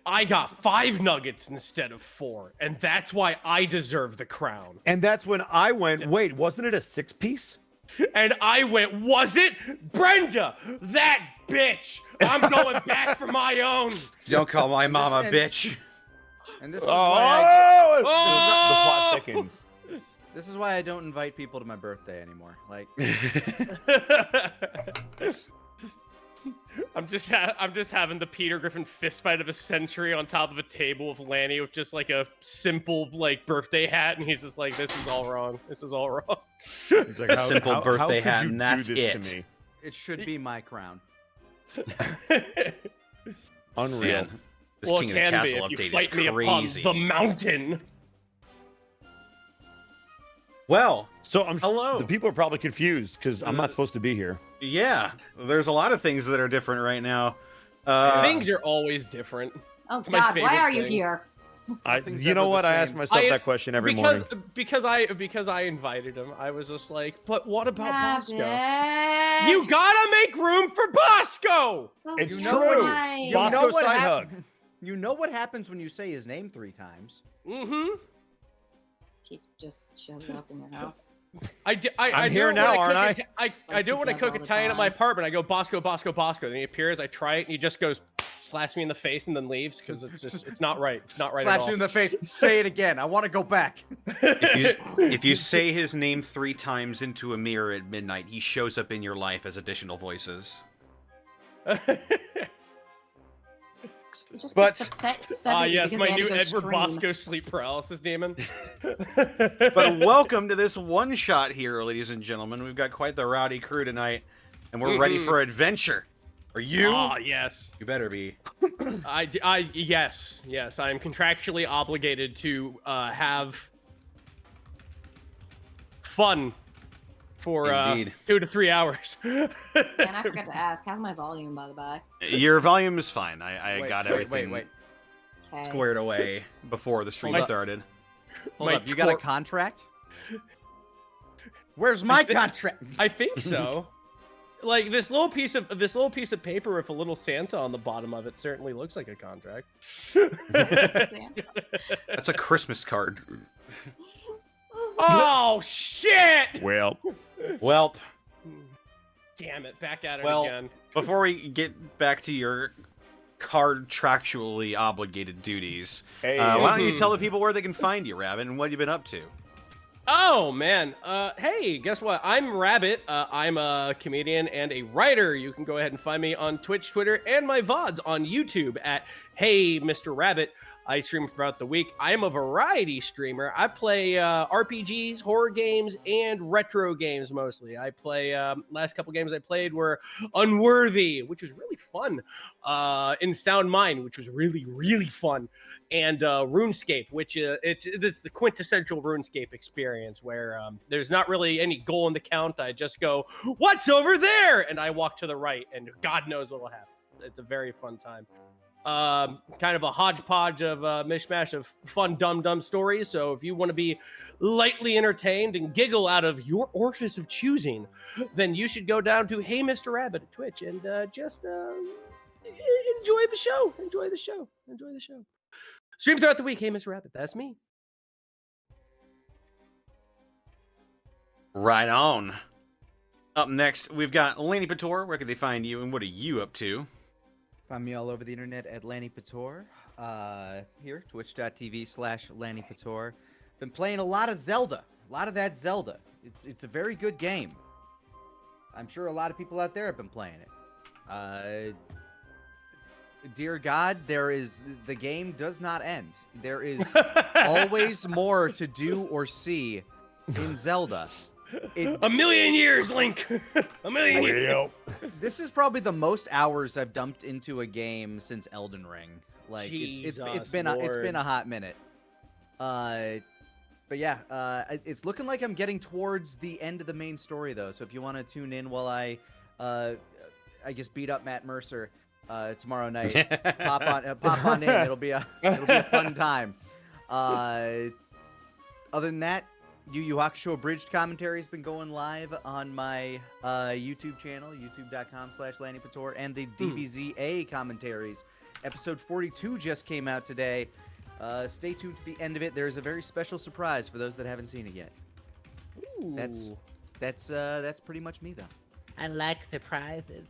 I got 5 nuggets instead of 4, and that's why I deserve the crown. And that's when I went, wait, wasn't it a 6-piece? And I went, was it? Brenda, that bitch! I'm going back for my own! Don't call my mom a bitch. And this is why The plot thickens. this is why I don't invite people to my birthday anymore. Like, I'm just having the Peter Griffin fist fight of a century on top of a table with Lanny with just like a simple like birthday hat, and he's just like, "This is all wrong. This is all wrong." He's like, A simple birthday could hat, you and do that's this it. to me? it should be my crown. Unreal. Man, this Well, King it of the can be Castle if you update fight me is upon crazy. the mountain. Well, So I'm Hello. The people are probably confused because I'm not supposed to be here. yeah, there's a lot of things that are different right now. Things are always different. Oh It's my God, why favorite are you thing. here? Nothing's You know ever what? the I ask same. myself I- that question every morning. Because I invited him. I was just like, but what about Bosco? Rabbit. You gotta make room for Bosco. It's You know true. why? You Bosco know what side hap- hug. You know what happens when you say his name 3 times? Mm-hmm. He just shows up in your house. I'm I'm here now, aren't I? I do it when I He does cook all the Italian at my time. apartment. I go Bosco, Bosco, Bosco. Then he appears. I try it, and he just goes, slaps me in the face, and then leaves because it's not right. It's not right at Slaps all. you in the face. Say it again. I want to go back. If you say his name 3 times into a mirror at midnight, he shows up in your life as additional voices. He just But- gets upset Yes, because my he had to new go Edward scream. Bosco sleep paralysis demon. But welcome to this one shot here, ladies and gentlemen. We've got quite the rowdy crew tonight, and we're ready for adventure. Are you? Ah, yes. You better be. Yes. I am contractually obligated to have fun for Indeed. 2 to 3 hours. And I forgot to ask, how's my volume, by the way? Your volume is fine. I Wait, got wait, everything Wait. Okay. squared away before the stream Hold up. started. Hold My up. You got a tor- contract? Where's my contract? I think so. Like this little piece of paper with a little Santa on the bottom of it certainly looks like a contract. That's a Christmas card. Oh shit! Well, Welp. Damn it! Back at it Well, again. before we get back to your contractually obligated duties, hey, why don't you tell the people where they can find you, Rabbit, and what you've been up to? Oh man, hey, guess what? I'm Rabbit. I'm a comedian and a writer. You can go ahead and find me on Twitch, Twitter, and my VODs on YouTube at HeyMrRabbit. I stream throughout the week. I am a variety streamer. I play RPGs, horror games, and retro games mostly. I play last couple games I played were Unworthy, which was really fun. In Sound Mind, which was really fun, and RuneScape, which it's the quintessential RuneScape experience where there's not really any goal in the count. I just go, "What's over there?" and I walk to the right, and God knows what will happen. It's a very fun time. Kind of a hodgepodge of mishmash of fun, dumb stories. So if you want to be lightly entertained and giggle out of your orifice of choosing, then you should go down to HeyMrRabbit at Twitch and just enjoy the show. Enjoy the show. Stream throughout the week. HeyMrRabbit. That's me. Right on. Up next, we've got Lanipator. Where can they find you, and what are you up to? Find me all over the internet at Lanipator. Here, twitch.tv/Lanipator. Been playing a lot of Zelda. A lot of that Zelda. It's a very good game. I'm sure a lot of people out there have been playing it. Dear God, the game does not end. There is always more to do or see in Zelda. A million years, Link. A million years. This is probably the most hours I've dumped into a game since Elden Ring. Like it's been a hot minute. But yeah, it's looking like I'm getting towards the end of the main story though. So if you want to tune in while I guess beat up Matt Mercer tomorrow night, pop on in. It'll be a fun time. Other than that, Yu Yu Hakusho abridged commentary has been going live on my YouTube channel, youtube.com/Lanipator, and the DBZA commentaries Episode 42 just came out today. Stay tuned to the end of it. There's a very special surprise for those that haven't seen it yet. Ooh. That's pretty much me though. I like surprises.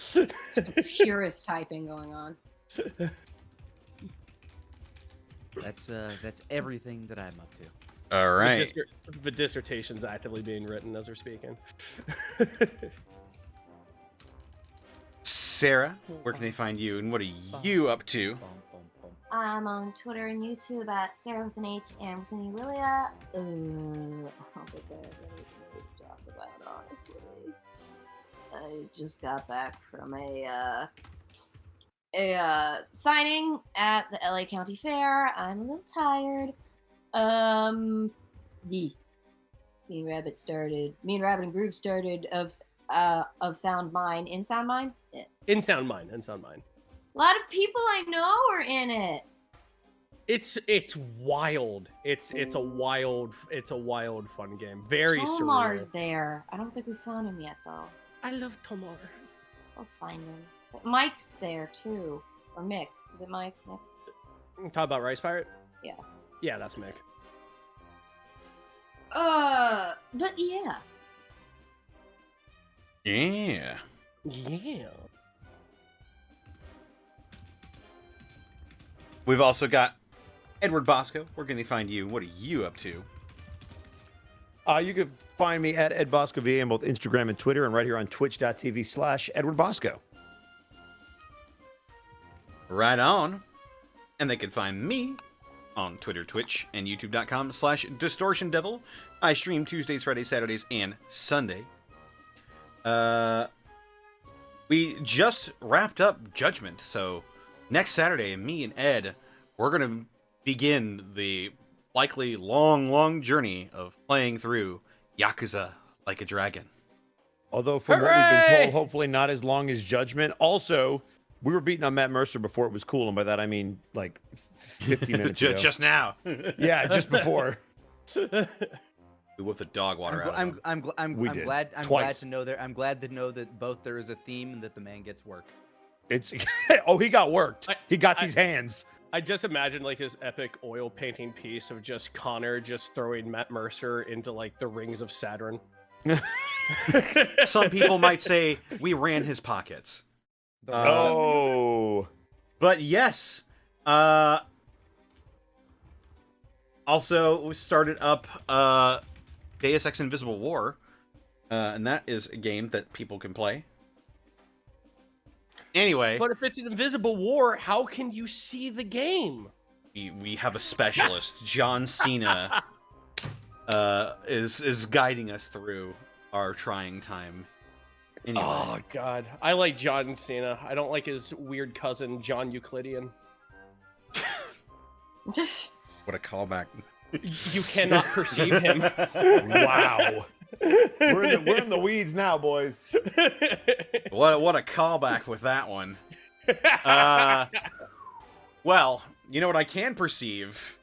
Some purist typing going on. That's everything that I'm up to. All right. The dissertation's actively being written as we're speaking. Sarah, where can they find you, and what are you up to? I'm on Twitter and YouTube at Sarah with an H and with an Emilia. I don't think I have anything to talk about, honestly. I just got back from a signing at the LA County Fair. I'm a little tired. Me and Rabbit and Groove started of Sound Mind. In Sound Mind? Yeah. In Sound Mind. A lot of people I know are in it. It's wild. It's a wild fun game. Very Tomar's surreal. there. I don't think we found him yet though. I love Tomar. We'll find him. But Mike's there too. Or Mick. Is it Mike? Mick? Talk about Rice Pirate? Yeah. Yeah, that's Mick. But yeah. Yeah. Yeah. We've also got Edward Bosco. Where can they find you? What are you up to? You can find me at EdBoscoVA on both Instagram and Twitter, and right here on twitch.tv/EdwardBosco. Right on. And they can find me on Twitter, Twitch, and YouTube.com/DistortionDevil. I stream Tuesdays, Fridays, Saturdays, and Sunday. We just wrapped up Judgment, so next Saturday, me and Ed, we're going to begin the likely long journey of playing through Yakuza Like a Dragon. Although from what we've been told, hopefully not as long as Judgment. Also, we were beating on Matt Mercer before it was cool, and by that I mean like 50 minutes ago. Just now. Yeah, just before. We whipped the dog water out of him. I'm glad to know that both there is a theme and that the man gets work. It's he got worked. He got these hands. I just imagine like his epic oil painting piece of just Connor just throwing Matt Mercer into like the rings of Saturn. Some people might say we ran his pockets. Oh. But yes. Also, we started up Deus Ex Invisible War. And that is a game that people can play. Anyway. But if it's an invisible war, how can you see the game? We have a specialist. John Cena is guiding us through our trying time. Anyway. Oh, God. I like John Cena. I don't like his weird cousin, John Euclidean. What a callback. You cannot perceive him. Wow. We're in the weeds now, boys. What a callback with that one. Well, you know what I can perceive?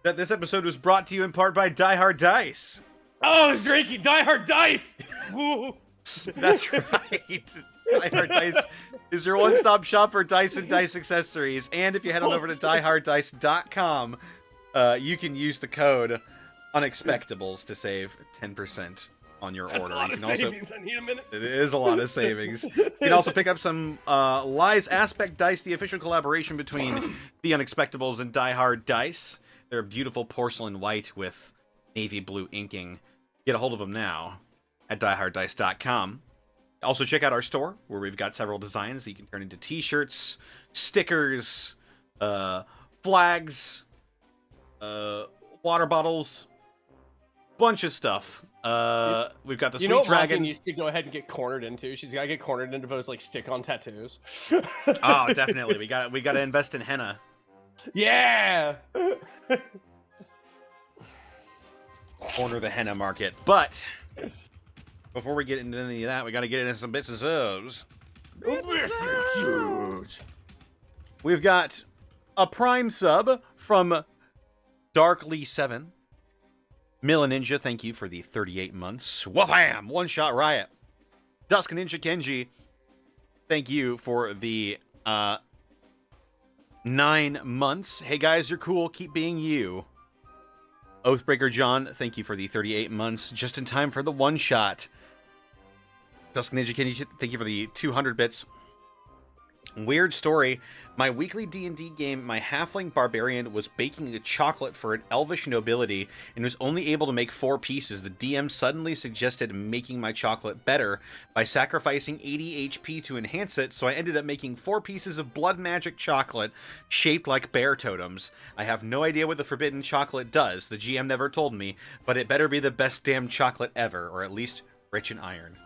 That this episode was brought to you in part by Die Hard Dice. Oh, I was drinking Die Hard Dice! Woo. That's right. Die Hard Dice is your one-stop shop for dice and dice accessories. And if you head on over to dieharddice.com, you can use the code Unexpectables to save 10% on your order. That's a lot of savings. I need a minute. It is a lot of savings. You can also pick up some Lies Aspect Dice, the official collaboration between the Unexpectables and Die Hard Dice. They're beautiful porcelain white with navy blue inking. Get a hold of them now at dieharddice.com. Also check out our store, where we've got several designs that you can turn into t-shirts, stickers, flags, water bottles, bunch of stuff. We've got the Sweet Dragon. Morgan used to go ahead and get cornered into. She's got to get cornered into those like stick-on tattoos. Oh, definitely. We got to invest in henna. Yeah. Corner the henna market. But before we get into any of that, we got to get into some bits and subs. We've got a Prime sub from Darkly7. Mila Ninja, thank you for the 38 months. Wham! One Shot Riot. Dusk Ninja Kenji. thank you for the 9 months. Hey guys, you're cool. Keep being you. Oathbreaker John, thank you for the 38 months. Just in time for the one-shot. Dusk Ninja Kenny, thank you for the 200 bits. Weird story. My weekly D&D game, my halfling barbarian was baking a chocolate for an elvish nobility and was only able to make 4 pieces. The DM suddenly suggested making my chocolate better by sacrificing 80 HP to enhance it, so I ended up making 4 pieces of blood magic chocolate shaped like bear totems. I have no idea what the forbidden chocolate does. The GM never told me, but it better be the best damn chocolate ever, or at least rich in iron.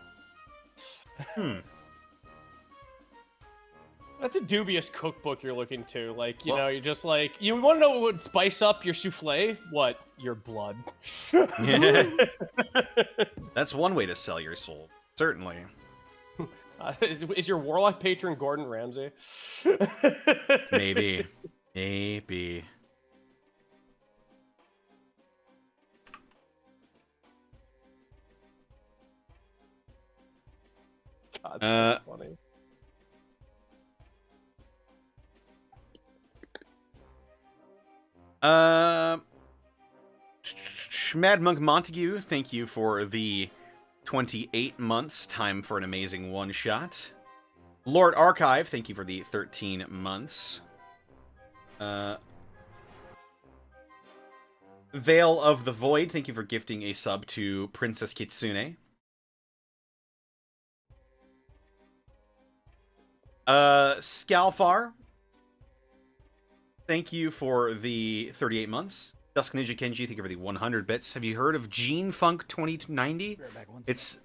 That's a dubious cookbook you're looking to. Like, you know, you're just like, you want to know what would spice up your souffle? What? Your blood. That's one way to sell your soul. Certainly. Is your warlock patron Gordon Ramsay? Maybe. Maybe. God, that's funny. Mad Monk Montague, thank you for the 28 months. Time for an amazing one-shot. Lord Archive, thank you for the 13 months. Veil of the Void, thank you for gifting a sub to Princess Kitsune. Scalfar, thank you for the 38 months. Dusk Ninja Kenji, thank you for the 100 bits. Have you heard of Gene Funk 2090? It's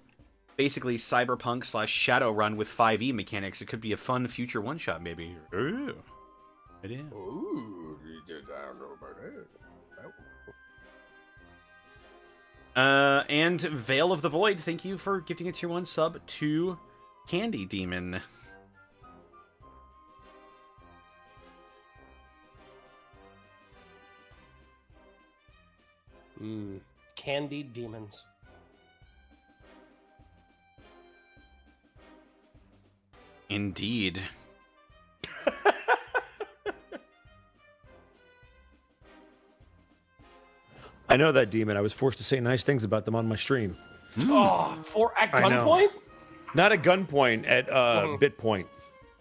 basically Cyberpunk / Shadowrun with 5e mechanics. It could be a fun future one-shot, maybe. Ooh. It is. Ooh, I don't know about it. And Veil of the Void, thank you for gifting a tier 1 sub to Candy Demon. Candied demons. Indeed. I know that demon. I was forced to say nice things about them on my stream. Oh, at gunpoint? Not at gunpoint, at bit point.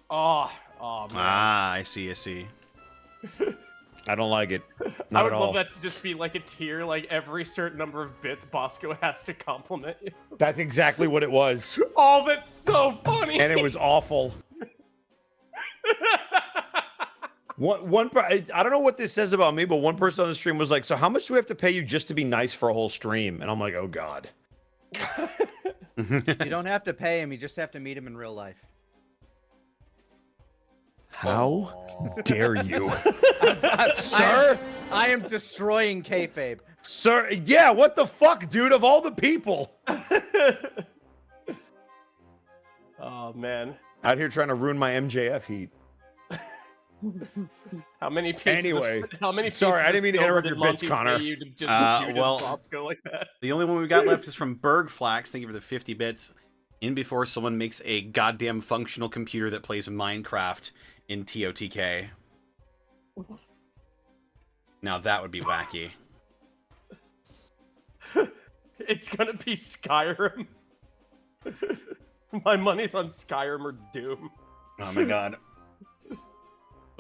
Oh, man. Ah, I see. I don't like it. I Not would at love all. that to just be like a tier, like every certain number of bits Bosco has to compliment you. That's exactly what it was. Oh, that's so funny. And it was awful. I don't know what this says about me, but one person on the stream was like, so how much do we have to pay you just to be nice for a whole stream? And I'm like, oh, God. You don't have to pay him. You just have to meet him in real life. How dare you? Sir? I am destroying kayfabe. Sir, yeah, what the fuck, dude? Of all the people. Oh, man. Out here trying to ruin my MJF heat. How many pieces? How many? Sorry, I didn't mean to interrupt your bits, Monty Connor. pay you to just shoot well, Bosco like that? The only one we got left is from Bergflax. Thank you for the 50 bits. In before someone makes a goddamn functional computer that plays Minecraft in TOTK. Now that would be wacky. It's gonna be Skyrim. My money's on Skyrim or Doom. Oh my god.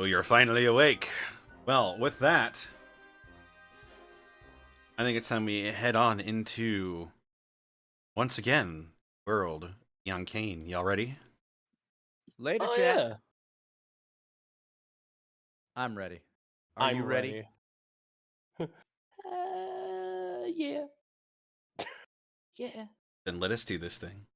Oh, you're finally awake. Well, with that, I think it's time we head on into, once again, World Eanchainn. Y'all ready? Later, Oh, chat. yeah. I'm ready. Are you ready? Yeah. Yeah. Then let us do this thing.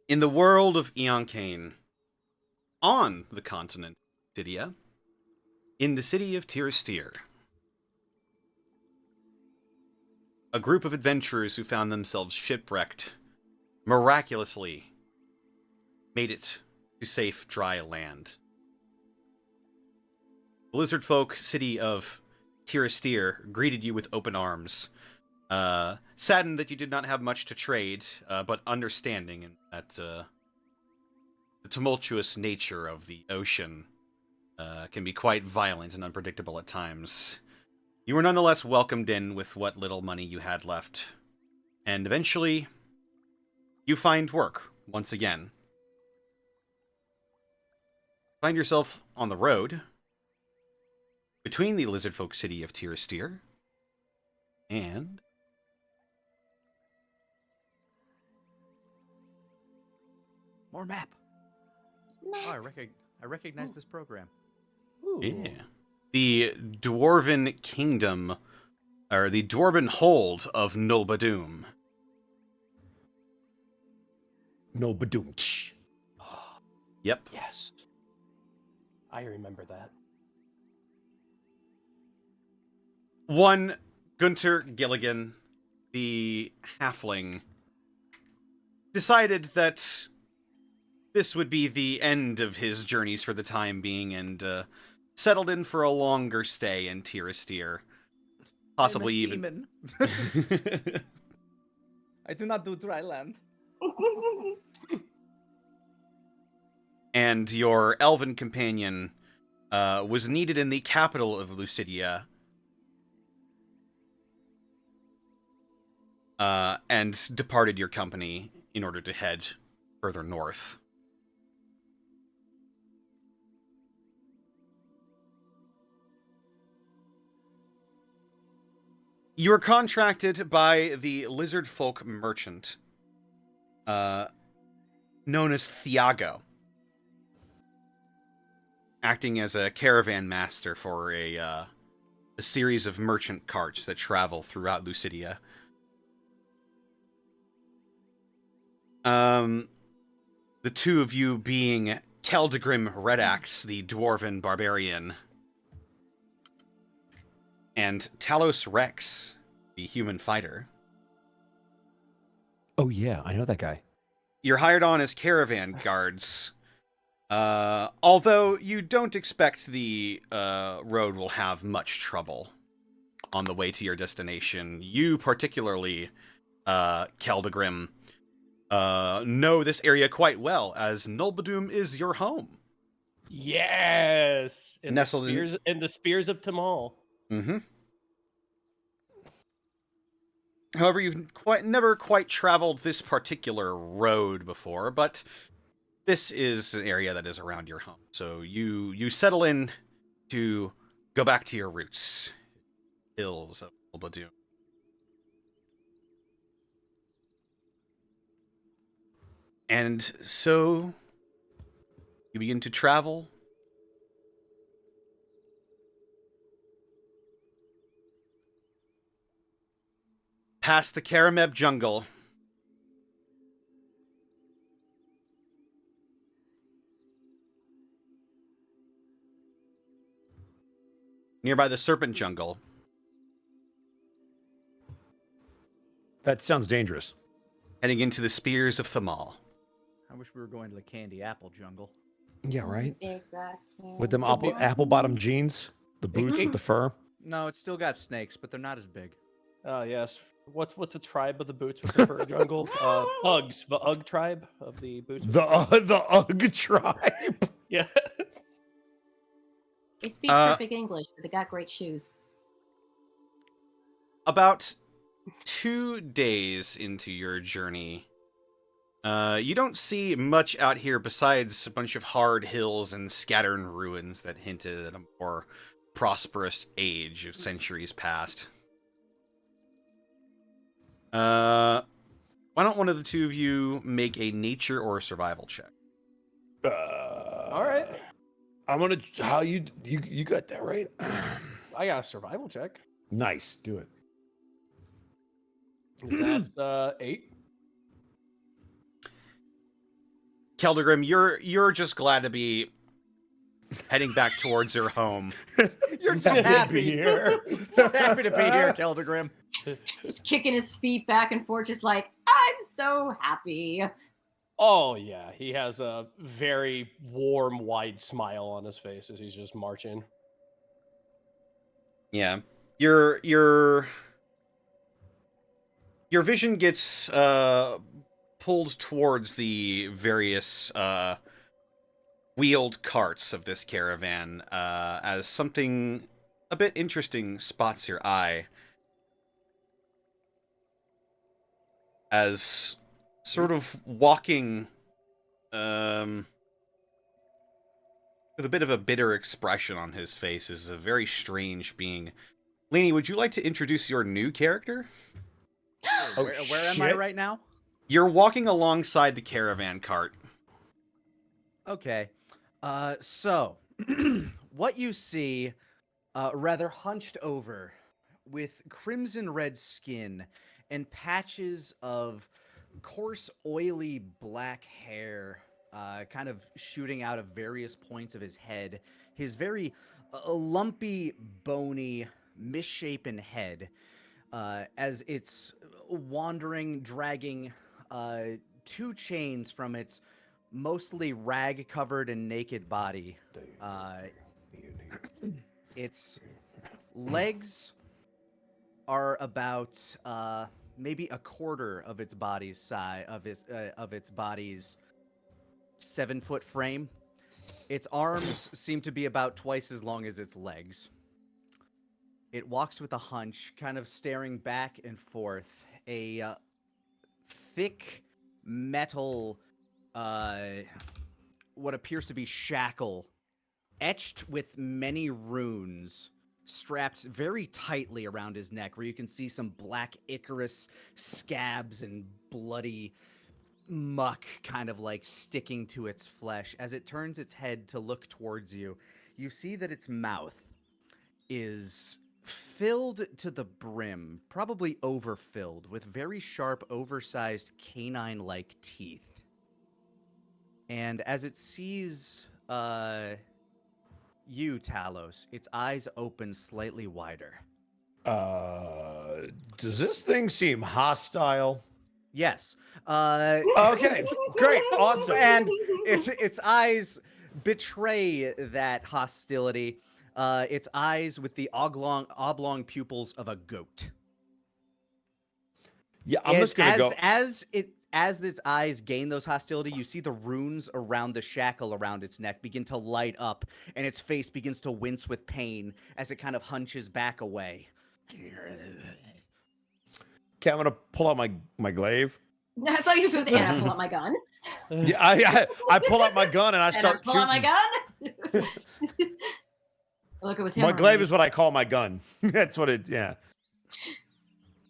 In the world of Eanchainn, on the continent of Stydia, in the city of Tirastir, a group of adventurers who found themselves shipwrecked miraculously made it to safe, dry land. The lizard folk city of Tirastir greeted you with open arms. Saddened that you did not have much to trade, but understanding that the tumultuous nature of the ocean can be quite violent and unpredictable at times. You were nonetheless welcomed in with what little money you had left. And eventually, you find work once again. Find yourself on the road between the lizardfolk city of Tirastir and more map. Oh, I recognize this program. Ooh. yeah, the Dwarven Kingdom, or the Dwarven Hold of Nulbadum. No badoomch. Yep. Yes. I remember that. One Gunter Gilligan, the halfling, decided that this would be the end of his journeys for the time being and settled in for a longer stay in Tirastir. Possibly even... I do not do dry land. And your elven companion was needed in the capital of Lucidia, and departed your company in order to head further north. You were contracted by the lizard folk merchant, known as Thiago, acting as a caravan master for a series of merchant carts that travel throughout Lucidia. The two of you being Keldagrim Redax, the dwarven barbarian, and Talos Rex, the human fighter. Oh yeah, I know that guy. You're hired on as caravan guards. Although you don't expect the road will have much trouble on the way to your destination. You particularly, Keldagrim, know this area quite well, as Nulbadum is your home. Yes. Nestled in the spears of Tamal. Mm-hmm. However, you've never quite traveled this particular road before, but this is an area that is around your home. So you settle in to go back to your roots. Hills of Nulbadum. And so you begin to travel. Past the Karameb jungle. Nearby the Serpent Jungle. That sounds dangerous. Heading into the Spears of Thamal. I wish we were going to the Candy Apple jungle. Yeah, right. Big black With them apple bottom jeans, the boots with the fur. No, it's still got snakes, but they're not as big. Yes. What's a tribe of the boots with the fur jungle? Uggs. The Ugg tribe of the boots. With The Ugg tribe. Yes. They speak perfect English, but they got great shoes. About 2 days into your journey, you don't see much out here besides a bunch of hard hills and scattered ruins that hinted at a more prosperous age of centuries past. Why don't one of the two of you make a nature or a survival check? All right. I'm gonna. How you got that right? I got a survival check. Nice. Do it. That's 8. Keldagrim, you're just glad to be heading back towards your home. You're just happy here. Just happy to be here, Keldagrim. Just kicking his feet back and forth, just like, I'm so happy. Oh yeah, he has a very warm, wide smile on his face as he's just marching. Yeah, your vision gets pulled towards the various wheeled carts of this caravan as something a bit interesting spots your eye. As sort of walking with a bit of a bitter expression on his face is a very strange being. Lainey, would you like to introduce your new character? Where am I right now? You're walking alongside the caravan cart. Okay. So, what you see, rather hunched over, with crimson red skin and patches of coarse, oily black hair kind of shooting out of various points of his head. His very lumpy, bony, misshapen head as it's wandering, dragging two chains from its mostly rag-covered and naked body. Its legs are about maybe a quarter of its body's size of its body's 7-foot frame. Its arms seem to be about twice as long as its legs. It walks with a hunch, kind of staring back and forth. A thick metal, what appears to be shackle, etched with many runes, strapped very tightly around his neck, where you can see some black Icarus scabs and bloody muck kind of like sticking to its flesh. As it turns its head to look towards you, you see that its mouth is filled to the brim, probably overfilled, with very sharp, oversized canine-like teeth. And as it sees you, Talos, its eyes open slightly wider. Does this thing seem hostile? Yes. Okay, great, awesome. And its eyes betray that hostility. Its eyes with the oblong pupils of a goat. Yeah, I'm just gonna go. As its eyes gain those hostility, you see the runes around the shackle around its neck begin to light up, and its face begins to wince with pain as it kind of hunches back away. Okay, I'm gonna pull out my glaive. I thought you were going to say, and I pull out my gun. Yeah, I pull out my gun and I start pull shooting. out my gun. Look, it was him. My glaive is what I call my gun. That's what it. Yeah.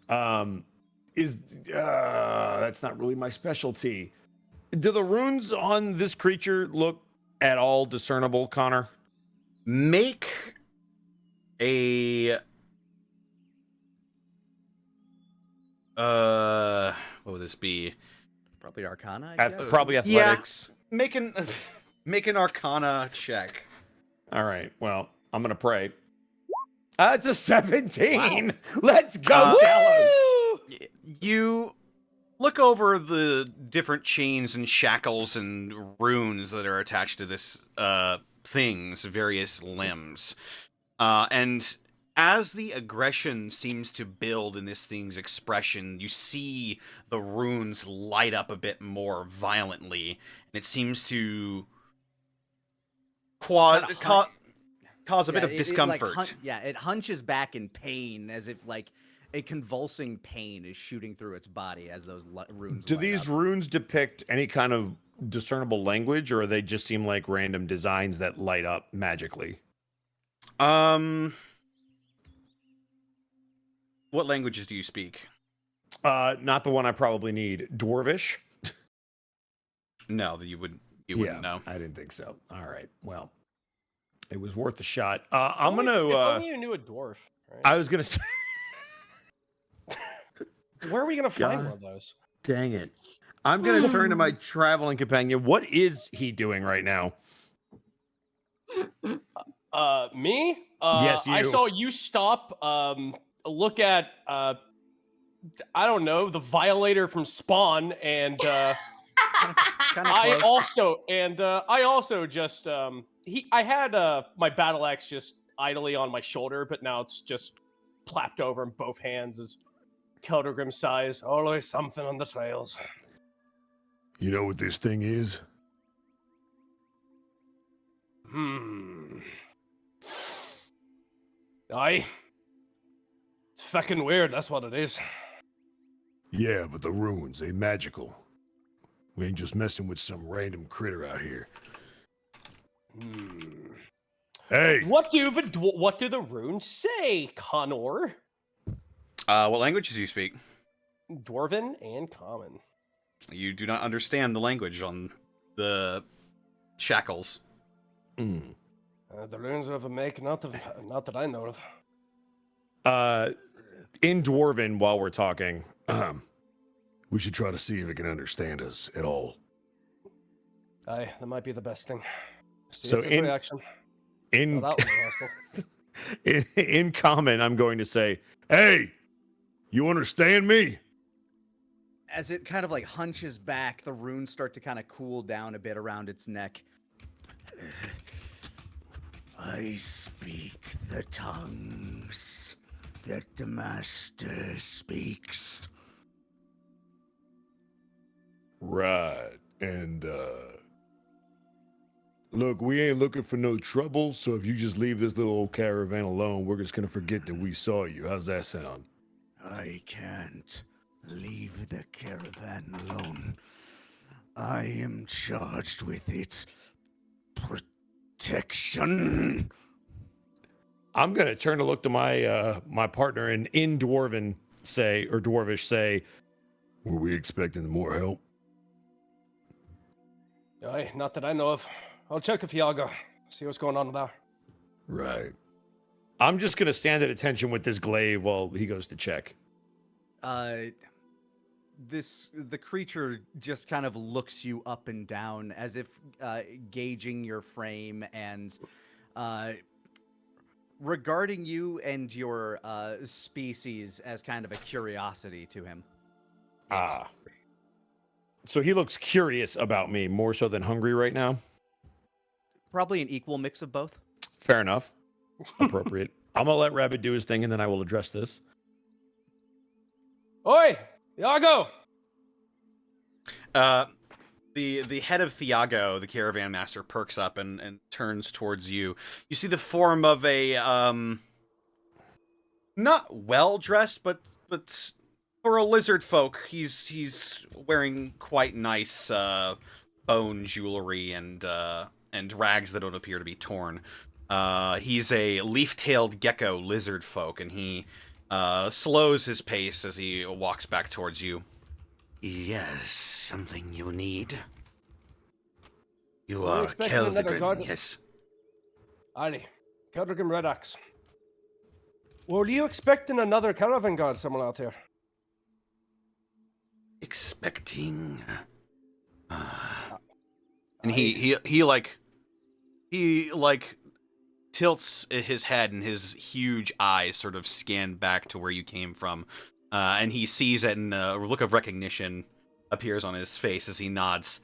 That's not really my specialty. Do the runes on this creature look at all discernible, Connor? Make a what would this be? Probably Arcana, I guess. Probably athletics. Yeah. Make an Arcana check. All right. Well, I'm gonna pray. It's a 17. Wow. Let's go, Talos. You look over the different chains and shackles and runes that are attached to this thing's various limbs, and as the aggression seems to build in this thing's expression, you see the runes light up a bit more violently, and it seems to cause a bit of discomfort. It hunches back in pain, as if like a convulsing pain is shooting through its body as those runes. Do these runes depict any kind of discernible language, or they just seem like random designs that light up magically? What languages do you speak? Not the one I probably need. Dwarvish? No, you wouldn't know. I didn't think so. All right. Well, it was worth a shot. I'm gonna. If only you knew a dwarf. Right? I was gonna say. Where are we gonna find one of those? Dang it! I'm gonna turn to my traveling companion. What is he doing right now? Me? Yes, you. I saw you stop. Look at I don't know, the Violator from Spawn, and Kinda I close. also just I had my battle axe just idly on my shoulder, but now it's just clapped over in both hands as Keldagrim sighs. Always something on the trails. You know what this thing is? Aye. It's fucking weird, that's what it is. Yeah, but the runes, they magical. We ain't just messing with some random critter out here. Hey! What do the runes say, Connor? What languages do you speak? Dwarven and Common. You do not understand the language on the shackles. The runes of a make, not that I know of. In Dwarven, while we're talking, we should try to see if it can understand us at all. Aye, that might be the best thing. So reaction. In Common, I'm going to say, hey, you understand me? As it kind of like hunches back, the runes start to kind of cool down a bit around its neck. I speak the tongues that the master speaks. Right. And, look, we ain't looking for no trouble, so if you just leave this little old caravan alone, we're just gonna forget that we saw you. How's that sound? I can't leave the caravan alone. I am charged with its protection. I'm gonna turn to look to my my partner and in Dwarven Dwarvish say, were we expecting more help? Aye, not that I know of. I'll check with Iago, see what's going on there. Right. I'm just gonna stand at attention with this glaive while he goes to check. The creature just kind of looks you up and down as if gauging your frame and regarding you and your species as kind of a curiosity to him. So he looks curious about me more so than hungry right now? Probably an equal mix of both. Fair enough. Appropriate. I'm gonna let Rabbit do his thing and then I will address this. Oi! Iago! The head of Thiago, the caravan master, perks up and turns towards you. You see the form of a not well dressed, but for a lizard folk, he's wearing quite nice bone jewelry and rags that don't appear to be torn. He's a leaf-tailed gecko lizard folk, and he slows his pace as he walks back towards you. Yes, something you need. You are Keldagrim, yes. Aye, Keldagrim Red Axe. Were you expecting another caravan guard somewhere out here? Expecting... And he tilts his head and his huge eyes sort of scan back to where you came from. And he sees it and a look of recognition appears on his face as he nods.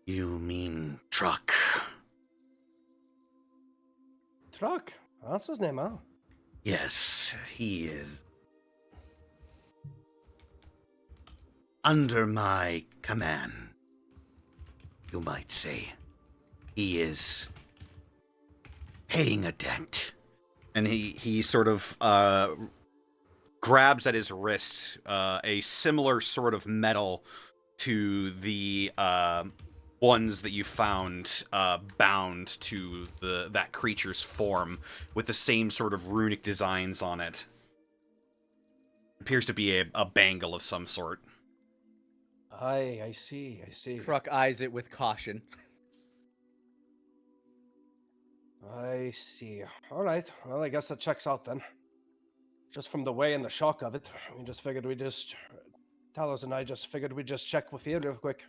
You mean Truck? Truck? That's his name, huh? Yes, he is. Under my command, you might say. He is paying a debt. And he sort of grabs at his wrist a similar sort of metal to the ones that you found bound to that creature's form, with the same sort of runic designs on it. Appears to be a bangle of some sort. Aye, I see. Truck eyes it with caution. I see. All right. Well, I guess that checks out then. Just from the way and the shock of it, Talos and I just figured we'd just check with you real quick.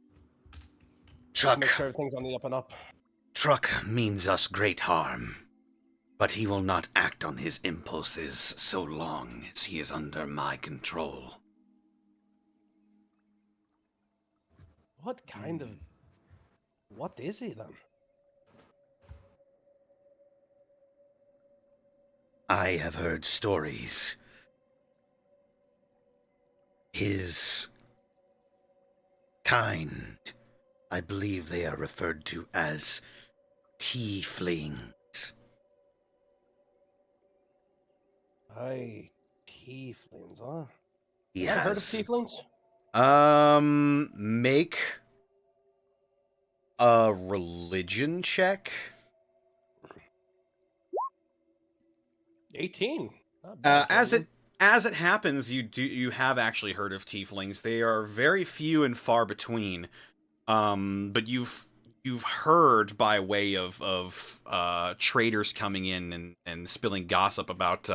Truck. Make sure everything's on the up and up. Truck means us great harm. But he will not act on his impulses so long as he is under my control. What is he then? I have heard stories. His kind, I believe they are referred to as Tieflings. Aye, tieflings, huh? Yes. Ever heard of tieflings? Make a religion check. 18. Not bad, As it happens, you have actually heard of tieflings. They are very few and far between. But you've heard by way of traders coming in and spilling gossip about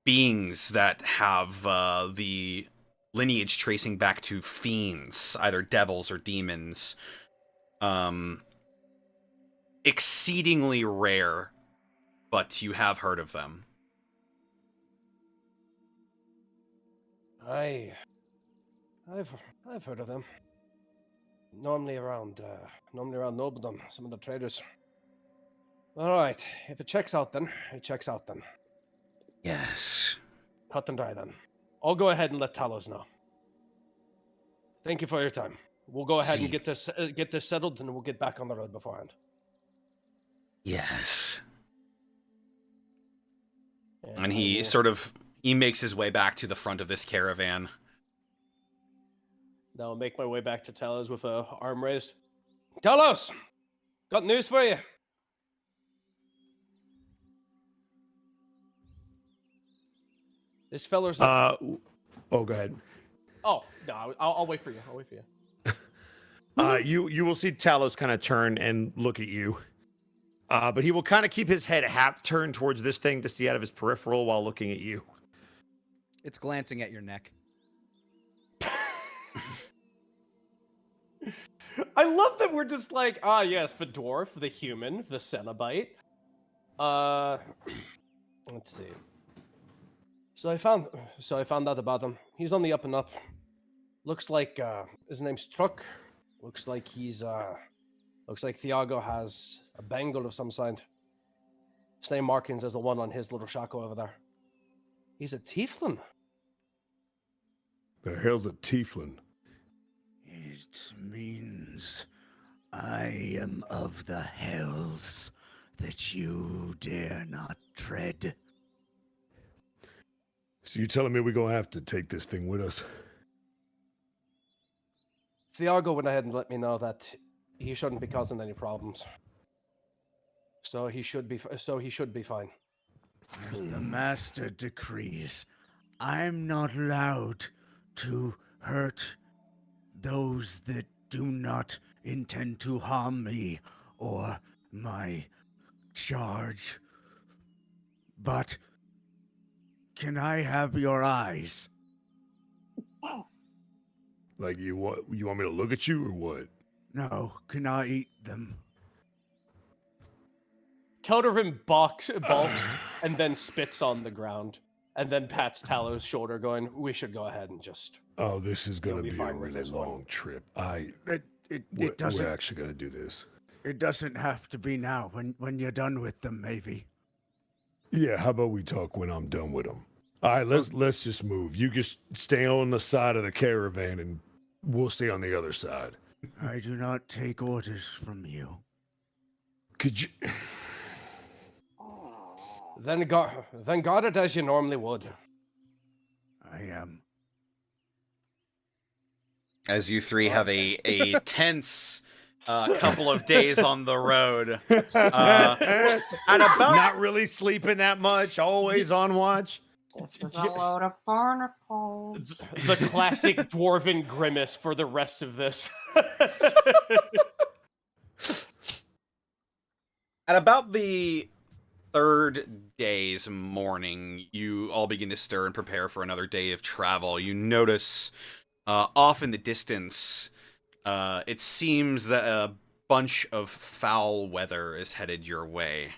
beings that have the lineage tracing back to fiends, either devils or demons. Exceedingly rare, but you have heard of them. I've heard of them. Normally around Nobledom, some of the traders. All right, if it checks out, then it checks out. Then Yes. cut and dry. Then I'll go ahead and let Talos know. Thank you for your time. We'll go ahead and get this settled, and we'll get back on the road beforehand. Yes. And he makes his way back to the front of this caravan. Now I'll make my way back to Talos with a arm raised. Talos, got news for you. This feller's. Oh, go ahead. Oh no, I'll wait for you. I'll wait for you. You will see Talos kind of turn and look at you. But he will kind of keep his head half turned towards this thing to see out of his peripheral while looking at you. It's glancing at your neck. I love that we're just like, yes, the dwarf, the human, the Cenobite. Let's see. So I found out about him. He's on the up and up. Looks like his name's Truck. Looks like Thiago has a bangle of some kind. Same markings as the one on his little shackle over there. He's a tiefling. The hell's a tiefling? It means I am of the hells that you dare not tread. So you telling me we're gonna have to take this thing with us? Thiago went ahead and let me know that he shouldn't be causing any problems. So he should be fine. As the master decrees, I'm not allowed to hurt those that do not intend to harm me or my charge. But can I have your eyes? Like you want me to look at you or what? No, can I eat them? Keldagrim balks and then spits on the ground and then pats Talos' shoulder going, we should go ahead and just... Oh, this is gonna be be a fine with really this one. long trip. It doesn't. We're actually gonna do this. It doesn't have to be now. When you're done with them, maybe. Yeah, how about we talk when I'm done with them? All right, let's just move. You just stay on the side of the caravan, and we'll stay on the other side. I do not take orders from you. Could you? Then guard it as you normally would. I am. As you three have a tense couple of days on the road. And about not really sleeping that much, always on watch. This is a load of barnacles. The classic dwarven grimace for the rest of this. At about the third day's morning, you all begin to stir and prepare for another day of travel. You notice off in the distance, it seems that a bunch of foul weather is headed your way.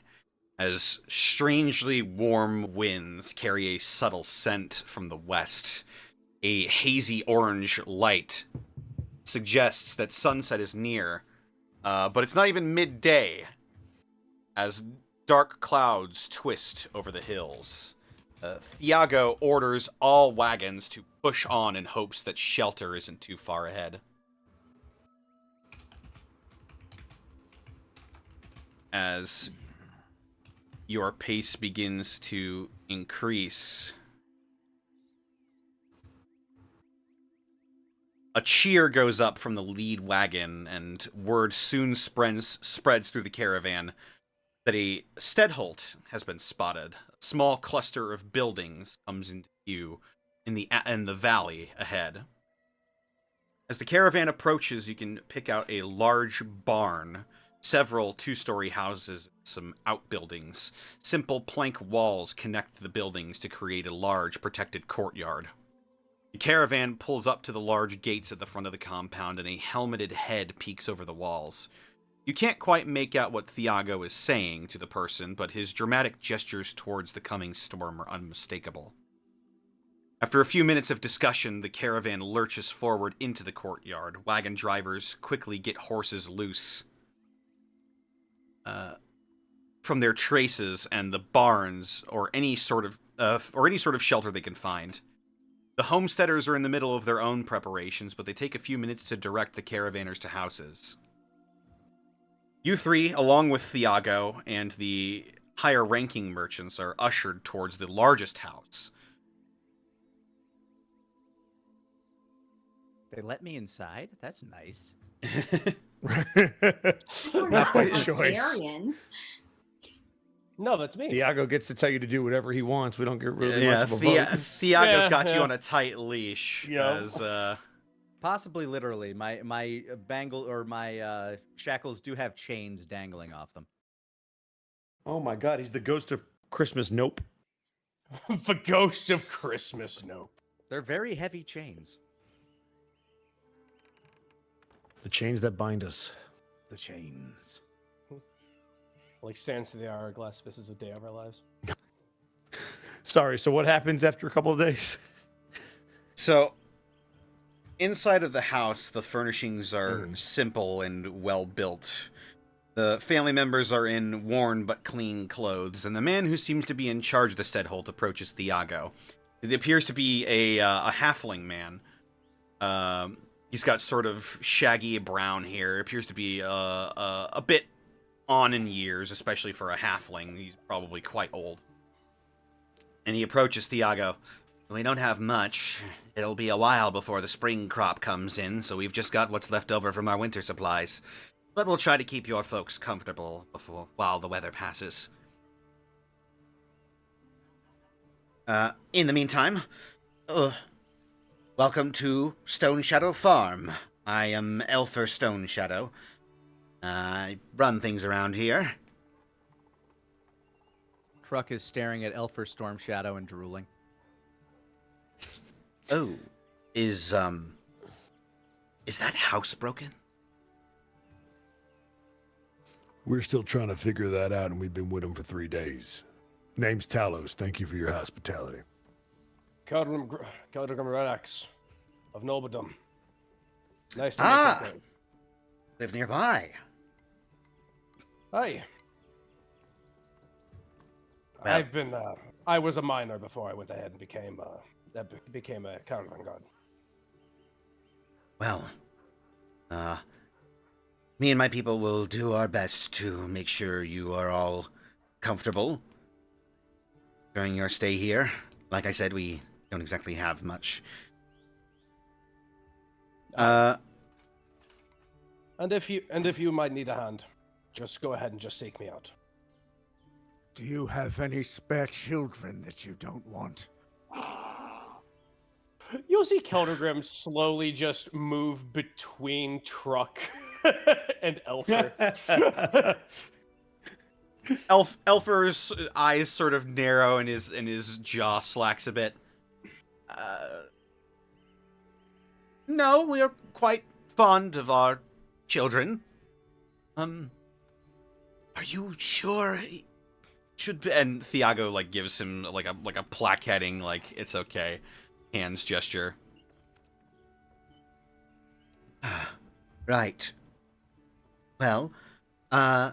as strangely warm winds carry a subtle scent from the west. A hazy orange light suggests that sunset is near, but it's not even midday, as dark clouds twist over the hills. Thiago orders all wagons to push on in hopes that shelter isn't too far ahead. As your pace begins to increase, a cheer goes up from the lead wagon, and word soon spreads through the caravan that a Steadholt has been spotted. A small cluster of buildings comes into view in the valley ahead. As the caravan approaches, you can pick out a large barn, several two-story houses, some outbuildings. Simple plank walls connect the buildings to create a large protected courtyard. The caravan pulls up to the large gates at the front of the compound, and a helmeted head peeks over the walls. You can't quite make out what Thiago is saying to the person, but his dramatic gestures towards the coming storm are unmistakable. After a few minutes of discussion, the caravan lurches forward into the courtyard. Wagon drivers quickly get horses loose from their traces and the barns or any sort of shelter they can find. The homesteaders are in the middle of their own preparations, but they take a few minutes to direct the caravanners to houses. You three, along with Thiago and the higher-ranking merchants, are ushered towards the largest house. They let me inside? That's nice. Not by choice. Barbarians. No, that's me. Thiago gets to tell you to do whatever he wants. We don't get really much of a vote. Thiago's got you on a tight leash. Yeah. As, Possibly literally. My bangle or my shackles do have chains dangling off them. Oh my god, he's the ghost of Christmas Nope. The ghost of Christmas Nope. They're very heavy chains. The chains that bind us. The chains. Like sands to the hourglass, this is a day of our lives. Sorry, so what happens after a couple of days? So, inside of the house, the furnishings are simple and well built. The family members are in worn but clean clothes, and the man who seems to be in charge of the Steadholt approaches Thiago. It appears to be a halfling man. He's got sort of shaggy brown hair. It appears to be a bit on in years, especially for a halfling. He's probably quite old. And he approaches Thiago. We don't have much. It'll be a while before the spring crop comes in, so we've just got what's left over from our winter supplies. But we'll try to keep your folks comfortable while the weather passes. In the meantime, welcome to Stone Shadow Farm. I am Elfer Stone Shadow. I run things around here. Truck is staring at Elfer Storm Shadow and drooling. Oh, is that house broken? We're still trying to figure that out, and we've been with him for 3 days. Name's Talos. Thank you for your hospitality. Keldagrim Redax of Nobledom. Nice to meet you. Live nearby. Hi. Well, I was a miner before I went ahead and became a caravan guard. Well, me and my people will do our best to make sure you are all comfortable during your stay here. Like I said, we don't exactly have much. And if you might need a hand, just go ahead and just seek me out. Do you have any spare children that you don't want? You'll see Keldagrim slowly just move between Truck and Elfer. Elfer's eyes sort of narrow and his jaw slacks a bit. No, we are quite fond of our children. Are you sure And Thiago like gives him like a plaque-heading, like it's okay, hands gesture. Right. Well, I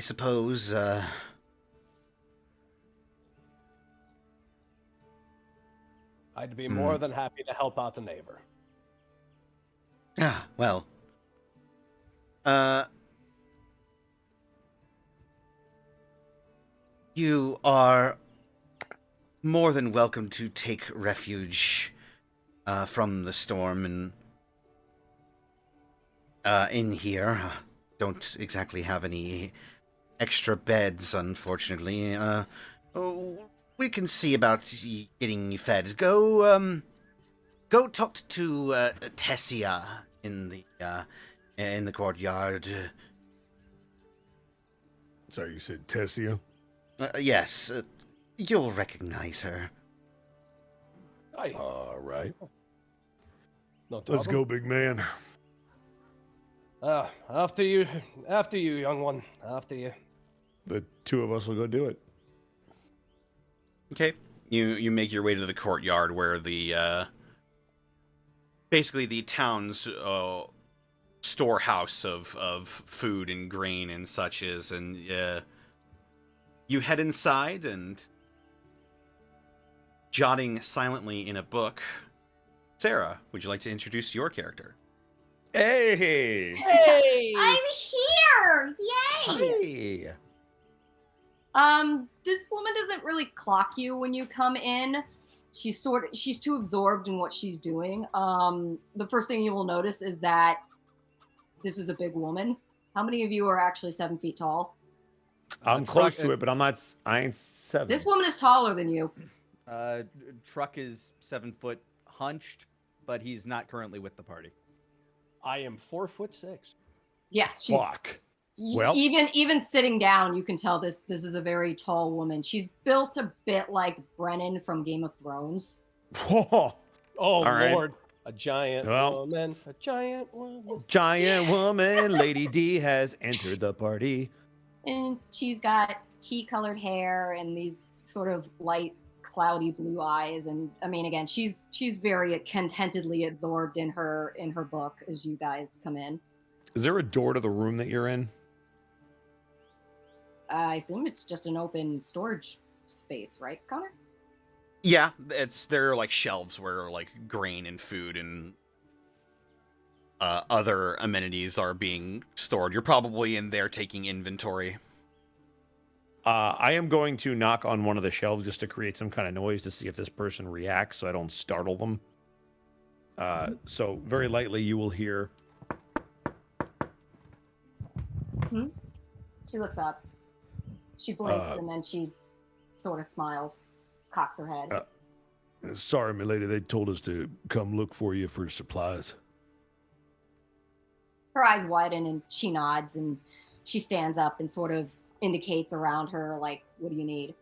suppose, I'd be more than happy to help out the neighbor. Well, you are more than welcome to take refuge from the storm and in here. Don't exactly have any extra beds, unfortunately. We can see about getting you fed. Go talk to Tessia in the courtyard. Sorry, you said Tessia? Yes, you'll recognize her. Aye. All right. No Let's go, big man. After you, young one. After you. The two of us will go do it. Okay. You make your way to the courtyard where the basically the town's storehouse of food and grain and such is, and you head inside and jotting silently in a book. Sarah, would you like to introduce your character? Hey! Hey! I'm here! Yay! Hey! This woman doesn't really clock you when you come in. She's too absorbed in what she's doing. The first thing you will notice is that this is a big woman. How many of you are actually 7 feet tall? I'm close to it, but I ain't 7. This woman is taller than you. Truck is 7 foot hunched, but he's not currently with the party. I am 4'6". Yeah, she's Fuck. Well, even sitting down, you can tell this is a very tall woman. She's built a bit like Brennan from Game of Thrones. Oh right. Lord. A giant woman. A giant woman. Giant woman, Lady D has entered the party. And she's got tea-colored hair and these sort of light, cloudy blue eyes. And I mean, again, she's very contentedly absorbed in her book as you guys come in. Is there a door to the room that you're in? I assume it's just an open storage space, right, Connor? Yeah, there are like shelves where like grain and food and other amenities are being stored. You're probably in there taking inventory. I am going to knock on one of the shelves just to create some kind of noise to see if this person reacts so I don't startle them. So very lightly you will hear. She looks up. She blinks and then she sort of smiles, cocks her head. Sorry, milady, they told us to come look for you for supplies. Her eyes widen and she nods and she stands up and sort of indicates around her, like, what do you need?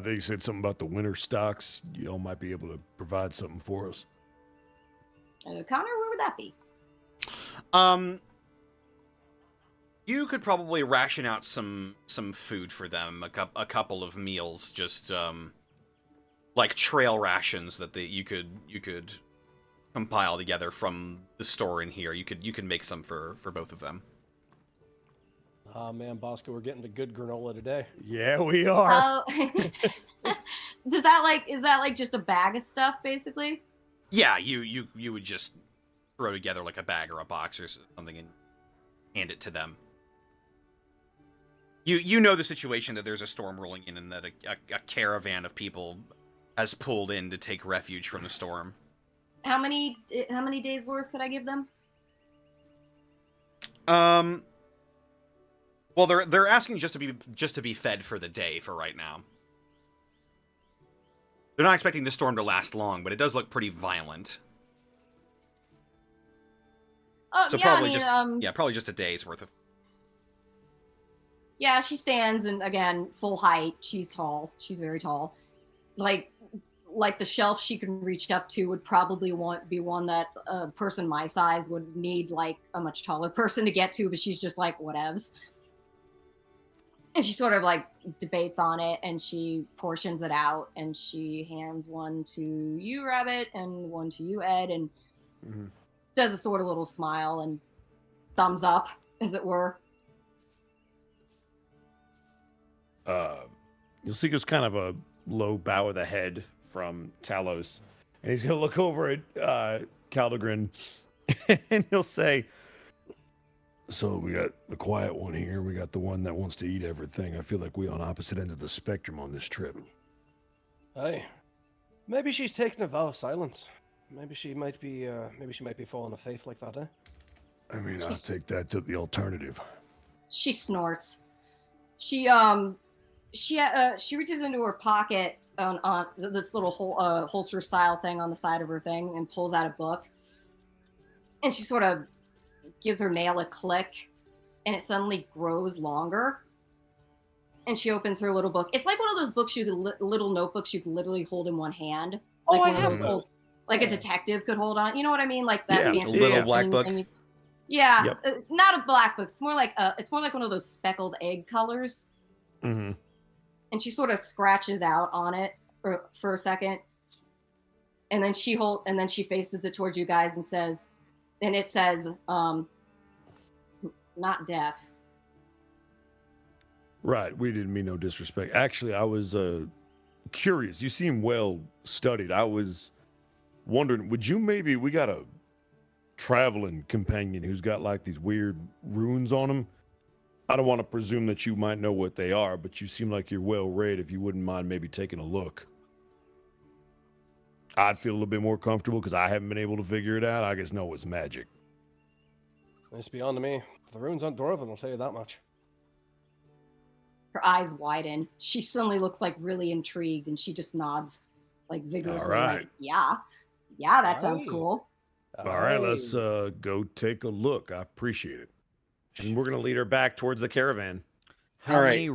They said something about the winter stocks. Y'all might be able to provide something for us. Connor, where would that be? You could probably ration out some food for them, a couple of meals, just like trail rations that you could compile together from the store in here. You could make some for both of them. Oh man, Bosco, we're getting the good granola today. Yeah, we are. Is that like just a bag of stuff, basically? Yeah, you would just throw together like a bag or a box or something and hand it to them. You know the situation, that there's a storm rolling in and that a caravan of people has pulled in to take refuge from the storm. How many days worth could I give them? Well, they're asking just to be fed for the day for right now. They're not expecting the storm to last long, but it does look pretty violent. So yeah, probably just a day's worth of. Yeah, she stands, and again, full height. She's tall. She's very tall. Like, like the shelf she can reach up to would probably be one that a person my size would need like a much taller person to get to, but she's just like whatevs. And she sort of like debates on it, and she portions it out, and she hands one to you, Rabbit, and one to you, Ed, and does a sort of little smile and thumbs up, as it were. You'll see just kind of a low bow of the head from Talos, and he's gonna look over at Keldagrim, and he'll say, "So we got the quiet one here. We got the one that wants to eat everything. I feel like we're on opposite ends of the spectrum on this trip." Hey, maybe she's taking a vow of silence. Maybe she might be falling a faith like that, eh? I mean, I'll take that to the alternative. She snorts. She reaches into her pocket on this little holster style thing on the side of her thing and pulls out a book. And she sort of gives her nail a click, and it suddenly grows longer. And she opens her little book. It's like one of those books little notebooks you can literally hold in one hand. Like I have those. Like a detective could hold on. You know what I mean? Like that fancy little black book. Yeah, not a black book. It's more like one of those speckled egg colors. Mm-hmm. And she sort of scratches out on it for a second, and then she faces it towards you guys and says, and it says, "Not deaf." Right. We didn't mean no disrespect. Actually, I was curious. You seem well studied. I was wondering, we got a traveling companion who's got like these weird runes on him. I don't want to presume that you might know what they are, but you seem like you're well read. If you wouldn't mind maybe taking a look, I'd feel a little bit more comfortable because I haven't been able to figure it out. I just know it's magic. It's beyond me. The runes aren't Dwarven, I'll tell you that much. Her eyes widen. She suddenly looks like really intrigued, and she just nods like vigorously. All right. Like, yeah, that sounds cool. All right, let's go take a look. I appreciate it. And we're gonna lead her back towards the caravan. How many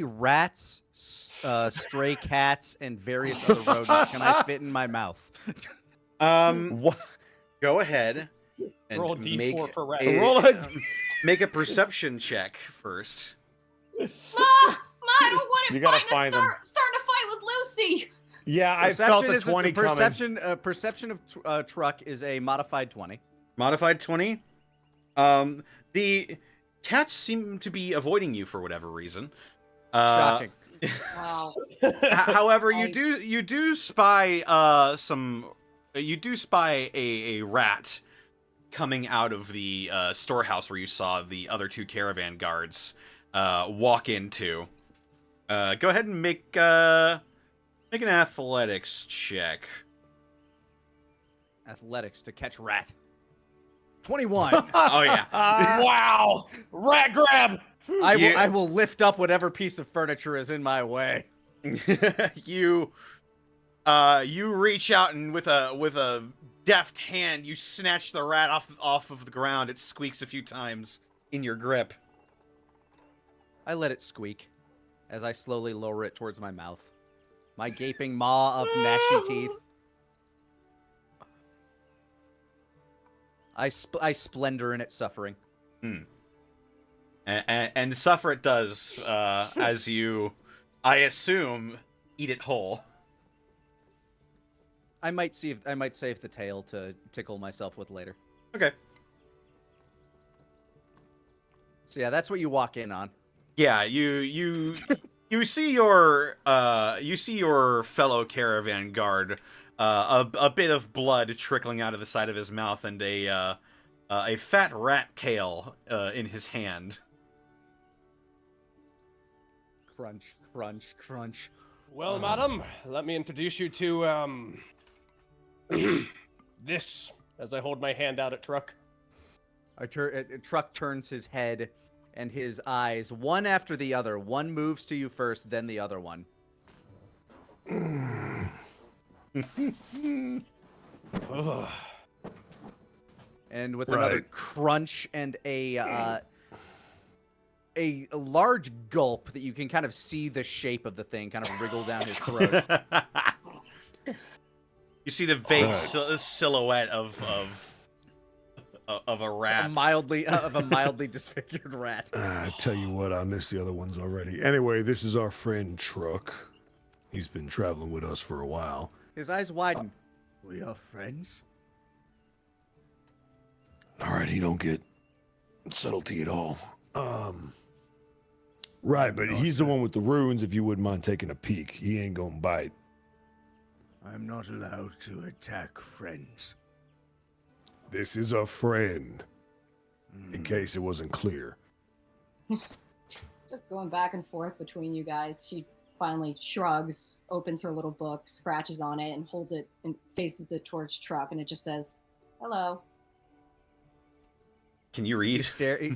rats, stray cats, and various other rodents can I fit in my mouth? Go ahead and Roll a D4 for rats. make a perception check first. Ma, I don't want You gotta find them. Starting to fight with Lucy. Yeah, I felt the 20 coming. Perception of truck is a modified 20. Modified 20. The cats seem to be avoiding you for whatever reason. Shocking. Wow. However, you do spy a rat coming out of the storehouse where you saw the other two caravan guards walk into. Go ahead and make an athletics check. Athletics to catch rat. 21. Oh yeah. Wow! Rat grab! I will lift up whatever piece of furniture is in my way. You reach out and with a deft hand you snatch the rat off of the ground. It squeaks a few times in your grip. I let it squeak as I slowly lower it towards my mouth. My gaping maw of gnashy teeth. I splendor in its suffering. And suffer it does as you, I assume, eat it whole. I might save the tail to tickle myself with later. Okay. So yeah, that's what you walk in on. Yeah, you see your fellow caravan guard, a bit of blood trickling out of the side of his mouth, and a fat rat tail in his hand. Crunch, crunch, crunch. Well, madam, let me introduce you to this. As I hold my hand out at Truck. Truck turns his head and his eyes, one after the other. One moves to you first, then the other one. And with another crunch and a large gulp that you can kind of see the shape of the thing kind of wriggle down his throat. You see the vague silhouette of a rat. A mildly disfigured rat. I tell you what, I miss the other ones already. Anyway, this is our friend Truck. He's been traveling with us for a while. His eyes widen. We are friends? All right, he don't get subtlety at all. Right, but he's the one with the runes, if you wouldn't mind taking a peek. He ain't gonna bite. I'm not allowed to attack friends. This is a friend, in case it wasn't clear. Just going back and forth between you guys, she finally shrugs, opens her little book, scratches on it, and holds it and faces it towards Truck, and it just says, "Hello." Can you read? I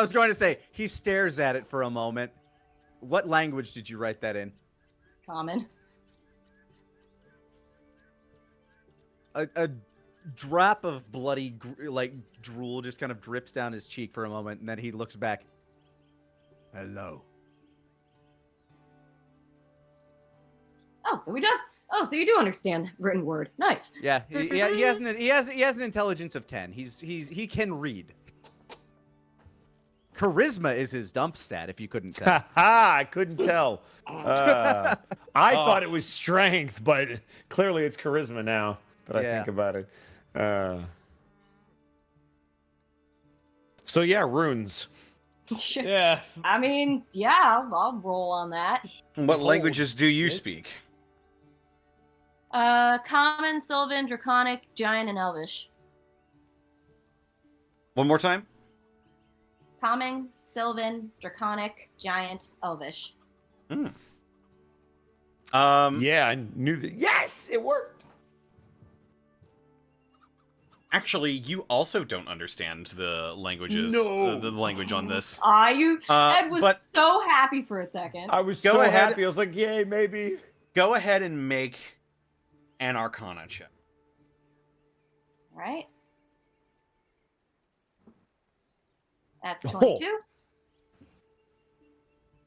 was going to say, he stares at it for a moment. What language did you write that in? Common. A drop of bloody drool just kind of drips down his cheek for a moment, and then he looks back. Hello. Oh, so he does. Oh, so you do understand written word. Nice. Yeah, he has an intelligence of 10. He can read. Charisma is his dump stat, if you couldn't tell. I couldn't tell. I thought it was strength, but clearly it's charisma now that I think about it. So yeah, runes. Yeah. I mean, yeah, I'll roll on that. What languages do you speak? Common, Sylvan, Draconic, Giant, and Elvish. One more time? Common, Sylvan, Draconic, Giant, Elvish. Yeah, I knew that. Yes, it worked. Actually, you also don't understand the languages. No. The language on this. Ed was so happy for a second. I was so happy. I was like, yay, maybe. Go ahead and make an Arcana check. All right. That's 22.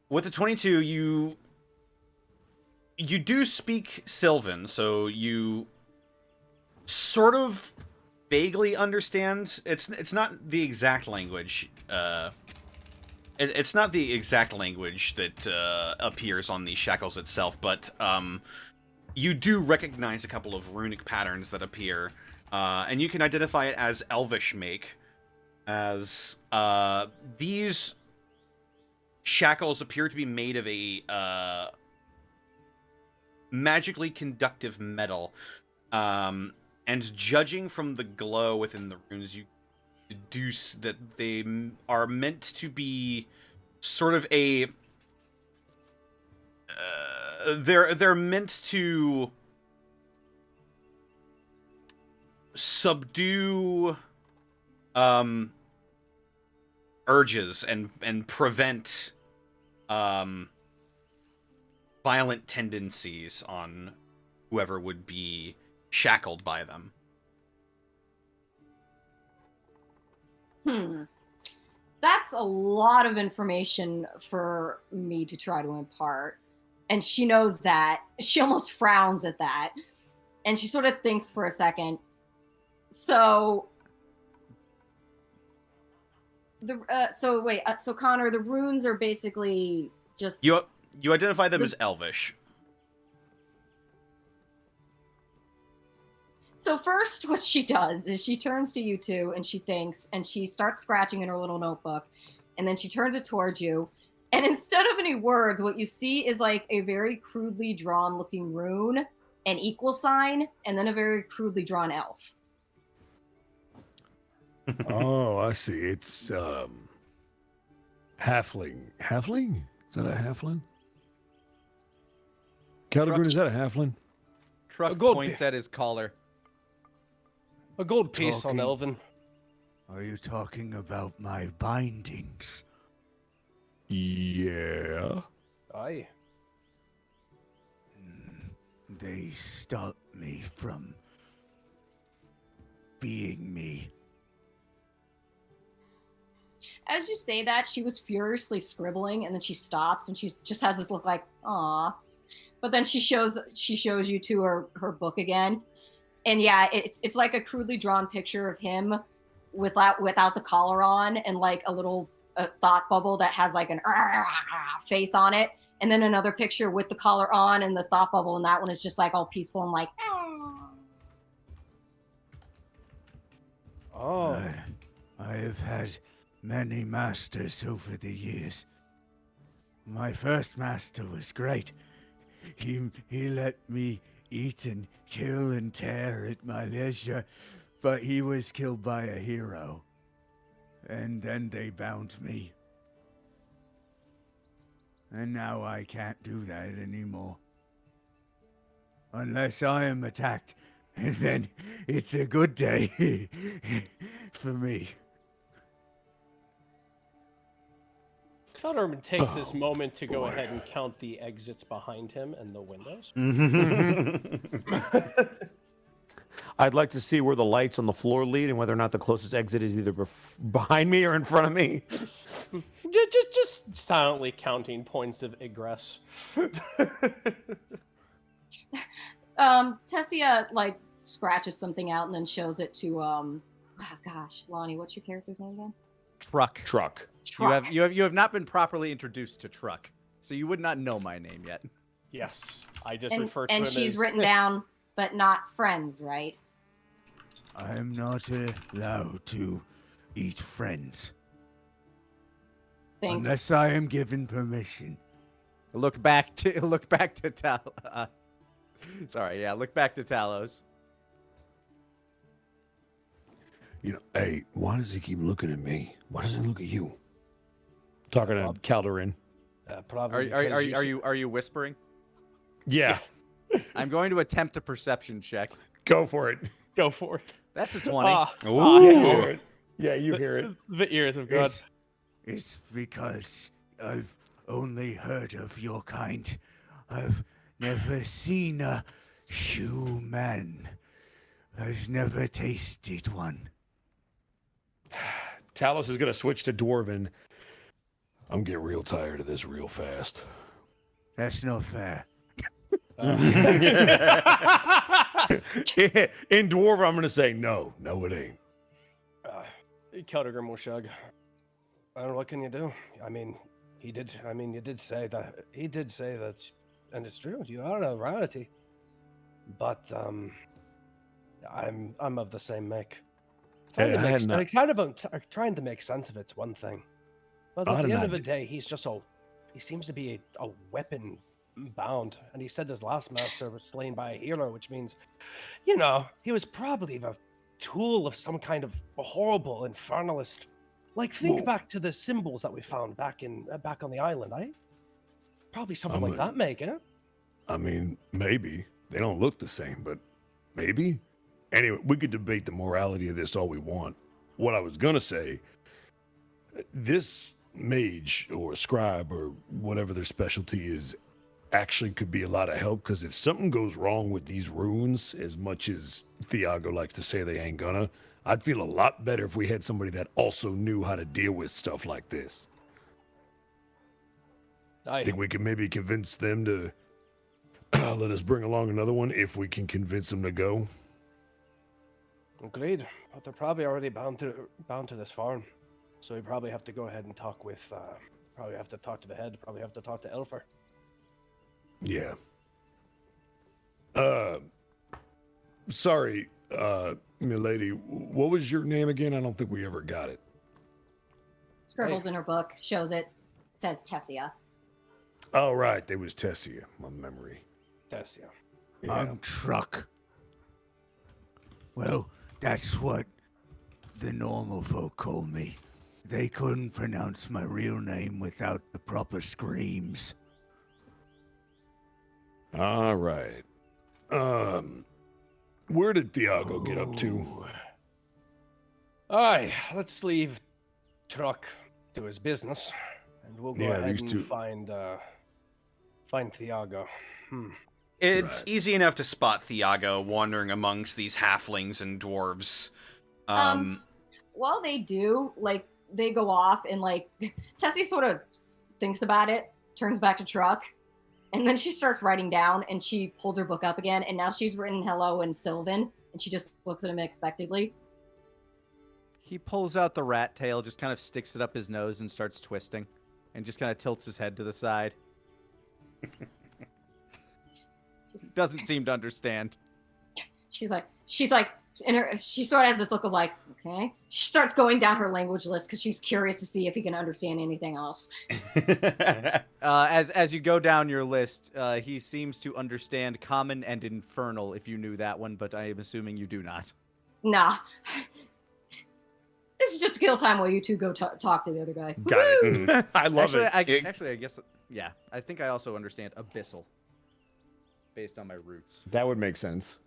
With the 22, you do speak Sylvan, so you sort of vaguely understand. It's not the exact language. It's not the exact language that appears on the shackles itself, but you do recognize a couple of runic patterns that appear, and you can identify it as Elvish make, as these shackles appear to be made of a magically conductive metal, and judging from the glow within the runes, you deduce that they are meant to be sort of a they're meant to subdue urges and prevent violent tendencies on whoever would be shackled by them. That's a lot of information for me to try to impart. And she knows that. She almost frowns at that. And she sort of thinks for a second. So Connor, the runes are basically just... You identify them as Elvish. So first, what she does is she turns to you two and she thinks, and she starts scratching in her little notebook, and then she turns it towards you. And instead of any words, what you see is like a very crudely drawn looking rune, an equal sign, and then a very crudely drawn elf. Oh, I see. It's halfling. Halfling? Is that a halfling? Keldagrim, is that a halfling? Truck points at his collar. A gold piece on Talking- Elven. Are you talking about my bindings? Yeah. Aye. They stop me from being me. As you say that, she was furiously scribbling, and then she stops, and she just has this look like, "Aw." But then she shows you to her book again, and yeah, it's like a crudely drawn picture of him without the collar on, and like a little thought bubble that has like an face on it, and then another picture with the collar on and the thought bubble, and that one is just like all peaceful and like. Oh. I have had many masters over the years. My first master was great. He let me eat and kill and tear at my leisure, but he was killed by a hero. And then they bound me. And now I can't do that anymore. Unless I am attacked, and then it's a good day for me. Keldagrim takes this moment to go ahead and count the exits behind him and the windows. I'd like to see where the lights on the floor lead and whether or not the closest exit is either behind me or in front of me. Just silently counting points of egress. Tessia like scratches something out and then shows it to Lonnie, what's your character's name again? Truck. You have not been properly introduced to Truck, so you would not know my name yet. Yes, I just refer to him and she's as written down, but not friends, right? I am not allowed to eat friends. Thanks. Unless I am given permission. Look back to Talos. Sorry, yeah, look back to Talos. You know, hey, why does he keep looking at me? Why doesn't he look at you? Talking to Keldagrim. Probably. Are you whispering? Yeah. I'm going to attempt a perception check. Go for it. Go for it. That's a 20. Yeah, you hear it. Yeah, you hear it. The ears of God. It's because I've only heard of your kind. I've never seen a human. I've never tasted one. Talos is going to switch to Dwarven. I'm getting real tired of this real fast. That's not fair. In Dwarven, I'm going to say no. No, it ain't. Keldagrim will shrug. I don't know, what can you do? I mean, you did say that. He did say that, and it's true. You are a rarity. But I'm of the same make. Trying to make sense of it's one thing, but at the end of the day, he seems to be a weapon bound, and he said his last master was slain by a hero, which means, he was probably the tool of some kind of horrible infernalist. Like, think back to the symbols that we found back on the island, eh? Probably something like that, Meg, eh? I mean, maybe. They don't look the same, but maybe. Anyway, we could debate the morality of this all we want. What I was going to say, this mage or scribe or whatever their specialty is actually could be a lot of help, because if something goes wrong with these runes, as much as Thiago likes to say they ain't gonna, I'd feel a lot better if we had somebody that also knew how to deal with stuff like this. I think we can maybe convince them to let us bring along another one if we can convince them to go. Agreed, but they're probably already bound to this farm, so we probably have to go ahead and talk with. Probably have to talk to the head. Probably have to talk to Elfer. Yeah. Sorry, milady. What was your name again? I don't think we ever got it. Scribbles in her book, shows it, says Tessia. Oh, right. There was Tessia, my memory. Tessia. Yeah. Truck. Well, that's what the normal folk call me. They couldn't pronounce my real name without the proper screams. All right. Where did Thiago get up to? Aye, let's leave Truck to his business, and we'll go ahead and find Thiago. It's easy enough to spot Thiago wandering amongst these halflings and dwarves. While they do, like, they go off and, like, Tessie sort of thinks about it, turns back to Truck, And then she starts writing down, and she pulls her book up again, and now she's written hello in Sylvan, and she just looks at him unexpectedly. He pulls out the rat tail, just kind of sticks it up his nose and starts twisting, and just kind of tilts his head to the side. Doesn't seem to understand. She's like, she sort of has this look of like, okay. She starts going down her language list because she's curious to see if he can understand anything else. As you go down your list, he seems to understand Common and Infernal, if you knew that one, but I am assuming you do not. Nah. This is just a kill time while you two go talk to the other guy. Got it. I love it. I guess, yeah. I think I also understand Abyssal, based on my roots. That would make sense.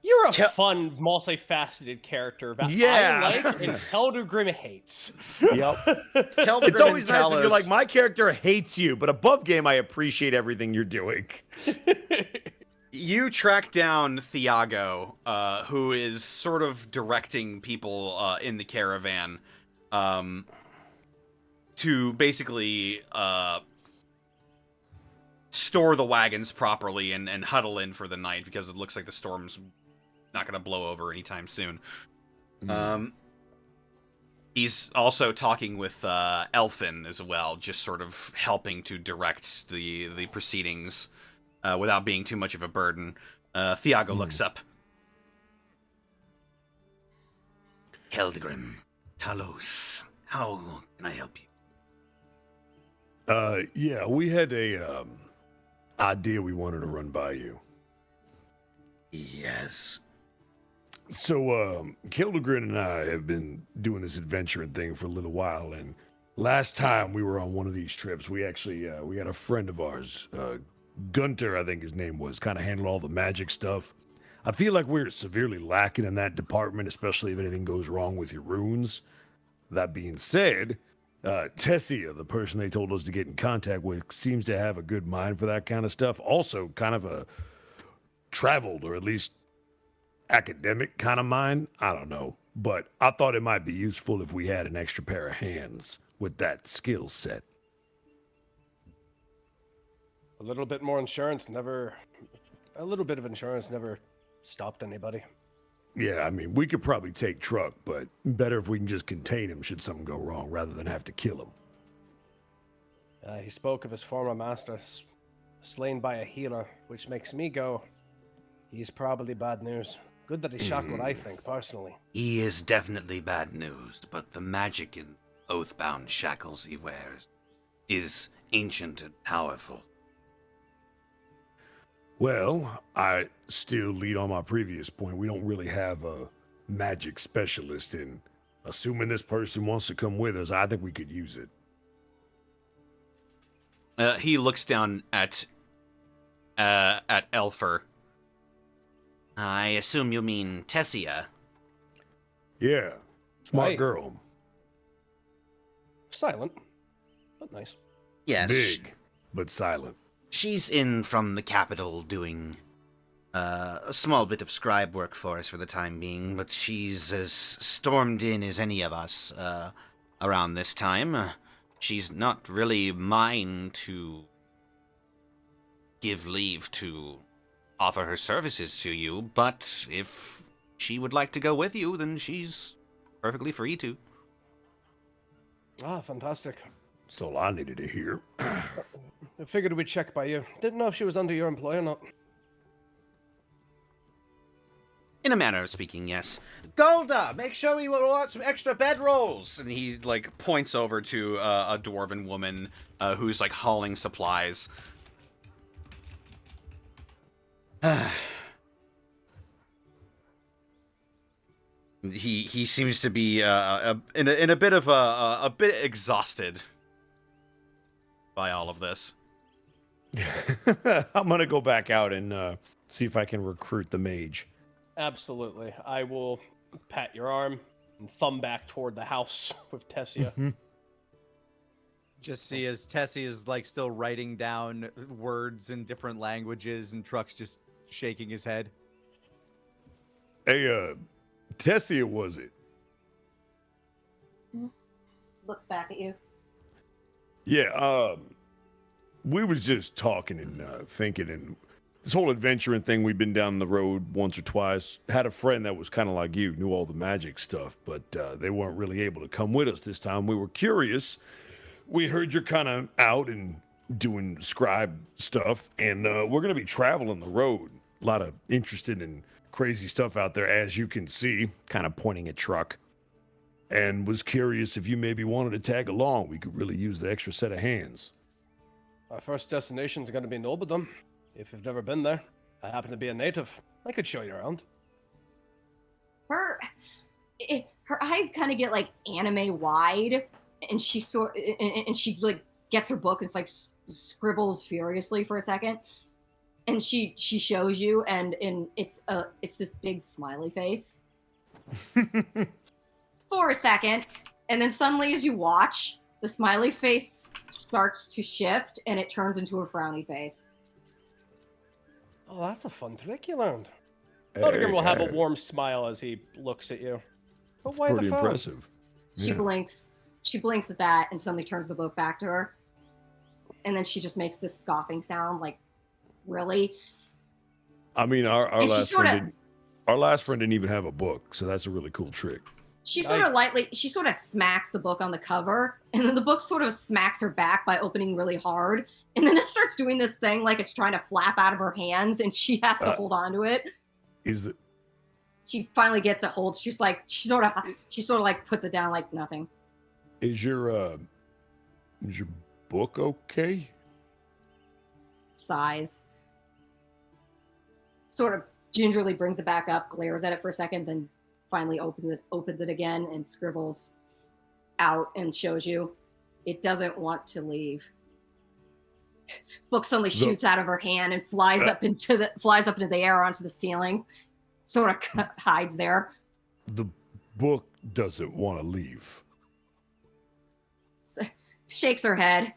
You're a fun, multifaceted character that I like and Keldagrim hates. Yep. It's always nice when you're like, my character hates you, but above game, I appreciate everything you're doing. You track down Thiago, who is sort of directing people in the caravan to basically store the wagons properly and huddle in for the night because it looks like the storm's not going to blow over anytime soon. He's also talking with Elfin as well, just sort of helping to direct the proceedings without being too much of a burden. Thiago looks up. Keldagrim, Talos, how can I help you? Yeah, we had a idea we wanted to run by you. Yes. So, Keldagrim and I have been doing this adventuring thing for a little while, and last time we were on one of these trips, we actually, we had a friend of ours, Gunter, I think his name was, kind of handled all the magic stuff. I feel like we're severely lacking in that department, especially if anything goes wrong with your runes. That being said, Tessia, the person they told us to get in contact with, seems to have a good mind for that kind of stuff. Also, kind of a traveled, or at least academic kind of mind. I don't know. But I thought it might be useful if we had an extra pair of hands with that skill set. A little bit more insurance never... A little bit of insurance never stopped anybody. Yeah, I mean, we could probably take Truck, but better if we can just contain him should something go wrong, rather than have to kill him. He spoke of his former master slain by a healer, which makes me go, he's probably bad news. Good that he shot what I think, personally. He is definitely bad news, but the magic in oathbound shackles he wears is ancient and powerful. Well, I still lead on my previous point. We don't really have a magic specialist, and assuming this person wants to come with us, I think we could use it. He looks down at Elfer. I assume you mean Tessia. Yeah, smart Right. girl. Silent, but nice. Yes. Big, but silent. She's in from the capital doing a small bit of scribe work for us for the time being, but she's as stormed in as any of us around this time. She's not really mine to give leave to offer her services to you, but if she would like to go with you, then she's perfectly free to. Ah, fantastic. That's all I needed to hear. I figured we'd check by you. Didn't know if she was under your employ or not. In a manner of speaking, yes. Golda, make sure we roll out some extra bedrolls. And he like points over to a dwarven woman who's like hauling supplies. He seems to be in a bit of a bit exhausted by all of this. I'm gonna go back out and see if I can recruit the mage. Absolutely. I will pat your arm and thumb back toward the house with Tessia. Just see as Tessie is like still writing down words in different languages, and Truck's just shaking his head. Hey, Tessia, was it? Looks back at you. Yeah, we was just talking and thinking, and this whole adventuring thing, we've been down the road once or twice. Had a friend that was kind of like you, knew all the magic stuff, but they weren't really able to come with us this time. We were curious. We heard you're kind of out and doing scribe stuff, and we're going to be traveling the road. A lot of interesting and crazy stuff out there, as you can see, kind of pointing at Truck. And was curious if you maybe wanted to tag along. We could really use the extra set of hands. Our first destination is going to be Nobledom. If you've never been there, I happen to be a native. I could show you around. Her eyes kind of get like anime wide, and she like gets her book and it's like scribbles furiously for a second, and she shows you, and it's this big smiley face for a second, and then suddenly as you watch, the smiley face starts to shift and it turns into a frowny face. Oh, that's a fun trick you learned. Keldagrim will have a warm smile as he looks at you. But It's why pretty the frown? impressive. She blinks. She blinks at that and suddenly turns the book back to her. And then she just makes this scoffing sound, like, really? I mean, our And she last friend didn't even have a book, so that's a really cool trick. She sort of smacks the book on the cover, and then the book sort of smacks her back by opening really hard. And then it starts doing this thing like it's trying to flap out of her hands, and she has to hold on to it. She finally gets a hold. She's like, she sort of like puts it down like nothing. Is your book okay? Sighs. Sort of gingerly brings it back up, glares at it for a second, then finally opens it again and scribbles out and shows you. It doesn't want to leave. Book suddenly shoots out of her hand and flies up into the air onto the ceiling. Sort of hides there. The book doesn't want to leave. Shakes her head,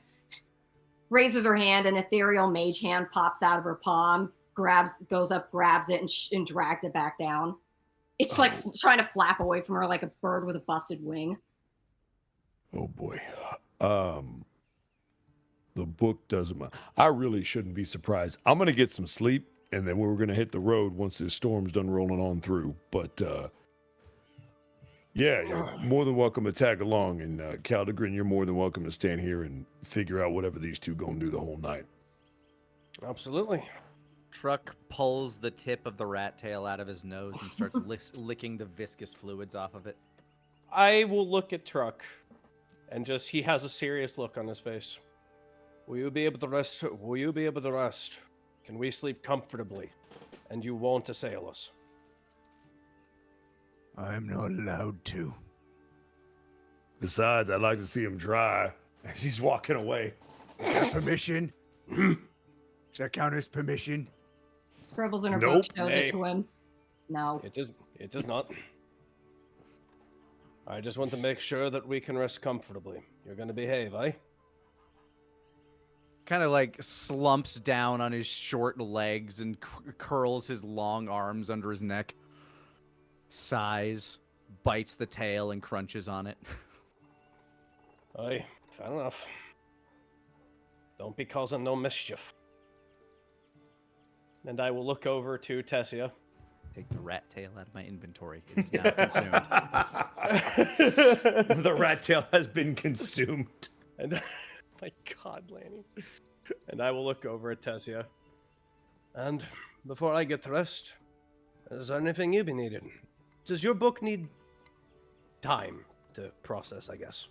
raises her hand, an ethereal mage hand pops out of her palm, goes up, grabs it, and drags it back down. It's like trying to flap away from her like a bird with a busted wing. Oh boy. The book doesn't mind. I really shouldn't be surprised. I'm going to get some sleep, and then we're going to hit the road once this storm's done rolling on through. But, yeah, you're more than welcome to tag along. And, Keldagrim, you're more than welcome to stand here and figure out whatever these two going to do the whole night. Absolutely. Truck pulls the tip of the rat tail out of his nose and starts licking the viscous fluids off of it. I will look at Truck, and he has a serious look on his face. Will you be able to rest? Will you be able to rest? Can we sleep comfortably? And you won't assail us? I'm not allowed to. Besides, I'd like to see him dry as he's walking away. Is that permission? Does that count as permission? Scribbles in her book, shows it to him. No. It does not. I just want to make sure that we can rest comfortably. You're going to behave, eh? Kind of like slumps down on his short legs and curls his long arms under his neck. Sighs, bites the tail, and crunches on it. Aye, fair enough. Don't be causing no mischief. And I will look over to Tessia. Take the rat tail out of my inventory. It is now consumed. The rat tail has been consumed. And my God, Lanny. And I will look over at Tessia. And before I get to rest, is there anything you be needing? Does your book need time to process, I guess?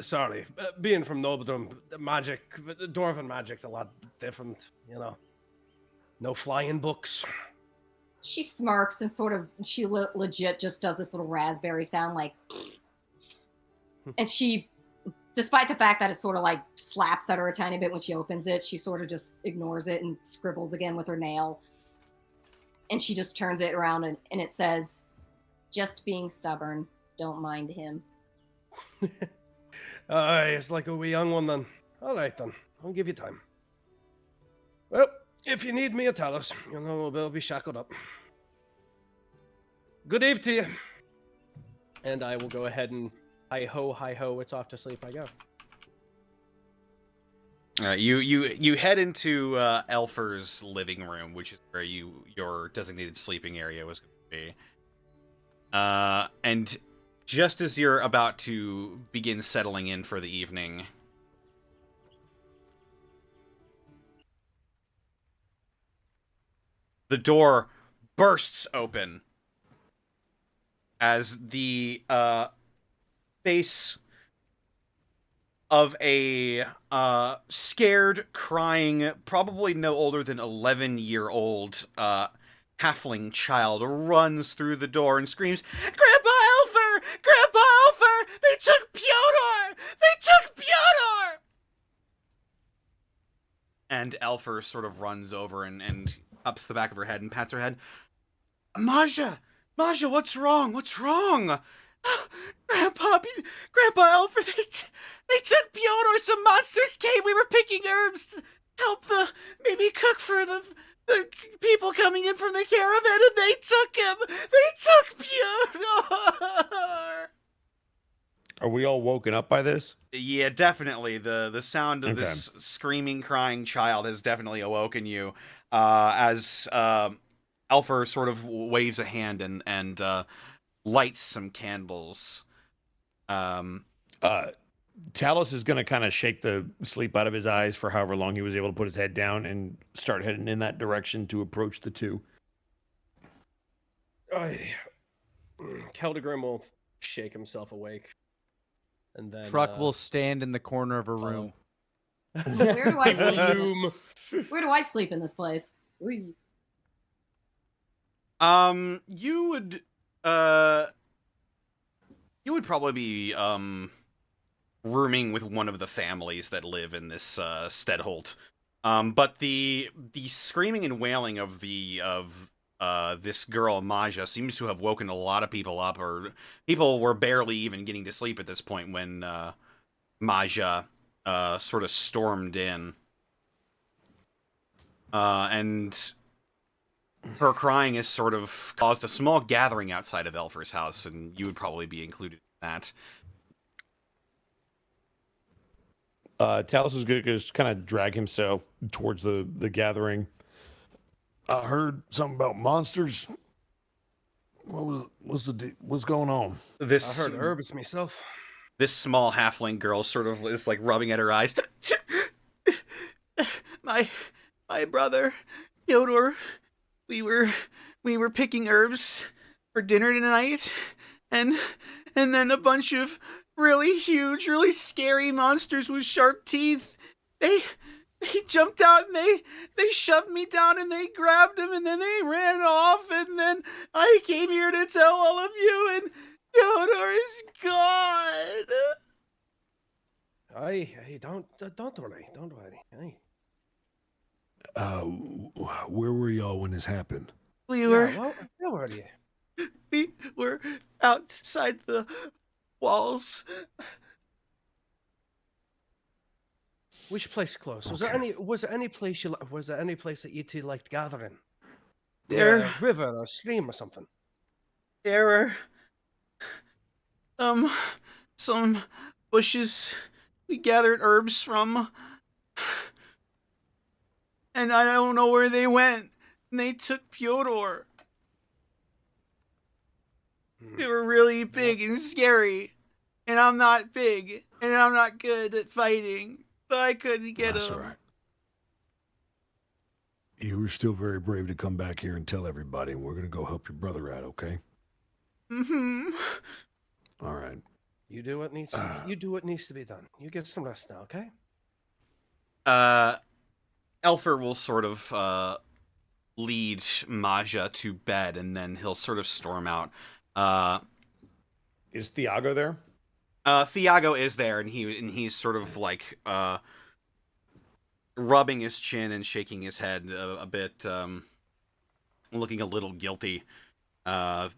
Sorry, being from Nobledom, magic, dwarven magic's a lot different, you know. No flying books. She smirks and she legit just does this little raspberry sound like, and she, despite the fact that it sort of like slaps at her a tiny bit when she opens it, she sort of just ignores it and scribbles again with her nail. And she just turns it around and it says, "Just being stubborn. Don't mind him." It's like a wee young one then. All right then, I'll give you time. Well, if you need me at Talos, you know we'll be shackled up. Good eve to you. And I will go ahead and hi ho, it's off to sleep I go. You head into Elfer's living room, which is where your designated sleeping area was going to be. And just as you're about to begin settling in for the evening, the door bursts open as the face of a scared, crying, probably no older than 11-year-old halfling child runs through the door and screams, "Grandpa Elfer! Grandpa Elfer! They took Pyotr! They took Pyotr!" And Elfer sort of runs over and ups the back of her head and pats her head. Maja, what's wrong? What's wrong? Grandpa Elfer, they took Pyotr. Some monsters came. We were picking herbs to help maybe cook for the people coming in from the caravan, and they took him. They took Pyotr. Are we all woken up by this? Yeah, definitely. The sound of this screaming, crying child has definitely awoken you. As Elfer sort of waves a hand and lights some candles. Talos is going to kind of shake the sleep out of his eyes for however long he was able to put his head down and start heading in that direction to approach the two. Keldagrim will shake himself awake. And then Truck will stand in the corner of a room. Where do I sleep? Where do I sleep in this place? Whee. You would probably be rooming with one of the families that live in this Steadholt. But the screaming and wailing of this girl Maja seems to have woken a lot of people up, or people were barely even getting to sleep at this point when Maja sort of stormed in. And her crying has sort of caused a small gathering outside of Elfer's house, and you would probably be included in that. Talos is going to just kind of drag himself towards the gathering. I heard something about monsters. What's going on? I heard herbs myself. This small halfling girl sort of is like rubbing at her eyes. My brother, Fyodor, we were picking herbs for dinner tonight, and then a bunch of really huge, really scary monsters with sharp teeth. They jumped out and they shoved me down and they grabbed him and then they ran off, and then I came here to tell all of you, and Fyodor is gone. Hey, don't worry. Hey. Where were y'all when this happened? We were. Where were you? We were outside the walls. Which place close? Was Okay. there any place that you two liked gathering? There, A river or a stream or something? there were some bushes we gathered herbs from, and I don't know where they went. And they took Pyotr. They were really big and scary, and I'm not big, and I'm not good at fighting, so I couldn't get That's them. all right. You were still very brave to come back here and tell everybody, and we're going to go help your brother out, okay? Mm-hmm. All right. You do what needs to be done. You get some rest now, okay? Elfer will sort of lead Maja to bed, and then he'll sort of storm out. Is Thiago there? Thiago is there, and he's sort of like rubbing his chin and shaking his head a bit, looking a little guilty. And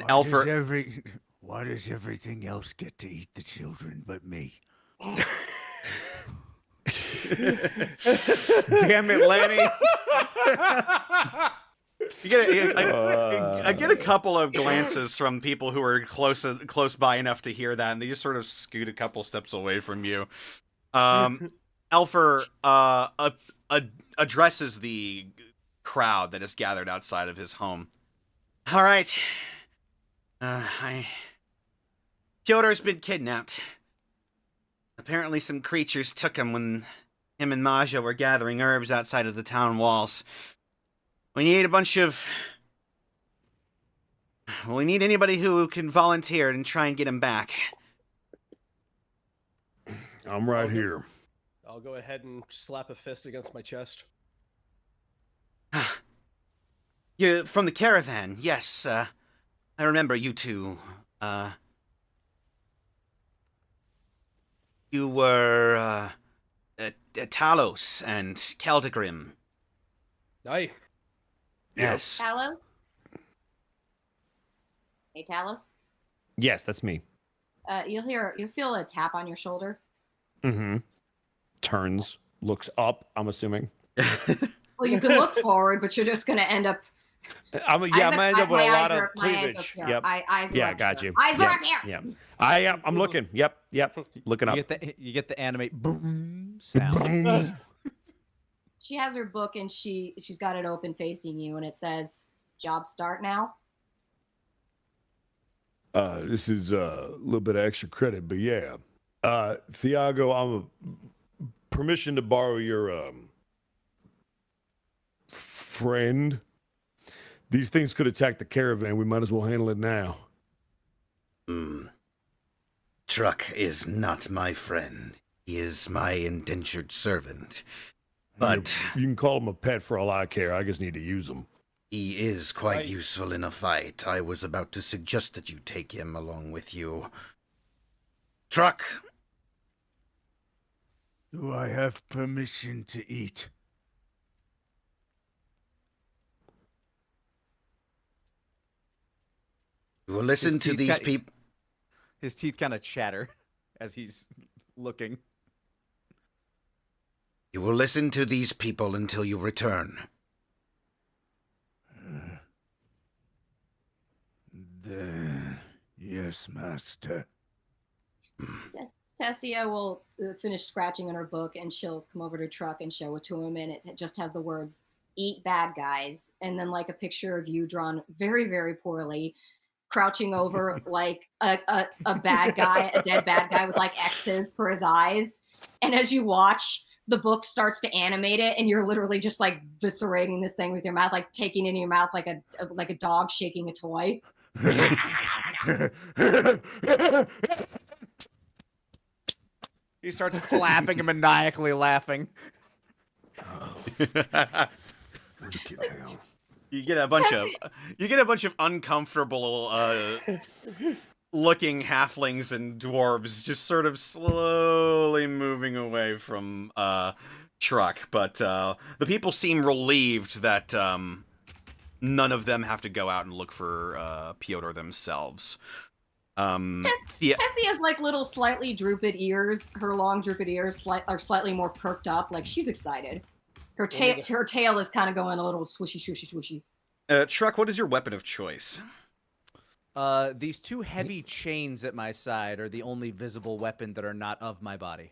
Elfer, Why does everything else get to eat the children but me? Damn it, Lanny. You get I get a couple of glances from people who are close by enough to hear that, and they just sort of scoot a couple steps away from you. Elfer addresses the crowd that is gathered outside of his home. All right. Pyotr's been kidnapped. Apparently some creatures took him when him and Maja were gathering herbs outside of the town walls. We need anybody who can volunteer and try and get him back. I'm right here. I'll go ahead and slap a fist against my chest. You're from the caravan, yes. I remember you two. You were Talos and Keldagrim. Aye. Yes. Talos? Hey, Talos? Yes, that's me. You'll feel a tap on your shoulder. Mm-hmm. Turns, looks up, I'm assuming. Well, you can look forward, but you're just going to end up. I'm gonna end up with a lot of cleavage. Yep. Eyes Yeah, are up got here. you. Eyes are up here. Yeah. I'm looking. Yep. Looking up. You get the animate boom sound. She has her book and she's got it open facing you, and it says, "Job start now." This is a little bit of extra credit, but yeah. Thiago, I'm permission to borrow your friend. These things could attack the caravan. We might as well handle it now. Truck is not my friend. He is my indentured servant. But you can call him a pet for all I care. I just need to use him. he is quite useful in a fight. I was about to suggest that you take him along with you. Truck! Do I have permission to eat? You will listen to these people. His teeth kind of chatter as he's looking. You will listen to these people until you return. Yes, master. Tessia will finish scratching in her book, and she'll come over to Truck and show it to him, and it just has the words "eat bad guys," and then like a picture of you drawn very, very poorly, crouching over like a bad guy, a dead bad guy with like X's for his eyes. And as you watch, the book starts to animate it, and you're literally just like viscerating this thing with your mouth, like taking it in your mouth like a dog shaking a toy. He starts clapping and maniacally laughing. You get a bunch of uncomfortable looking halflings and dwarves just sort of slowly moving away from Truck, but the people seem relieved that none of them have to go out and look for Pyotr themselves. Tessie has like little slightly drooped ears. Her long drooped ears are slightly more perked up. Like she's excited. Her tail is kind of going a little swishy, swishy, swishy. Truck, what is your weapon of choice? These two heavy chains at my side are the only visible weapon that are not of my body.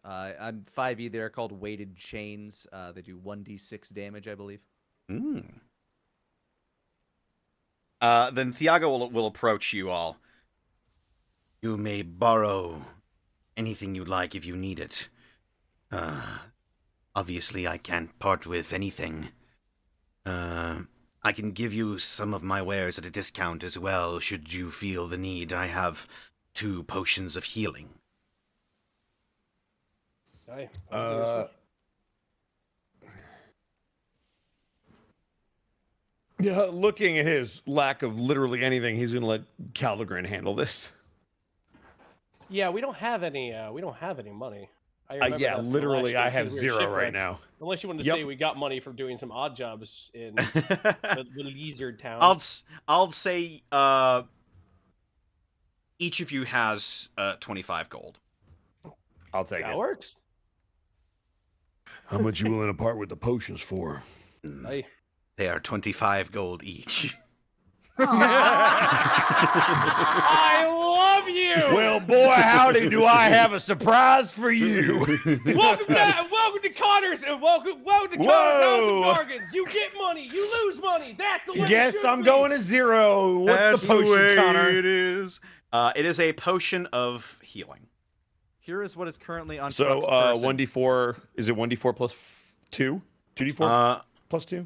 On 5e, they're called weighted chains. They do 1d6 damage, I believe. Then Thiago will approach you all. You may borrow anything you like if you need it. Obviously, I can't part with anything. I can give you some of my wares at a discount as well, should you feel the need. I have 2 potions of healing. Yeah, looking at his lack of literally anything, he's gonna let Keldagrim handle this. Yeah, we don't have any money. Yeah, literally, I have 0 right now. Unless you wanted to say we got money from doing some odd jobs in the Lizard Town. I'll say each of you has 25 gold. I'll take it. That works. How much you willing to part with the potions for? Hey. They are 25 gold each. I love you. Well, boy, howdy, do I have a surprise for you. Welcome to Connor's and welcome to Connor's House of Bargains. You get money, you lose money. That's the way. Guess it should I'm be. going to 0. What's That's the potion, way Connor? It is. It is a potion of healing. Here is what is currently on So, Truck's person. 1d4. Is it 1d4 plus 2? 2d4 plus 2?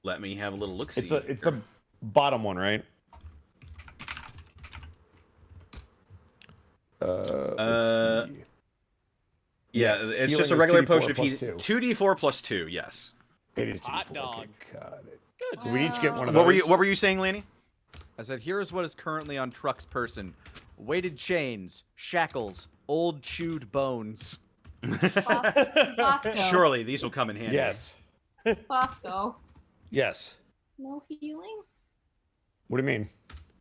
Let me have a little look. It's the bottom one, right? Let's see. Yeah, Yes, it's healing just a is regular 2d4 potion of plus healing. 2. 2d4 plus 2. Yes. It is 2d4. Hot dog. Okay, got it. Good. So we each get one of those. What were you saying, Lanny? I said, here is what is currently on Truck's person. Weighted chains, shackles, old chewed bones. Bosco. Surely these will come in handy. Yes. Bosco. Yes. No healing? What do you mean?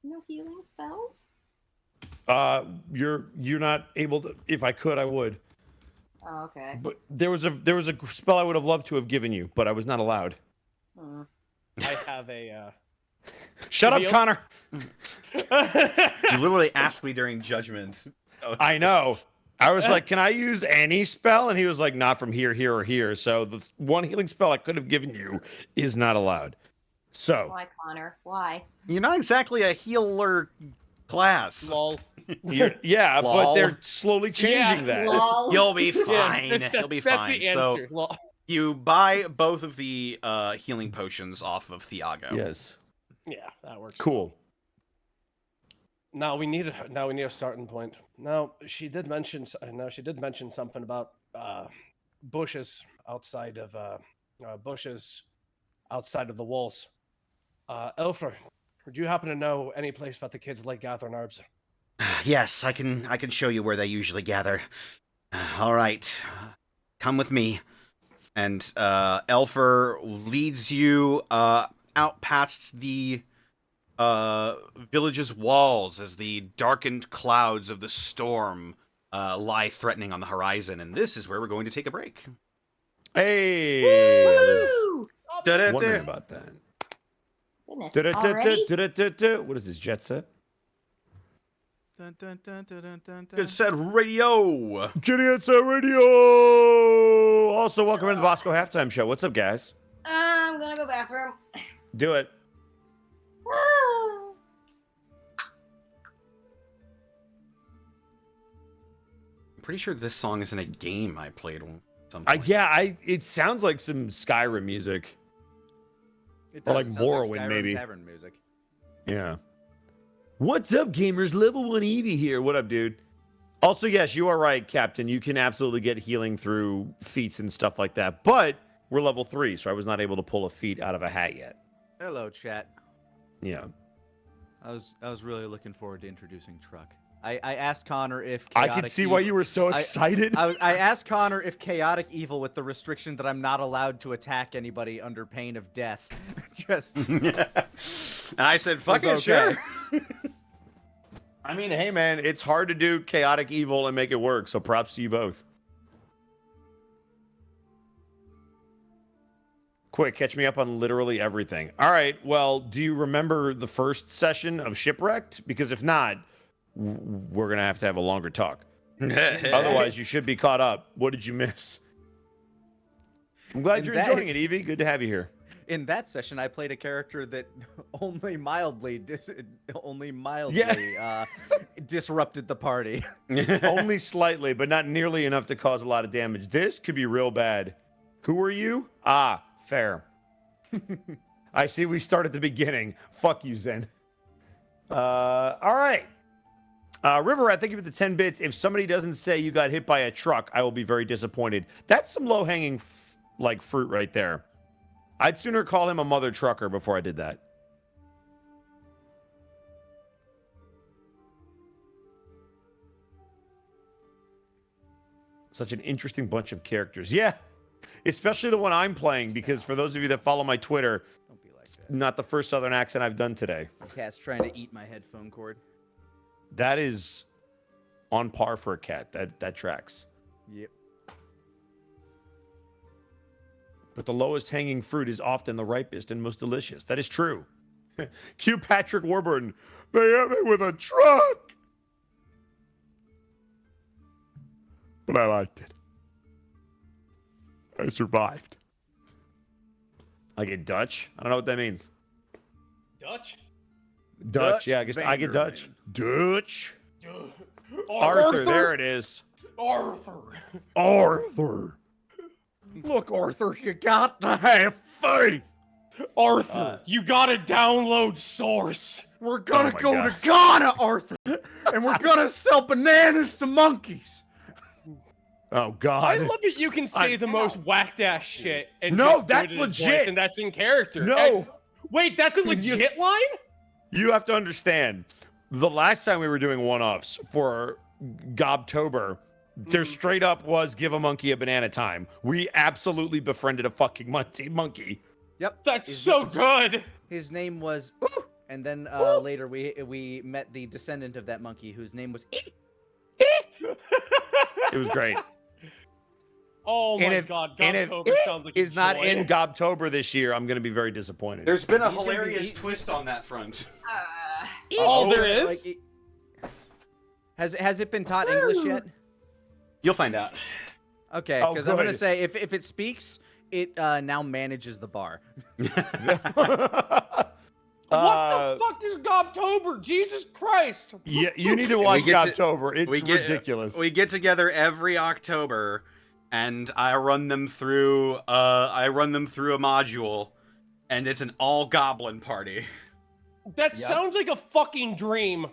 No healing spells? You're not able to. If I could, I would. Oh, okay. But there was a spell I would have loved to have given you, but I was not allowed. I have a. Shut up, Reveal? Connor. You literally asked me during judgment. I know. I was like, "Can I use any spell?" And he was like, "Not from here, here, or here." So the one healing spell I could have given you is not allowed. So Why, Connor? Why? You're not exactly a healer class. Lol. yeah, but Lol. they're slowly changing that. Lol. You'll be fine. Yeah, You'll be that's fine. the So answer. Lol. you buy both of the healing potions off of Thiago. Yes. Yeah, that works. Cool. Now we need a starting point. Now she did mention something about bushes outside of the walls. Elfra, would you happen to know any place that the kids like gathering herbs? Yes, I can show you where they usually gather. All right, come with me. And Elfer leads you out past the village's walls as the darkened clouds of the storm lie threatening on the horizon. And this is where we're going to take a break. Hey. Woo! Wondering about that. Goodness, already? What is this, jet set? Dun, dun, dun, dun, dun, dun, dun. Good set radio. Kitty Set Radio. Also, welcome to the Bosco halftime show. What's up, guys? I'm gonna go bathroom. Do it. I'm pretty sure this song is in a game I played at some point. It sounds like some Skyrim music. It Or does. like It sounds Morrowind, Skyrim maybe. Tavern music. Yeah. What's up, gamers? Level 1 Eevee here. What up, dude? Also, yes, you are right, Captain. You can absolutely get healing through feats and stuff like that. But we're level 3, so I was not able to pull a feat out of a hat yet. Hello, chat. Yeah. I was really looking forward to introducing Truck. I asked Connor if I chaotic could see why evil- you were so excited. I asked Connor if chaotic evil with the restriction that I'm not allowed to attack anybody under pain of death. Just And I said, fuck it, was okay. sure. I mean, hey, man, it's hard to do chaotic evil and make it work, so props to you both. Quick, catch me up on literally everything. All right, well, do you remember the first session of Shipwrecked? Because if not, we're going to have a longer talk. Otherwise, you should be caught up. What did you miss? I'm glad you're enjoying it, Evie. Good to have you here. in that session, I played a character that only mildly disrupted the party. Only slightly, but not nearly enough to cause a lot of damage. This could be real bad. Who are you? Ah, fair. I see we start at the beginning. Fuck you, Zen. All right. River Rat, thank you for the 10 bits. If somebody doesn't say you got hit by a truck, I will be very disappointed. That's some low-hanging fruit right there. I'd sooner call him a mother trucker before I did that. Such an interesting bunch of characters. Yeah, especially the one I'm playing, because for those of you that follow my Twitter, Don't be like that. not the first Southern accent I've done today. The cat's trying to eat my headphone cord. That is on par for a cat. That tracks. Yep. but the lowest hanging fruit is often the ripest and most delicious. That is true. Cue Patrick Warburton. They hit me with a truck. But I liked it. I survived. I get Dutch? I don't know what that means. Dutch? Dutch, yeah, I get Dutch. Dutch. Arthur, there it is. Arthur. Look, Arthur, you got to have faith. Arthur, you gotta download Source. We're gonna my go God. to Ghana, Arthur, and we're gonna sell bananas to monkeys. Oh, God. I love that you can say the most whacked ass shit. And No, just do that's it in his voice, legit. and that's in character. No. And- wait, that's a legit line? You have to understand, the last time we were doing one-ups for Gobtober, there straight up was give a monkey a banana time. We absolutely befriended a fucking monkey. Yep, That's so good. his name was and then later we met the descendant of that monkey whose name was It was great. Oh my God, and if Gobtober it sounds like is a not joy. in Gobtober this year, I'm going to be very disappointed. There's been a He's gonna be- hilarious twist on that front. Oh, there is? like, has it been taught English yet? You'll find out. Okay, Oh, because I'm gonna good. say if it speaks, it now manages the bar. What the fuck is Gobtober? Jesus Christ! Yeah, you need to watch get to- Gobtober. It's ridiculous. We get together every October, and I run them through. I run them through a module, and it's an all goblin party. That sounds like a fucking dream.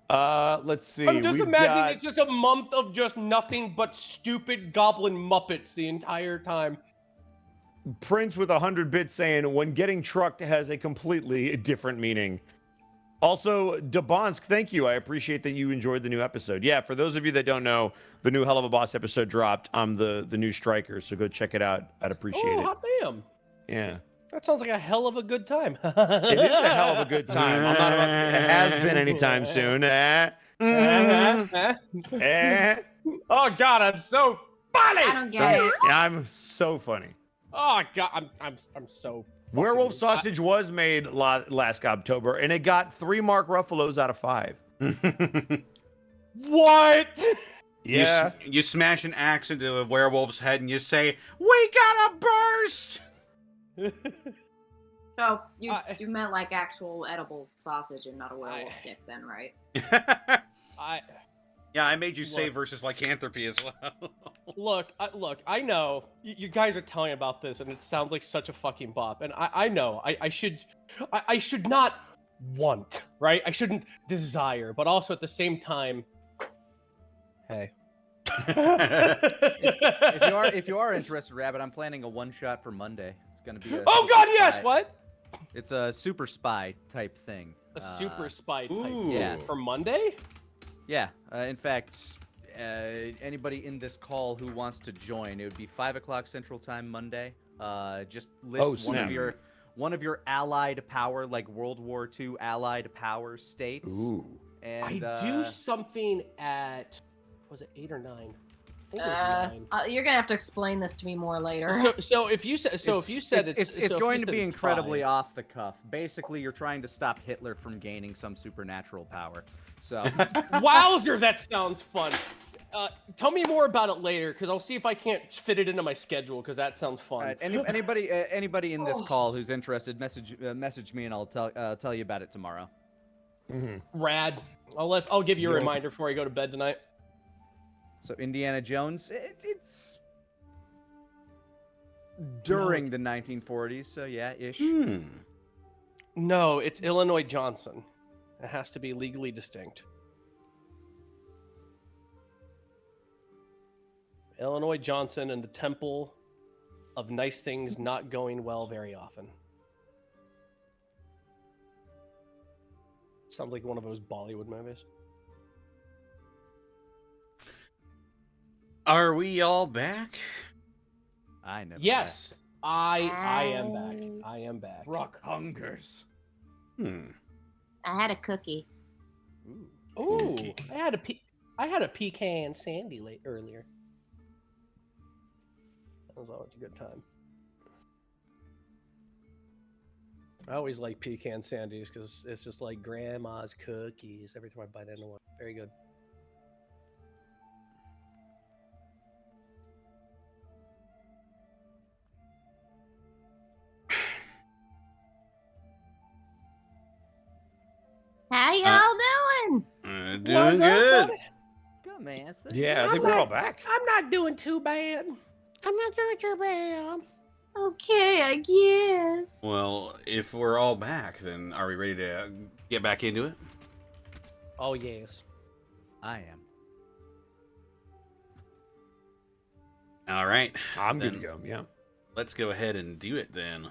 Let's see. I'm just We've imagining got it's just a month of just nothing but stupid goblin muppets the entire time. Prince with 100 bits saying, when getting trucked has a completely different meaning. Also, Debonsk, thank you. I appreciate that you enjoyed the new episode. Yeah, for those of you that don't know, the new Hell of a Boss episode dropped. I'm the new striker, so go check it out. I'd appreciate Oh, it. hot damn. Yeah. That sounds like a hell of a good time. It is a hell of a good time. I'm not about to, it has been anytime soon. Oh God, I'm so funny. I don't get it. Yeah, I'm so funny. Oh God, I'm so. Werewolf fucking- sausage was made last October, and it got 3 Mark Ruffalos out of 5. What? Yeah. You smash an axe into a werewolf's head, and you say, "We gotta burst." So you meant like actual edible sausage and not a werewolf dick, then, right? Yeah, I made you say versus lycanthropy as well. Look, I know you guys are telling me about this, and it sounds like such a fucking bop. And I know I should not want, right? I shouldn't desire, but also at the same time, hey. If you are interested, Rabbit, I'm planning a one shot for Monday. It's gonna be a Oh super God, yes! spy- What? It's a super spy type thing. A super spy type ooh. Yeah. for Monday? Yeah. In fact, anybody in this call who wants to join, it would be 5 o'clock Central Time Monday. Just list one of your allied power, like World War II allied power states. Ooh. And I do something at, was it 8 or 9? I think it was 9. You're gonna have to explain this to me more later. So if you said it's going to be incredibly off the cuff. Basically, you're trying to stop Hitler from gaining some supernatural power. So Wowzer, that sounds fun. Tell me more about it later, because I'll see if I can't fit it into my schedule, because that sounds fun. all right, anybody in this call who's interested, message me and I'll tell you about it tomorrow. Rad. I'll give you a reminder before I go to bed tonight. So Indiana Jones, it's during the 1940s, so yeah, ish. No, it's Illinois Johnson. It has to be legally distinct. Illinois Johnson and the Temple of Nice Things Not Going Well Very Often. Sounds like one of those Bollywood movies. Are we all back? I never. Yes, I am back. I am back. Rock hungers. I had a cookie. Ooh, I had a pecan sandy earlier. That was always a good time. I always like pecan sandies because it's just like grandma's cookies every time I bite into one. Very good. How y'all doing? Doing good. Good man. Yeah, I think we're all back. I'm not doing too bad. I'm not doing too bad. Okay, I guess. Well, if we're all back, then are we ready to get back into it? Oh, yes. I am. All right. I'm then good to go. Yeah. Let's go ahead and do it then.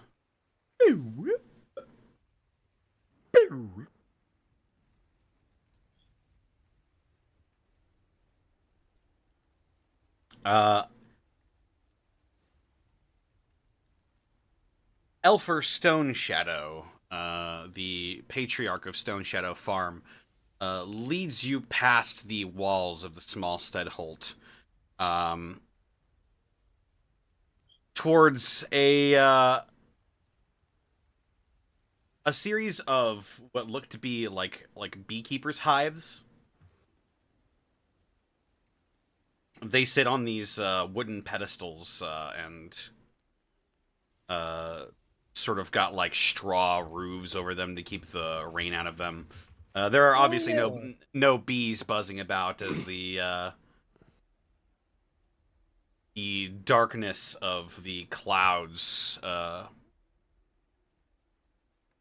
Elfer Stone Shadow, the patriarch of Stone Shadow Farm, leads you past the walls of the small Steadholt, towards a series of what look to be like beekeepers' hives. They sit on these wooden pedestals and sort of got like straw roofs over them to keep the rain out of them. There are obviously no bees buzzing about as the darkness of the clouds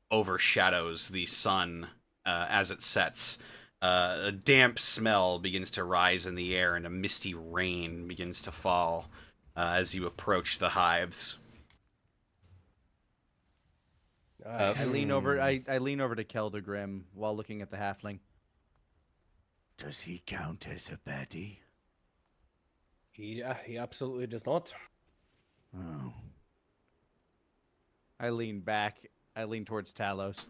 overshadows the sun as it sets. A damp smell begins to rise in the air, and a misty rain begins to fall as you approach the hives. I lean over. I lean over to Keldagrim while looking at the halfling. Does he count as a baddie? He absolutely does not. Oh. I lean back. I lean towards Talos.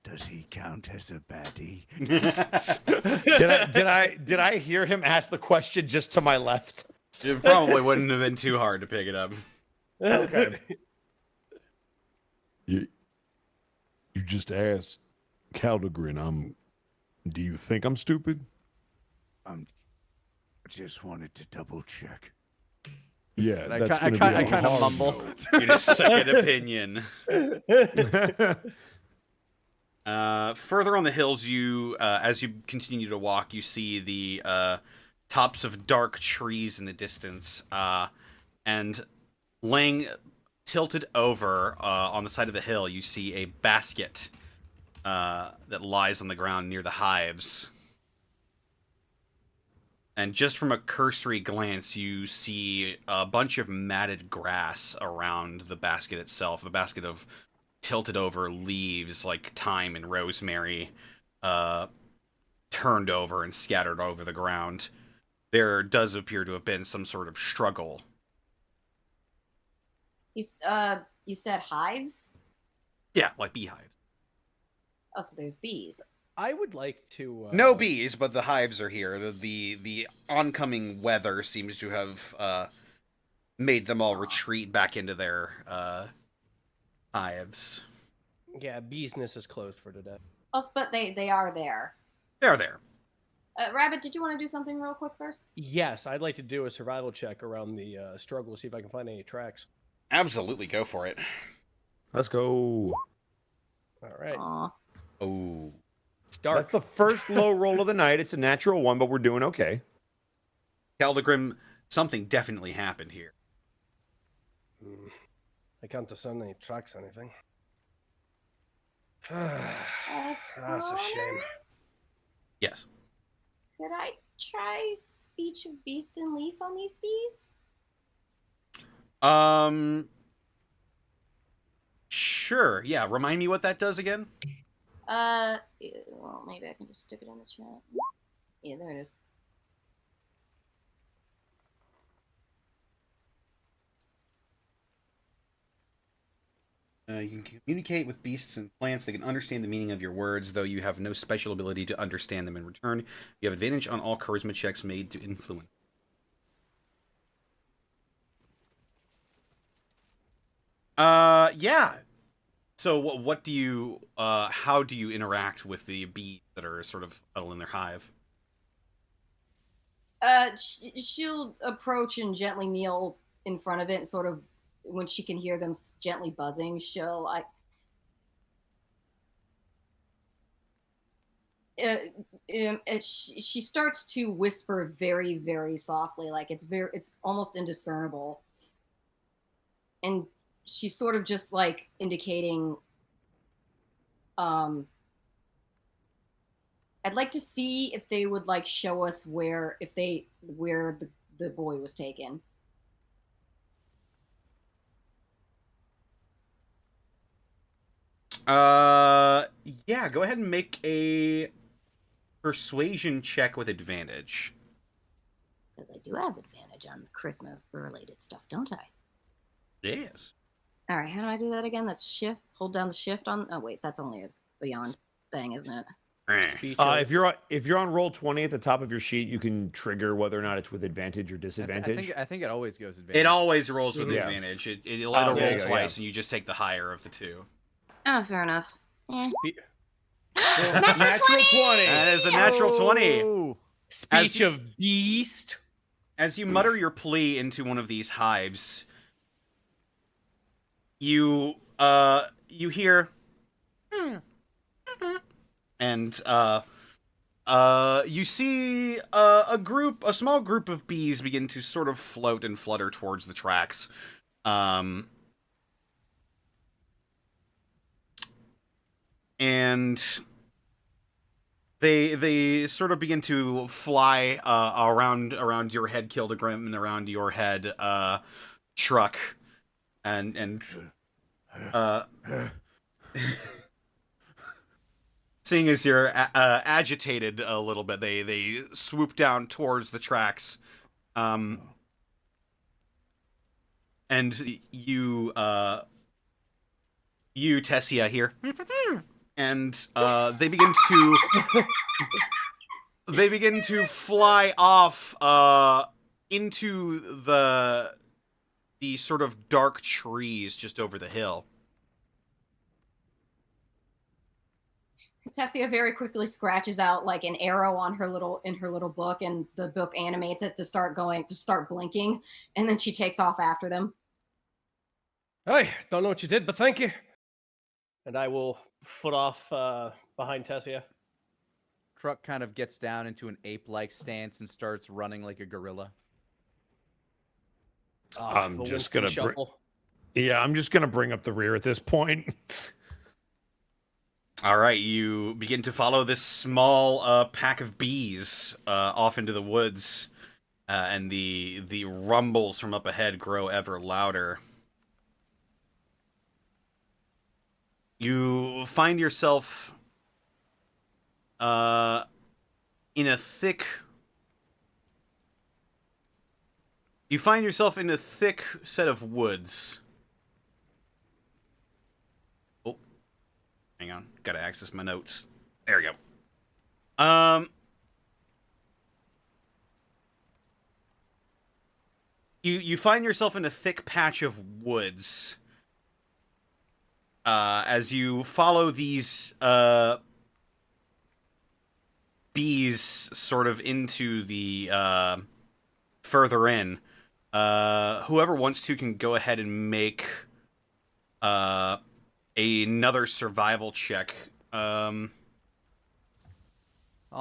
Does he count as a baddie? Did I hear him ask the question just to my left? It probably wouldn't have been too hard to pick it up. Okay. You just asked Keldagrim, do you think I'm stupid? I just wanted to double check. Yeah, I that's gonna be I a kind of hard mumble. no. You need a second opinion. Further on the hills, you as you continue to walk, you see the tops of dark trees in the distance, and laying tilted over on the side of the hill, you see a basket that lies on the ground near the hives. And just from a cursory glance, you see a bunch of matted grass around the basket itself. The basket of tilted over leaves like thyme and rosemary turned over and scattered over the ground. There does appear to have been some sort of struggle. You said hives? Yeah, like beehives. Oh, so there's bees. I would like to... No bees, but the hives are here. The oncoming weather seems to have made them all retreat back into their hives. Yeah, beesness is closed for today. Oh, but they are there. They're there. Rabbit, did you want to do something real quick first? Yes, I'd like to do a survival check around the struggle, see if I can find any tracks. Absolutely, go for it. Let's go. All right. Aw. Oh. It's dark. That's the first low roll of the night. It's a natural one, but we're doing okay. Keldagrim, something definitely happened here. I can't discern any tracks or anything. That's a shame. Yes. Could I try speech of beast and leaf on these bees? Sure. Yeah, remind me what that does again? Well, maybe I can just stick it in the chat. Yeah, there it is. You can communicate with beasts and plants. They can understand the meaning of your words, though you have no special ability to understand them in return. You have advantage on all charisma checks made to influence. Yeah. So what do you how do you interact with the bees that are sort of huddled in their hive? She'll approach and gently kneel in front of it, and sort of when she can hear them gently buzzing, she starts to whisper very, very softly, like it's almost indiscernible, and she's sort of just like indicating, I'd like to see if they would like show us where the boy was taken. Yeah, go ahead and make a persuasion check with advantage. Because I do have advantage on the charisma-related stuff, don't I? Yes. All right, how do I do that again? That's shift. Hold down the shift on. Oh wait, that's only a beyond thing, isn't it? If you're on roll 20 at the top of your sheet, you can trigger whether or not it's with advantage or disadvantage. I think it always goes advantage. It always rolls with advantage. It'll roll twice, and you just take the higher of the two. Oh, fair enough. Natural 20. That is a natural 20. Speech of beast. As you mutter your plea into one of these hives, you hear, and you see a small group of bees begin to sort of float and flutter towards the tracks. And they sort of begin to fly around your head, Keldagrim, and around your head, Truck, and seeing as you're agitated a little bit, they swoop down towards the tracks, and you Tessia here. And they begin to fly off into the sort of dark trees just over the hill. Tessia very quickly scratches out like an arrow on her little book, and the book animates it to start blinking, and then she takes off after them. Hey, don't know what you did, but thank you. And I will foot off behind Tessia. Truck kind of gets down into an ape-like stance and starts running like a gorilla. I'm just gonna I'm just gonna bring up the rear at this point. All right, you begin to follow this small pack of bees off into the woods, and the rumbles from up ahead grow ever louder. You find yourself in a thick set of woods. Oh, hang on, gotta access my notes. There we go. You find yourself in a thick patch of woods. As you follow these bees sort of into the further in, whoever wants to can go ahead and make another survival check. I'll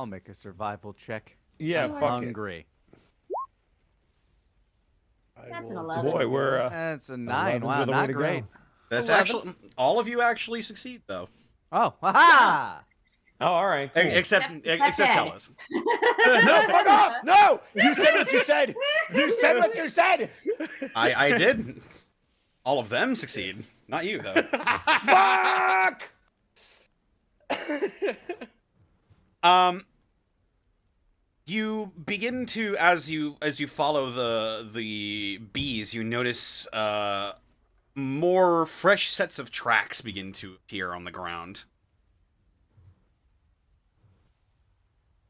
make a survival check. Yeah, I'm hungry. That's an 11. Boy, we're that's a 9. Wow, not great. That's 11. actually all of you actually succeed though. Oh, haha! Oh, all right. Cool. Except Talos. No, fuck off! No, you said what you said. You said what you said. I did. All of them succeed, not you though. Fuck! You begin to, as you follow the bees, you notice more fresh sets of tracks begin to appear on the ground.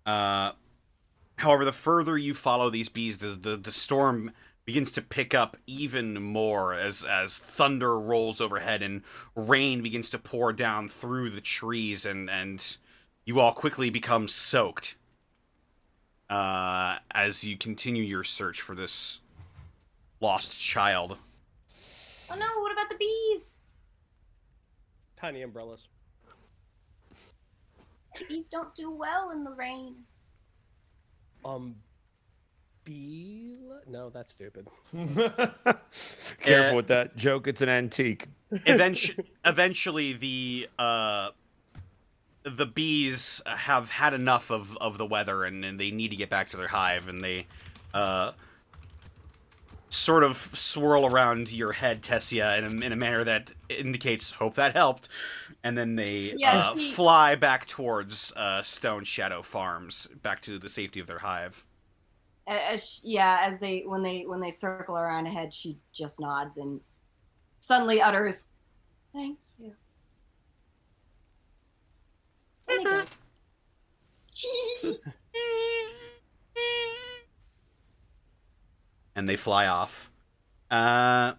However, the further you follow these bees, the storm begins to pick up even more as thunder rolls overhead and rain begins to pour down through the trees, and you all quickly become soaked as you continue your search for this lost child. Oh no, what about the bees? Tiny umbrellas. Bees don't do well in the rain. No, that's stupid. Careful with that joke. It's an antique. Eventually, the bees have had enough of the weather, and they need to get back to their hive, and they sort of swirl around your head, Tessia, in a manner that indicates hope that helped, and then they fly back towards Stone Shadow Farms, back to the safety of their hive. When they circle around ahead, she just nods and suddenly utters, "Thank you." There we go. And they fly off. At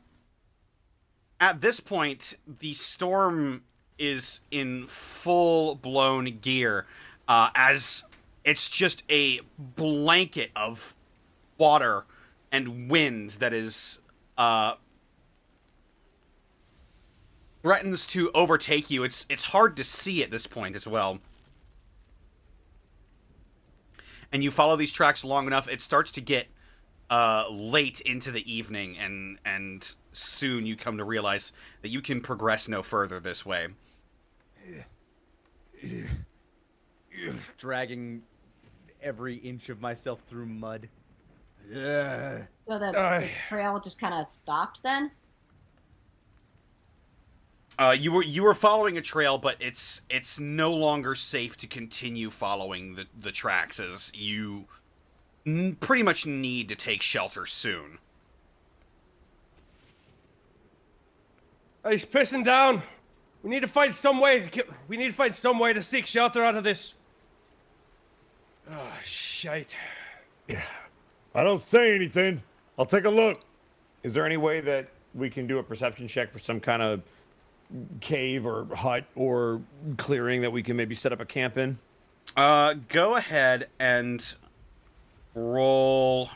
this point, the storm is in full-blown gear, as it's just a blanket of water and wind that is threatens to overtake you. It's hard to see at this point as well. And you follow these tracks long enough, it starts to get late into the evening, and soon you come to realize that you can progress no further this way. Dragging every inch of myself through mud. Yeah. So the trail just kind of stopped then? You were following a trail, but it's no longer safe to continue following the tracks, as you pretty much need to take shelter soon. He's pissing down. We need to find some way to seek shelter out of this. Oh, shite. Yeah. I don't say anything. I'll take a look. Is there any way that we can do a perception check for some kind of cave or hut or clearing that we can maybe set up a camp in? Go ahead and roll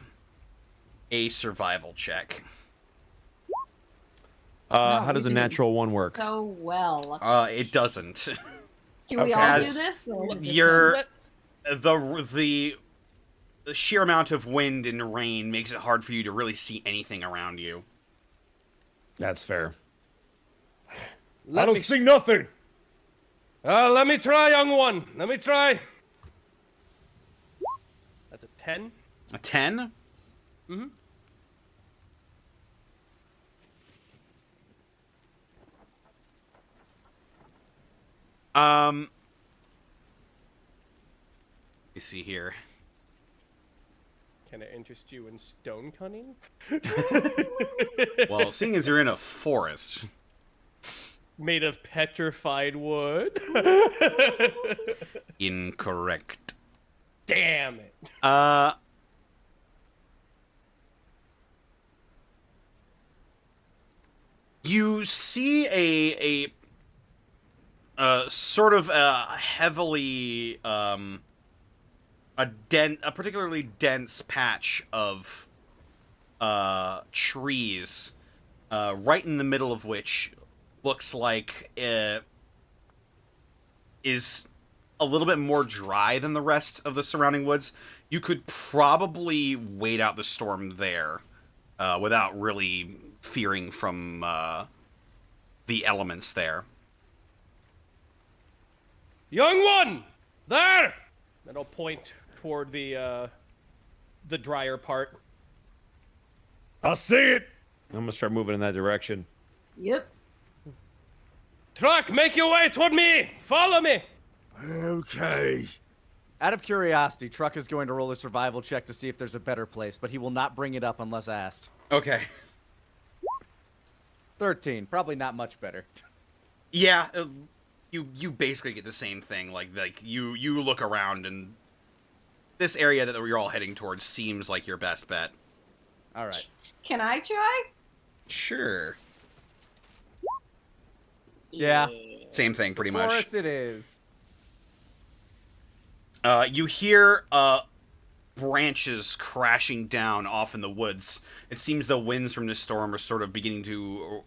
a survival check. How does a natural one work? So well. It doesn't. Do we all do this? Or is it just the sheer amount of wind and rain makes it hard for you to really see anything around you. That's fair. I don't see nothing. Let me try, young one. Let me try. That's a 10. A 10? Mm-hmm. Let me see here. Can it interest you in stone cunning? Well, seeing as you're in a forest. Made of petrified wood? Incorrect. Damn it. You see a sort of a heavily a particularly dense patch of trees, right in the middle of which looks like it is a little bit more dry than the rest of the surrounding woods. You could probably wait out the storm there without really fearing from the elements there. Young one! There! And I'll point toward the drier part. I see it. I'm gonna start moving in that direction. Yep. Truck, make your way toward me! Follow me! Okay. Out of curiosity, Truck is going to roll a survival check to see if there's a better place, but he will not bring it up unless asked. Okay. 13. Probably not much better. Yeah, you basically get the same thing. Like you look around, and this area that you're all heading towards seems like your best bet. All right. Can I try? Sure. Yeah. Same thing, pretty much. Forest it is. You hear branches crashing down off in the woods. It seems the winds from this storm are sort of beginning to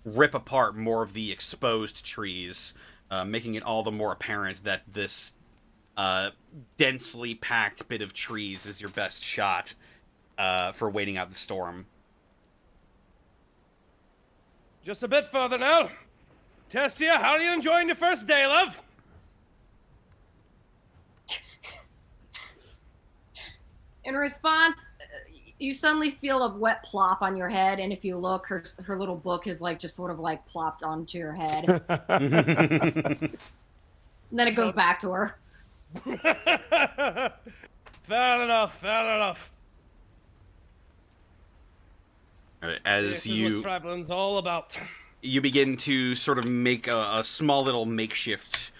rip apart more of the exposed trees, making it all the more apparent that this densely packed bit of trees is your best shot for waiting out the storm. Just a bit further now. Tessia, how are you enjoying your first day, love? In response, you suddenly feel a wet plop on your head, and if you look, her little book is like just sort of like plopped onto your head. And then it goes back to her. Fair enough, fair enough. As This is what traveling's all about. you begin to sort of make a small little makeshift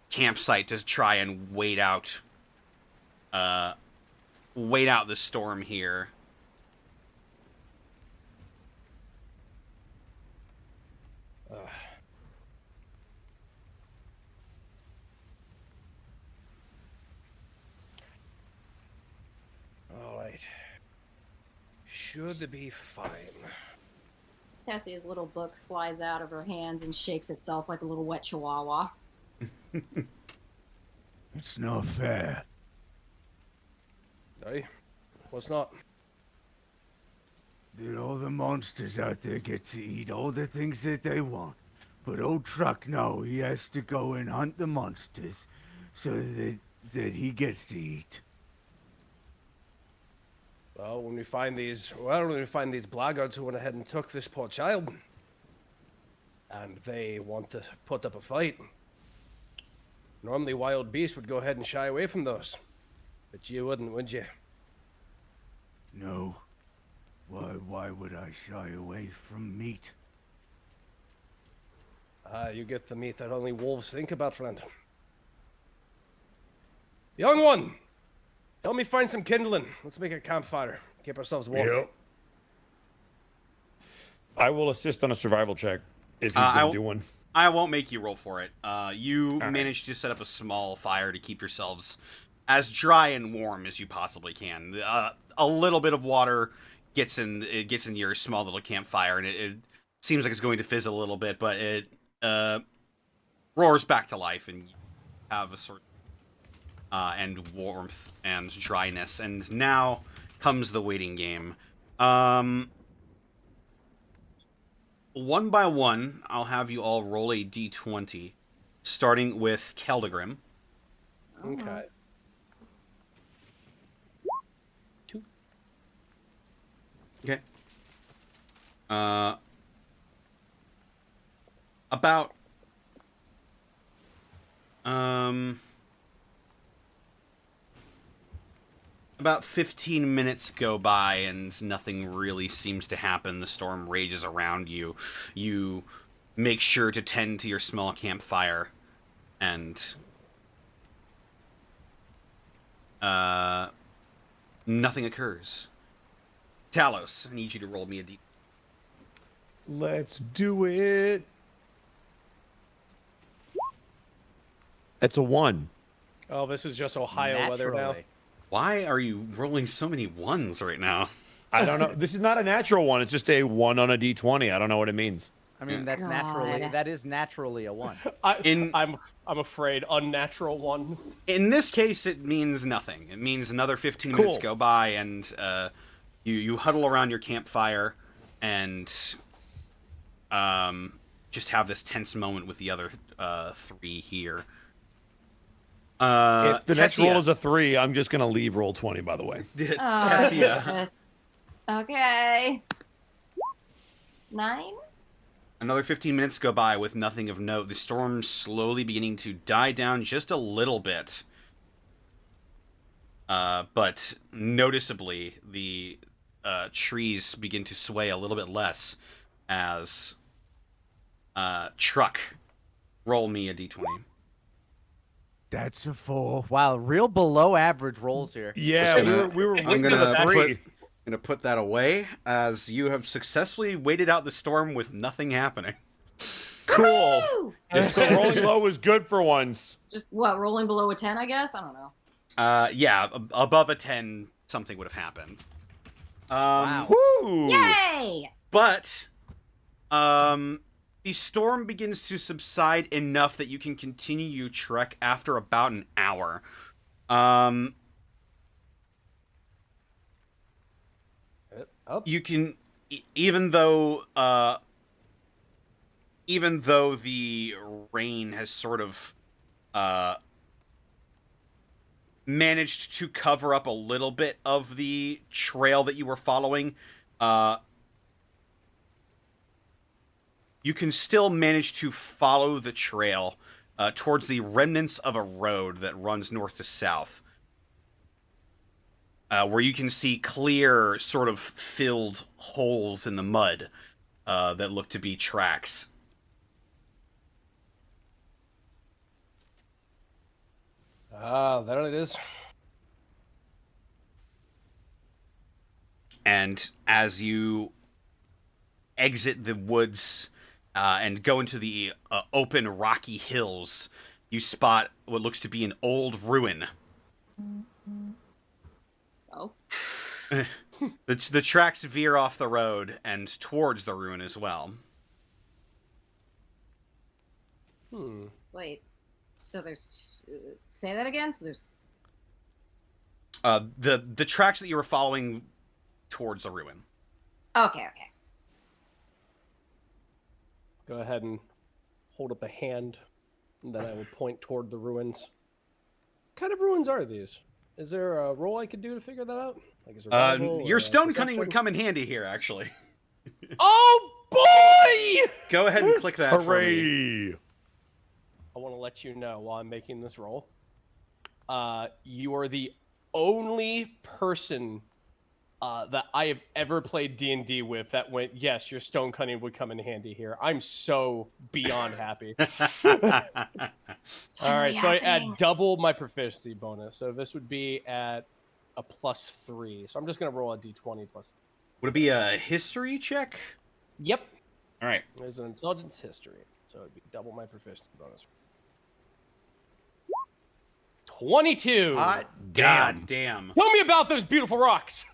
campsite to try and wait out the storm here. All right. Should be fine. Tessia's little book flies out of her hands and shakes itself like a little wet chihuahua. It's not fair. Aye. What's not? That all the monsters out there get to eat all the things that they want. But old Truck, no, he has to go and hunt the monsters so that he gets to eat. Well, when we find these blackguards who went ahead and took this poor child, and they want to put up a fight, normally wild beasts would go ahead and shy away from those. But you wouldn't, would you? No. Why would I shy away from meat? You get the meat that only wolves think about, friend. Young one! Help me find some kindling. Let's make a campfire. Keep ourselves warm. Yep. I will assist on a survival check if he's going to do one. I won't make you roll for it. You right. managed to set up a small fire to keep yourselves as dry and warm as you possibly can. A little bit of water gets in your small little campfire, and it seems like it's going to fizzle a little bit, but it roars back to life, and you have a sort of and warmth and dryness. And now comes the waiting game. One by one, I'll have you all roll a d20, starting with Keldagrim. Okay. 2. Okay. About 15 minutes go by and nothing really seems to happen. The storm rages around you. You make sure to tend to your small campfire, and nothing occurs. Talos, I need you to roll me a d. Let's do it. That's a 1. Oh, this is just Ohio weather now. Naturally. Why are you rolling so many ones right now? I don't know. This is not a natural 1. It's just a 1 on a d20. I don't know what it means. I mean, God. that is naturally a 1. I'm afraid unnatural 1. In this case, it means nothing. It means another 15 minutes go by, and you huddle around your campfire and just have this tense moment with the other 3 here. If the next Tessia. roll is a 3, I'm just going to leave roll 20, by the way. Tessia. Goodness. Okay. 9? Another 15 minutes go by with nothing of note. The storm's slowly beginning to die down just a little bit. But noticeably, the trees begin to sway a little bit less as Truck, roll me a d20. That's a 4. Wow, real below average rolls here. Yeah, we were I'm waiting to the 3. gonna put that away as you have successfully waited out the storm with nothing happening. Cool. So rolling low is good for once. Just what, rolling below a 10, I guess? I don't know. Yeah, above a 10, something would have happened. Wow. Woo! Yay! But, the storm begins to subside enough that you can continue your trek after about an hour. You can, even though the rain has sort of, managed to cover up a little bit of the trail that you were following, you can still manage to follow the trail towards the remnants of a road that runs north to south, where you can see clear, sort of filled holes in the mud that look to be tracks. Ah, there it is. And as you exit the woods and go into the open rocky hills, you spot what looks to be an old ruin. Oh. The tracks veer off the road and towards the ruin as well. Wait. So there's... say that again? So there's... The tracks that you were following towards the ruin. Okay. Go ahead and hold up a hand, and then I will point toward the ruins. What kind of ruins are these? Is there a roll I could do to figure that out? Like, is Your stone cunning would come in handy here, actually. Oh, boy! Go ahead and click that for me. Hooray! I want to let you know while I'm making this roll, you are the only person that I have ever played D&D with that went, yes, your stone cunning would come in handy here. I'm so beyond happy. All right, so I add double my proficiency bonus. So this would be at a +3. So I'm just going to roll a d20 plus. Would it be a history check? Yep. All right. There's an intelligence history. So it'd be double my proficiency bonus. 22. Hot God damn. Tell me about those beautiful rocks.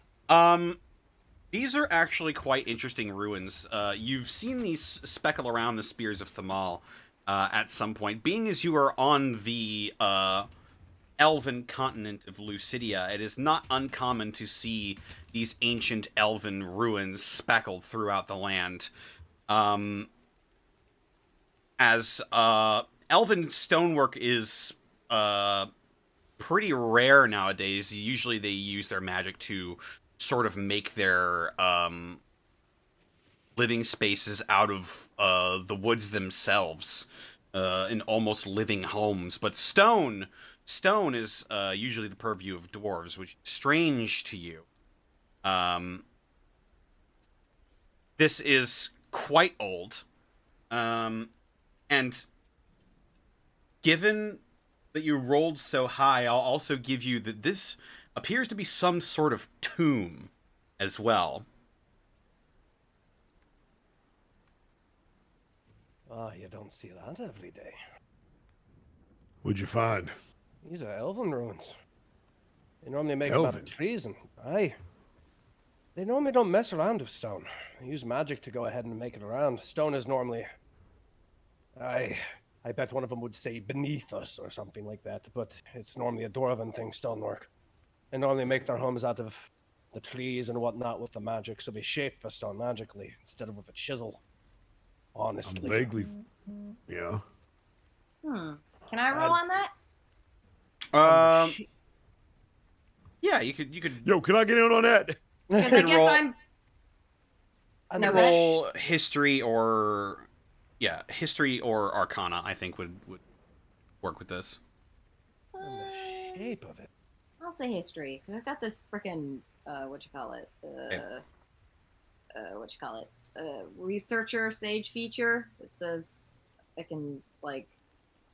These are actually quite interesting ruins. You've seen these speckle around the Spears of Thamal at some point. Being as you are on the elven continent of Lucidia, it is not uncommon to see these ancient elven ruins speckled throughout the land. As elven stonework is pretty rare nowadays. Usually they use their magic to sort of make their living spaces out of the woods themselves in almost living homes. But stone is usually the purview of dwarves, which is strange to you. This is quite old. And given that you rolled so high, I'll also give you that this appears to be some sort of tomb as well. Oh, you don't see that every day. What'd you find? These are elven ruins. They normally make them out of trees, and they normally don't mess around with stone. They use magic to go ahead and make it around. Stone is normally... I bet one of them would say beneath us or something like that, but it's normally a dwarven thing, stonework. They normally make their homes out of the trees and whatnot with the magic, so they shape the stone magically instead of with a chisel. Honestly. I'm vaguely... Yeah. Can I roll on that? Yeah, you could. Yo, can I get in on that? Because I guess I'm... No, roll history or... Yeah, history or arcana, I think, would work with this. And the shape of it. I'll say history, because I've got this freaking, researcher sage feature that says I can, like,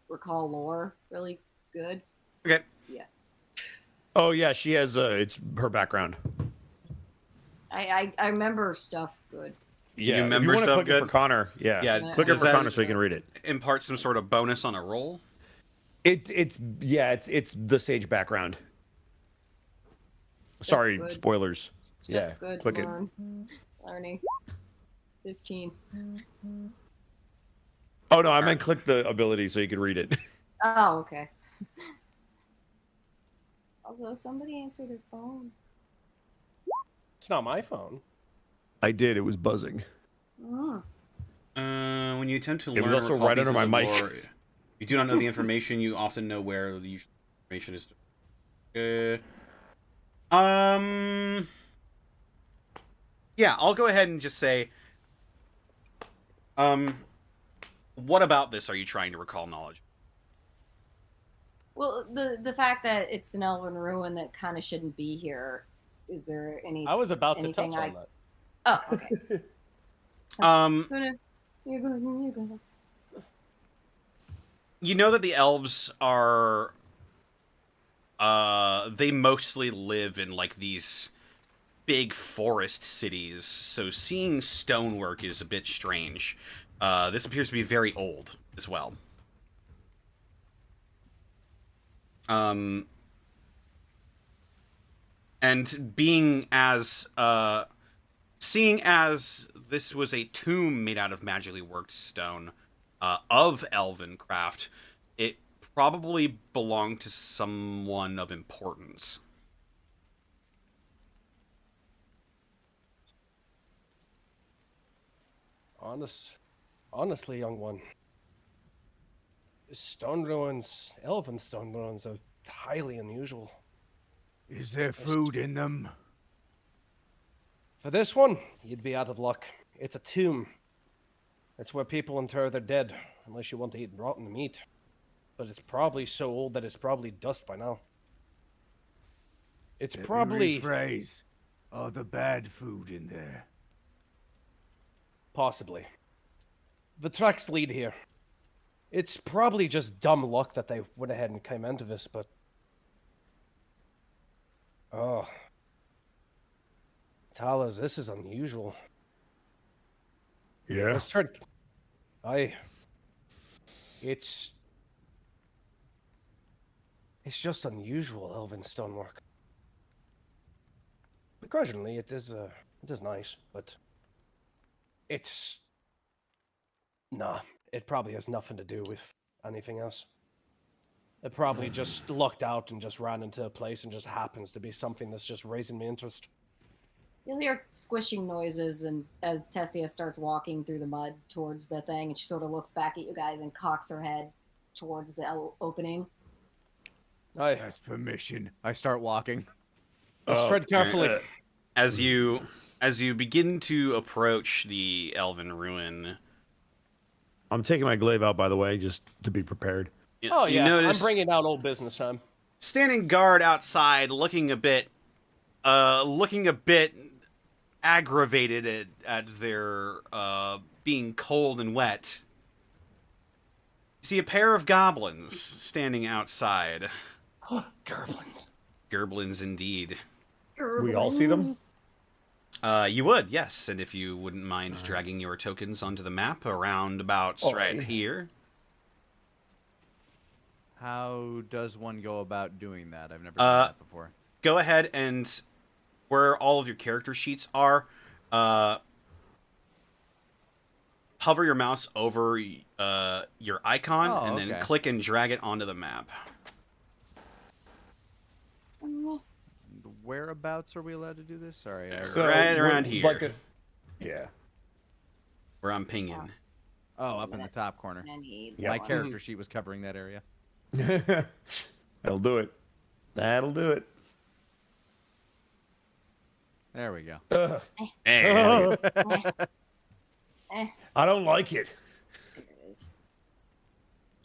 recall lore really good. Okay. Yeah. Oh yeah, she has. It's her background. I remember stuff good. Yeah, if remember you want to stuff click it good? for Connor, yeah, Yeah, click it does for that- Connor so he can read it. Impart some sort of bonus on a roll. It's the sage background. Stuff Sorry, good. spoilers. Stuff Yeah, good. click it. Learning. 15. Oh no, I meant click the ability so you can read it. Oh, okay. Also, somebody answered their phone. It's not my phone. I did. It was buzzing. Mm. When you attempt to It learn was also or recall right under pieces my of mic. lore, you do not know the information. You often know where the information is. Yeah, I'll go ahead and just say, what about this are you trying to recall knowledge? Well, the fact that it's an elven ruin that kind of shouldn't be here. Is there any? I was about to anything touch on that. Oh, okay. You're gonna. You know that the elves are, they mostly live in, like, these big forest cities, so seeing stonework is a bit strange. This appears to be very old as well. And being as, seeing as this was a tomb made out of magically worked stone, of elven craft, it probably belonged to someone of importance. Honestly, young one, stone ruins, elven stone ruins, are highly unusual. Is there food in them? For this one, you'd be out of luck. It's a tomb. It's where people inter their dead, unless you want to eat rotten meat. But it's probably so old that it's probably dust by now. It's Let me probably rephrase. Are the bad food in there? possibly. The tracks lead here. It's probably just dumb luck that they went ahead and came into this, but oh, Talos, this is unusual. Yeah. Let's try. It's just unusual elven stonework. Occasionally, it is nice, but it's nah. It probably has nothing to do with anything else. It probably just lucked out and just ran into a place and just happens to be something that's just raising my interest. You'll hear squishing noises, and as Tessia starts walking through the mud towards the thing, and she sort of looks back at you guys and cocks her head towards the opening. That's permission. I start walking. Let's tread carefully. As you begin to approach the elven ruin, I'm taking my glaive out, by the way, just to be prepared. Oh you yeah, notice I'm bringing out old business time. standing guard outside, looking a bit aggravated at their being cold and wet. You see a pair of goblins standing outside. Gerblins. Gerblins indeed. We all see them? You would, yes, and if you wouldn't mind dragging your tokens onto the map around about right here. How does one go about doing that? I've never done that before. Go ahead and where all of your character sheets are, hover your mouse over your icon and then click and drag it onto the map. Whereabouts are we allowed to do this? Sorry. Right around here. Yeah. Where I'm pinging. Oh, up in the top corner. Yeah. My character sheet was covering that area. That'll do it. That'll do it. There we go. Hey. I don't like it.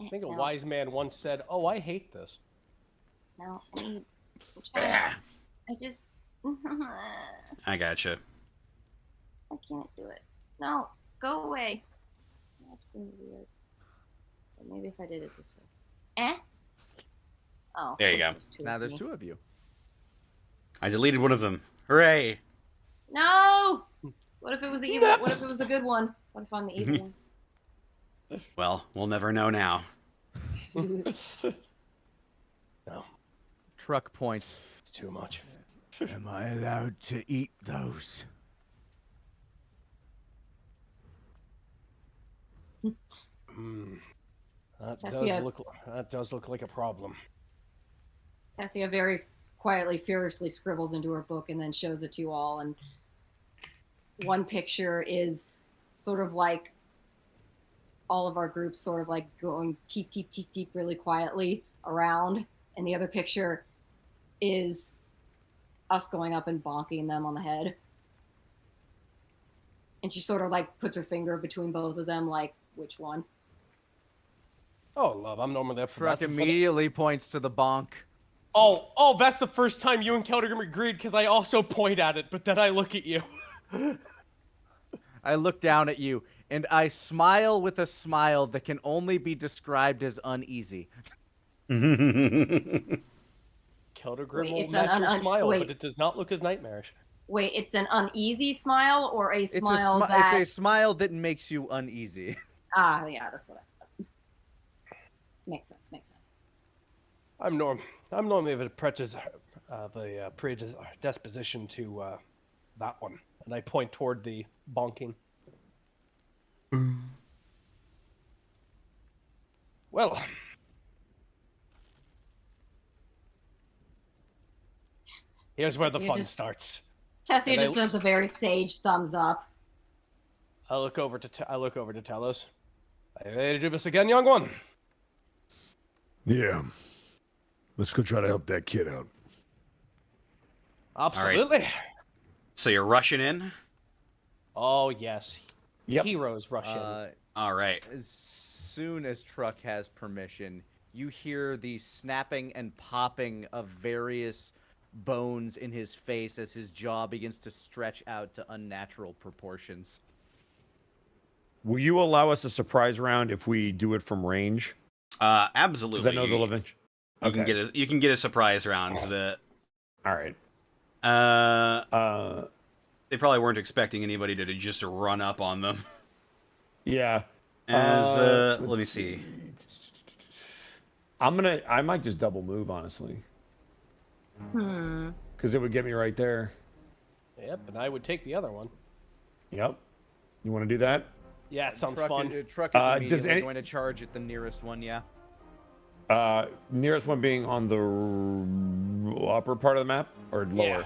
I think a wise man once said, "Oh, I hate this." No, I'm trying. I just. I gotcha. I can't do it. No, go away. That's really weird. But maybe if I did it this way. Oh. There you go. Now there's two of you. I deleted one of them. Hooray! No! What if it was the evil? What if it was the good one? What if I'm the evil one? Well, we'll never know now. No, Truck points. it's too much. Am I allowed to eat those? That does look like a problem. Tessia very quietly, furiously scribbles into her book and then shows it to you all. And one picture is sort of like all of our groups sort of like going teep, teep, teep, teep really quietly around. And the other picture is us going up and bonking them on the head. And she sort of like puts her finger between both of them, like, which one? Oh, love, I'm normally up for Truck that. immediately points to the bonk. Oh, that's the first time you and Keldagrim agreed, because I also point at it, but then I look at you. I look down at you, and I smile with a smile that can only be described as uneasy. Keldagrim Wait, will it's match an your smile, wait. but it does not look as nightmarish. Wait, it's an uneasy smile or a It's smile that... It's a smile that makes you uneasy. Ah, yeah, that's what I thought. Makes sense, makes sense. I'm normally the predisposition to that one, and I point toward the bonking. Well, here's where the fun starts. Tessia And just does a very sage thumbs up. I look over to Talos. Are you ready to do this again, young one? Yeah. Let's go try to help that kid out. Absolutely. So you're rushing in? Oh yes. Yep. Heroes rush in. All right. As soon as Truck has permission, you hear the snapping and popping of various bones in his face as his jaw begins to stretch out to unnatural proportions. Will you allow us a surprise round if we do it from range? Absolutely. Because I know they'll eventually. You can get a surprise round. All right. They probably weren't expecting anybody to just run up on them. Yeah. Let me see. I might just double move, honestly. Because it would get me right there. Yep, and I would take the other one. Yep. You want to do that? Yeah, it sounds Truck fun. Truck is immediately going to charge at the nearest one, yeah. Nearest one being on the upper part of the map or lower? Yeah.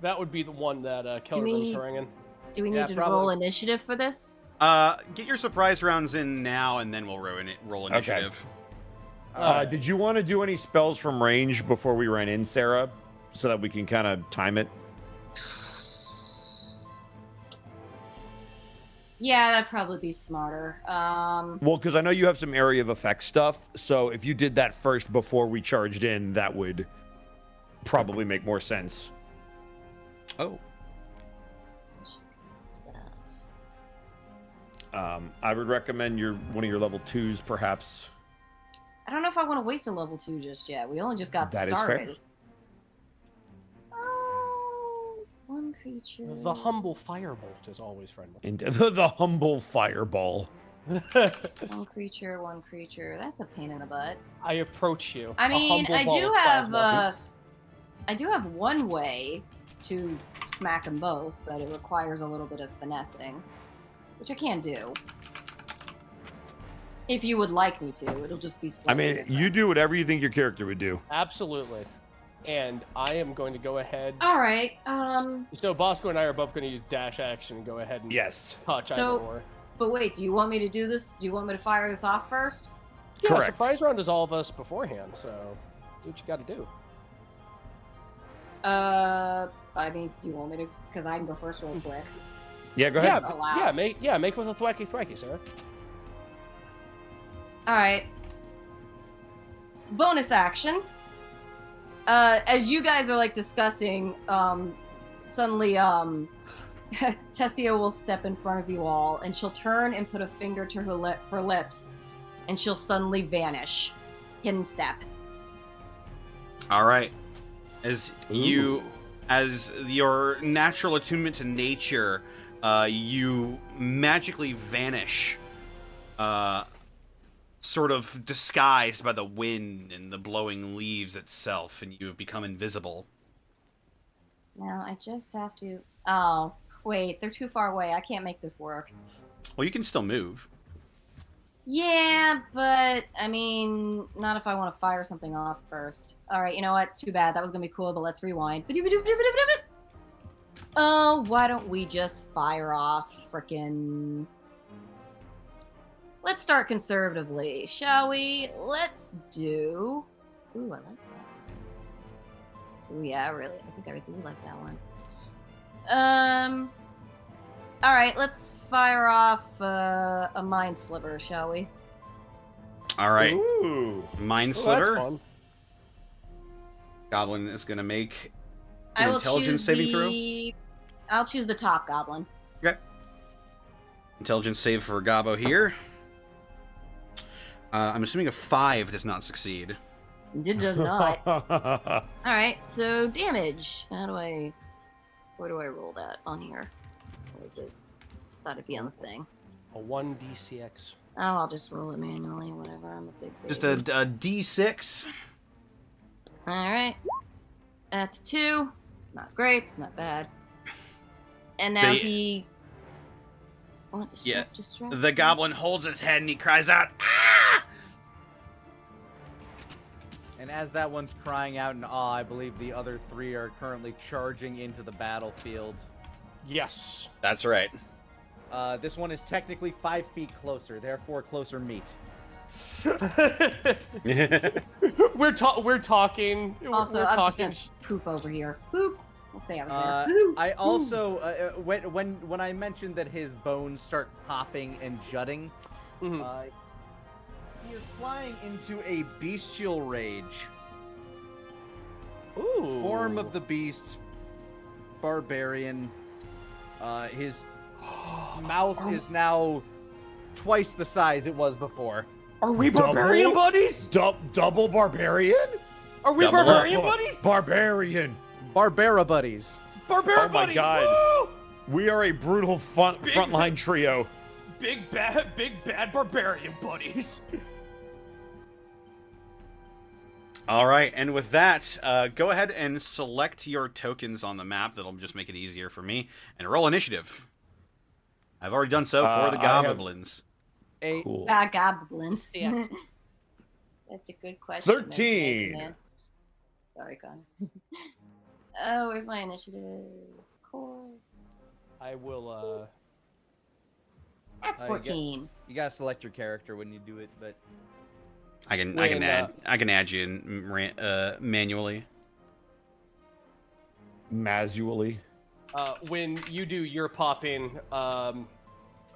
That would be the one that Keldagrim's throwing in. Do we need to roll initiative for this? Get your surprise rounds in now, and then we'll roll initiative. Okay. Did you want to do any spells from range before we ran in, Sarah, so that we can kind of time it? Yeah, that'd probably be smarter. Well, because I know you have some area of effect stuff, so if you did that first before we charged in, that would probably make more sense. Oh. I would recommend one of your level 2s, perhaps. I don't know if I want to waste a level 2 just yet. We only just got started. That is fair. Oh, one creature. The humble firebolt is always friendly. And the humble fireball. One creature. That's a pain in the butt. I approach you. I mean, I do have plasma. one way to smack them both, but it requires a little bit of finessing, which I can do. If you would like me to, it'll just be slightly different. You do whatever you think your character would do. Absolutely. And I am going to go ahead. All right. So Bosco and I are both going to use dash action and go ahead and touch either or. But wait, do you want me to do this? Do you want me to fire this off first? Yeah, Correct. surprise round is all of us beforehand, so do what you got to do. I mean, do you want me to? Because I can go first real quick. Yeah, go ahead. Make with a thwacky, sir. All right. Bonus action. As you guys are like discussing, suddenly Tessia will step in front of you all, and she'll turn and put a finger to her lips, and she'll suddenly vanish. Hidden step. All right. As your natural attunement to nature, you magically vanish, sort of disguised by the wind and the blowing leaves itself, and you have become invisible. Now I just have to. Oh, wait, they're too far away. I can't make this work. Well, you can still move. Yeah, but I mean, not if I want to fire something off first. All right, you know what? Too bad. That was gonna be cool, but let's rewind. Oh, why don't we just fire off frickin'... Let's start conservatively, shall we? Let's do... Ooh, I like that. Ooh, yeah, really. I think I really like that one. Alright, let's fire off a Mind Sliver, shall we? Alright. Ooh. Mind That's Sliver. fun. Goblin is going to make I an will intelligence choose saving throw. I'll choose the top goblin. Okay. Intelligence save for Gabo here. I'm assuming a 5 does not succeed. It does not. Alright, so damage. Where do I roll that on here? Where is it? Thought it'd be on the thing. A 1d6. Oh, I'll just roll it manually, whatever. I'm a big baby. Just a D6. Alright. That's 2. Not great, it's not bad. And now he... What, distract? The goblin holds his head and he cries out, "Ah!" And as that one's crying out in awe, I believe the other 3 are currently charging into the battlefield. Yes. That's right. This one is technically 5 feet closer, therefore closer meet. We're talking. Also, we're I'm talking. just gonna poop over here. Poop. I'll say I was there. I also, when I mentioned that his bones start popping and jutting, he is flying into a bestial rage. Ooh. Form of the beast, barbarian. His mouth is now twice the size it was before. Are we barbarian buddies? Double barbarian? Are we Double barbarian buddies? Barbarian. Barbara buddies. Barbarian Oh my buddies. God. Woo! We are a brutal frontline trio. Big bad barbarian buddies. All right, and with that, go ahead and select your tokens on the map. That'll just make it easier for me. And roll initiative. I've already done so for the goblins. Cool. Goblins. Yeah. That's a good question. 13. Man. Sorry, Connor. Oh, where's my initiative? Core. I will. That's 14. You gotta select your character when you do it, but I can add you in manually. Manually. When you do your popping,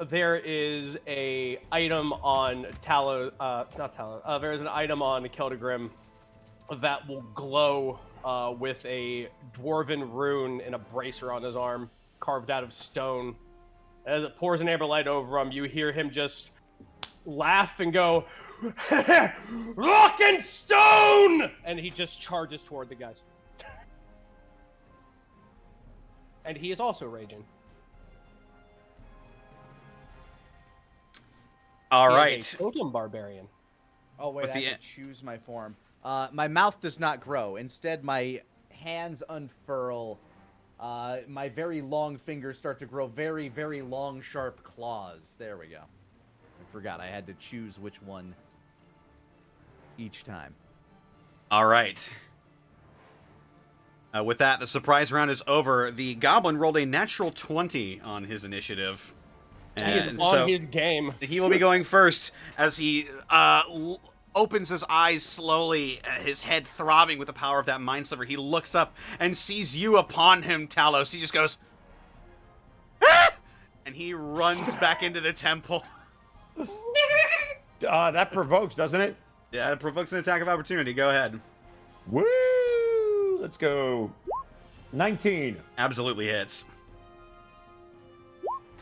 there is a item on Talos, not Talos. There is an item on Keldagrim that will glow with a dwarven rune and a bracer on his arm, carved out of stone. As it pours an amber light over him, you hear him just laugh and go, "Rock and stone!" And he just charges toward the guys. And he is also raging. All He right. is a totem barbarian. oh wait, With I the have to choose my form. My mouth does not grow. Instead, my hands unfurl. My very long fingers start to grow very, very long, sharp claws. There we go. I forgot I had to choose which one each time. All right. With that, the surprise round is over. The goblin rolled a natural 20 on his initiative. He is on his game. He will be going first as he opens his eyes slowly, his head throbbing with the power of that mind sliver. He looks up and sees you upon him, Talos. He just goes, "Ah!" And he runs back into the temple. That provokes, doesn't it? Yeah, it provokes an attack of opportunity. Go ahead. Woo! Let's go. 19. Absolutely hits.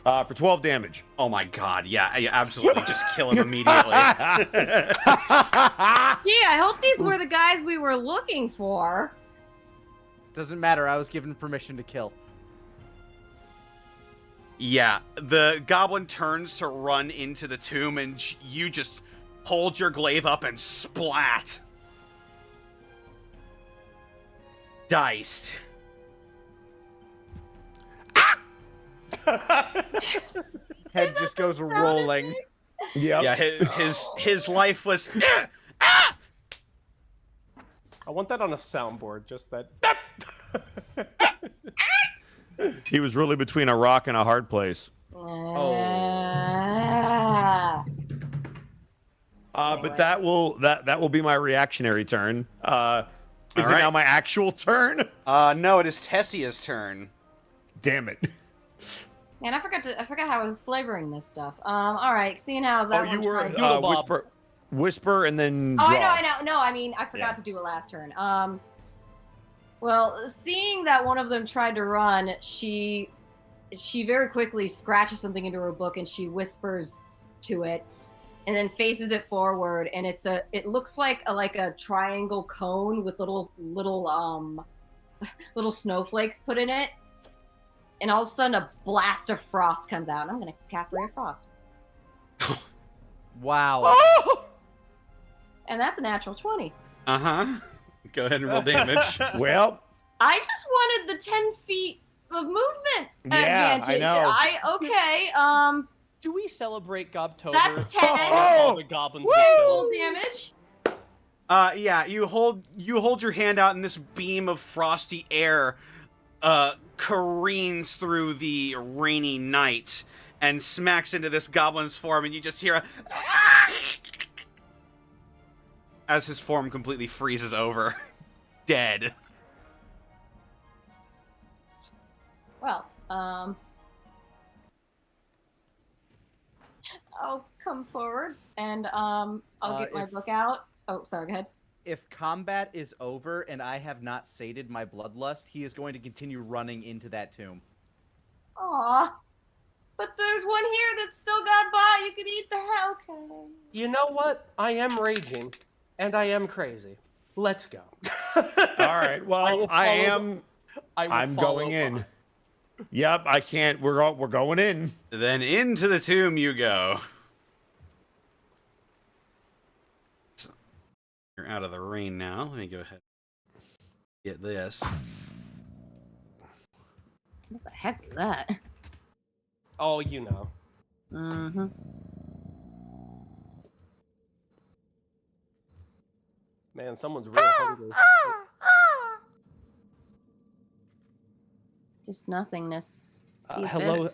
For 12 damage. Oh my god, yeah, you absolutely just kill him immediately. Gee, I hope these were the guys we were looking for. Doesn't matter. I was given permission to kill. Yeah, the goblin turns to run into the tomb, and you just hold your glaive up and splat. Diced. Head just goes rolling. Yeah. Yeah, his life was. I want that on a soundboard. Just that. He was really between a rock and a hard place. But that will be my reactionary turn. Is it now my actual turn? No, it is Tessia's turn. Damn it. Man, I forgot how I was flavoring this stuff. All right, seeing how that. You were Bob. whisper, and then. Oh, draw. I know. No, I mean I forgot to do it last turn. Well, seeing that one of them tried to run, she very quickly scratches something into her book and she whispers to it, and then faces it forward, and it looks like a triangle cone with little snowflakes put in it, and all of a sudden a blast of frost comes out, and I'm gonna cast Ray of Frost. Wow. Oh! And that's a natural 20. Go ahead and roll damage. Well, I just wanted the 10 feet of movement Yeah, advantage. I know. Okay. Do we celebrate Gobtober? That's 10. All the goblins we Full killed. damage. Yeah, you hold your hand out, and this beam of frosty air careens through the rainy night and smacks into this goblin's form, and you just hear a as his form completely freezes over, dead. Well, I'll come forward and I'll get my book out. Oh, sorry, go ahead. If combat is over and I have not sated my bloodlust, he is going to continue running into that tomb. Aw. But there's one here that's still got by. You could eat the hell. Okay. You know what? I am raging, and I am crazy. Let's go. all right. Well, I'm going in. Bob. Yep, I can't. We're going in. Then into the tomb you go. You're out of the rain now. Let me go ahead and get this. What the heck is that? Oh, you know. Mm-hmm. Man, someone's real hungry. Just nothingness. Hello,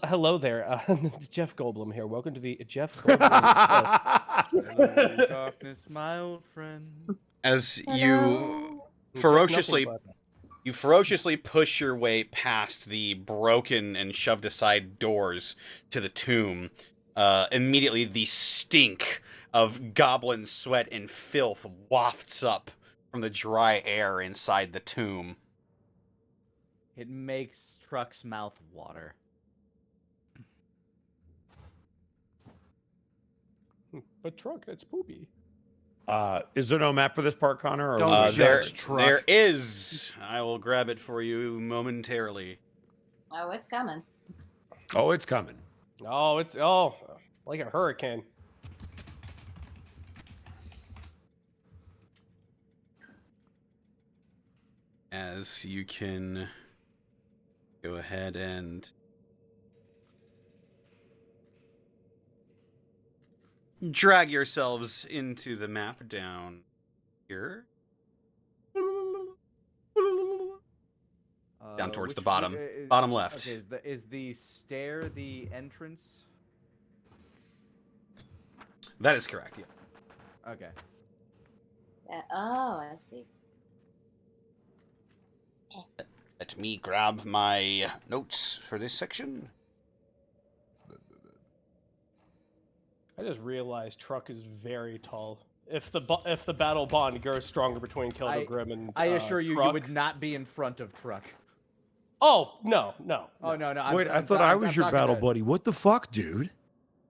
hello there. Jeff Goldblum here. Welcome to the Jeff Goldblum show. Hello, darkness, my old friend. As Hello. you ferociously push your way past the broken and shoved aside doors to the tomb, immediately the stink of goblin sweat and filth wafts up from the dry air inside the tomb. It makes Truck's mouth water. But Truck, that's poopy. Is there no map for this part, Connor? Or Don't judge Truck. There is. I will grab it for you momentarily. Oh, it's coming. Oh, it's coming. Oh, it's like a hurricane. As you can go ahead and drag yourselves into the map down here. Down towards the bottom. Bottom left. Okay, is the stair the entrance? That is correct, yeah. Okay. Oh, I see. Let me grab my notes for this section. I just realized Truck is very tall. If the battle bond grows stronger between Keldagrim and I assure you, Truck, you would not be in front of Truck. Oh no. Oh no. Wait, I thought I was your battle buddy. What the fuck, dude?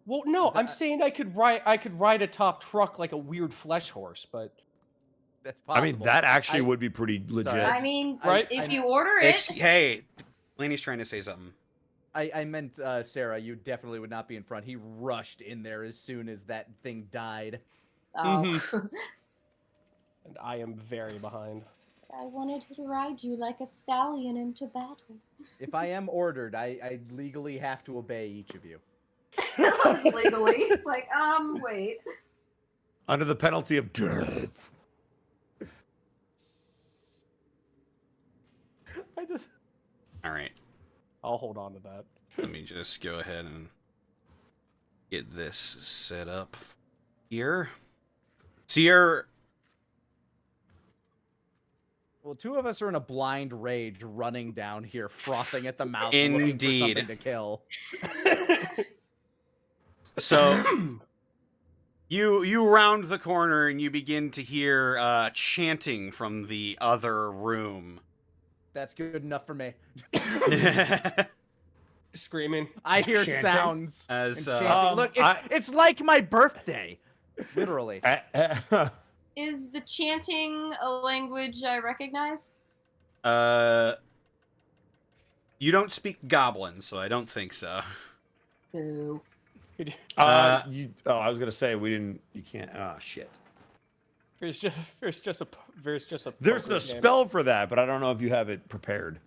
Well, no, I'm saying I could ride a top truck like a weird flesh horse, but that's possible. I mean, that actually would be pretty legit. Sorry. I mean, Right? if you order it, Hey, Laney's trying to say something. I meant Sarah. You definitely would not be in front. He rushed in there as soon as that thing died. oh. and I am very behind. I wanted to ride you like a stallion into battle. If I am ordered, I legally have to obey each of you. legally, it's like, wait. Under the penalty of death. All right. I'll hold on to that. Let me just go ahead and get this set up here. So you're... Well, two of us are in a blind rage running down here, frothing at the mouth, looking for something to kill. So you round the corner and you begin to hear chanting from the other room. That's good enough for me. Screaming. I hear Chanting? sounds. As and chanting. Look, it's like my birthday. Literally. Is the chanting a language I recognize? You don't speak Goblin, so I don't think so. Boo. I was gonna say we didn't. You can't. Oh shit. There's just a There's poker the game. spell for that, but I don't know if you have it prepared.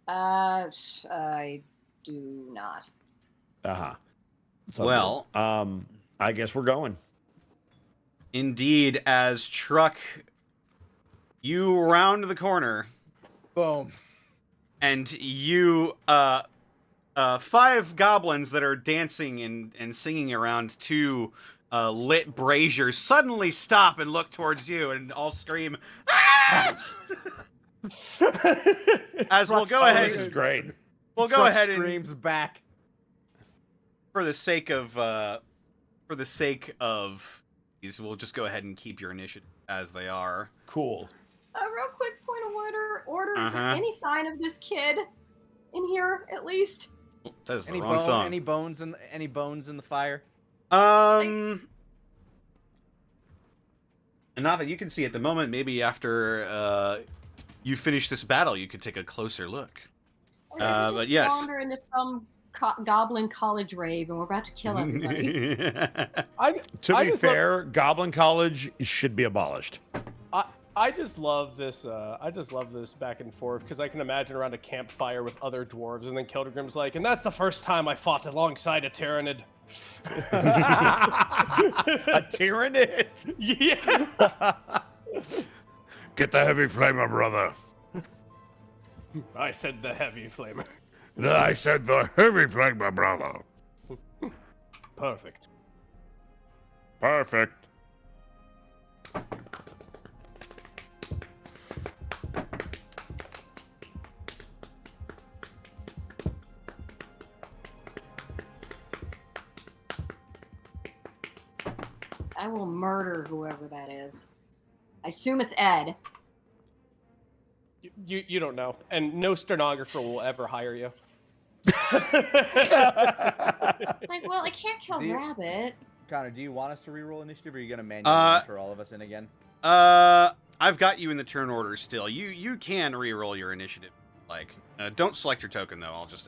I do not. Well, I guess we're going. Indeed, as Truck, you round the corner. Boom. And you, 5 goblins that are dancing and singing around 2 lit braziers suddenly stop and look towards you and all scream, "Ah!" As we'll go ahead. This is great. We'll go Truck ahead and screams back. for the sake of these, we'll just go ahead and keep your initiative as they are. Cool. A real quick point of order. Is there any sign of this kid in here, at least? Oh, that is the Any wrong song. Any bones in the fire? And not that you can see at the moment. Maybe after you finish this battle, you could take a closer look. Or maybe just but yes. wander into some goblin college rave, and we're about to kill everybody. To be fair, Goblin College should be abolished. I just love this. I just love this back and forth because I can imagine around a campfire with other dwarves, and then Keldagrim's like, and that's the first time I fought alongside a Tyrannid. A Tyrannid? Yeah. Get the heavy flamer, brother. I said the heavy flamer. I said the heavy flamer, brother. Perfect. Perfect. I will murder whoever that is. I assume it's Ed. You don't know, and no stenographer will ever hire you. It's like, well, I can't kill Rabbit. Connor, do you want us to reroll initiative, or are you gonna manually enter all of us in again? I've got you in the turn order still. You can re-roll your initiative. Like, don't select your token though. I'll just.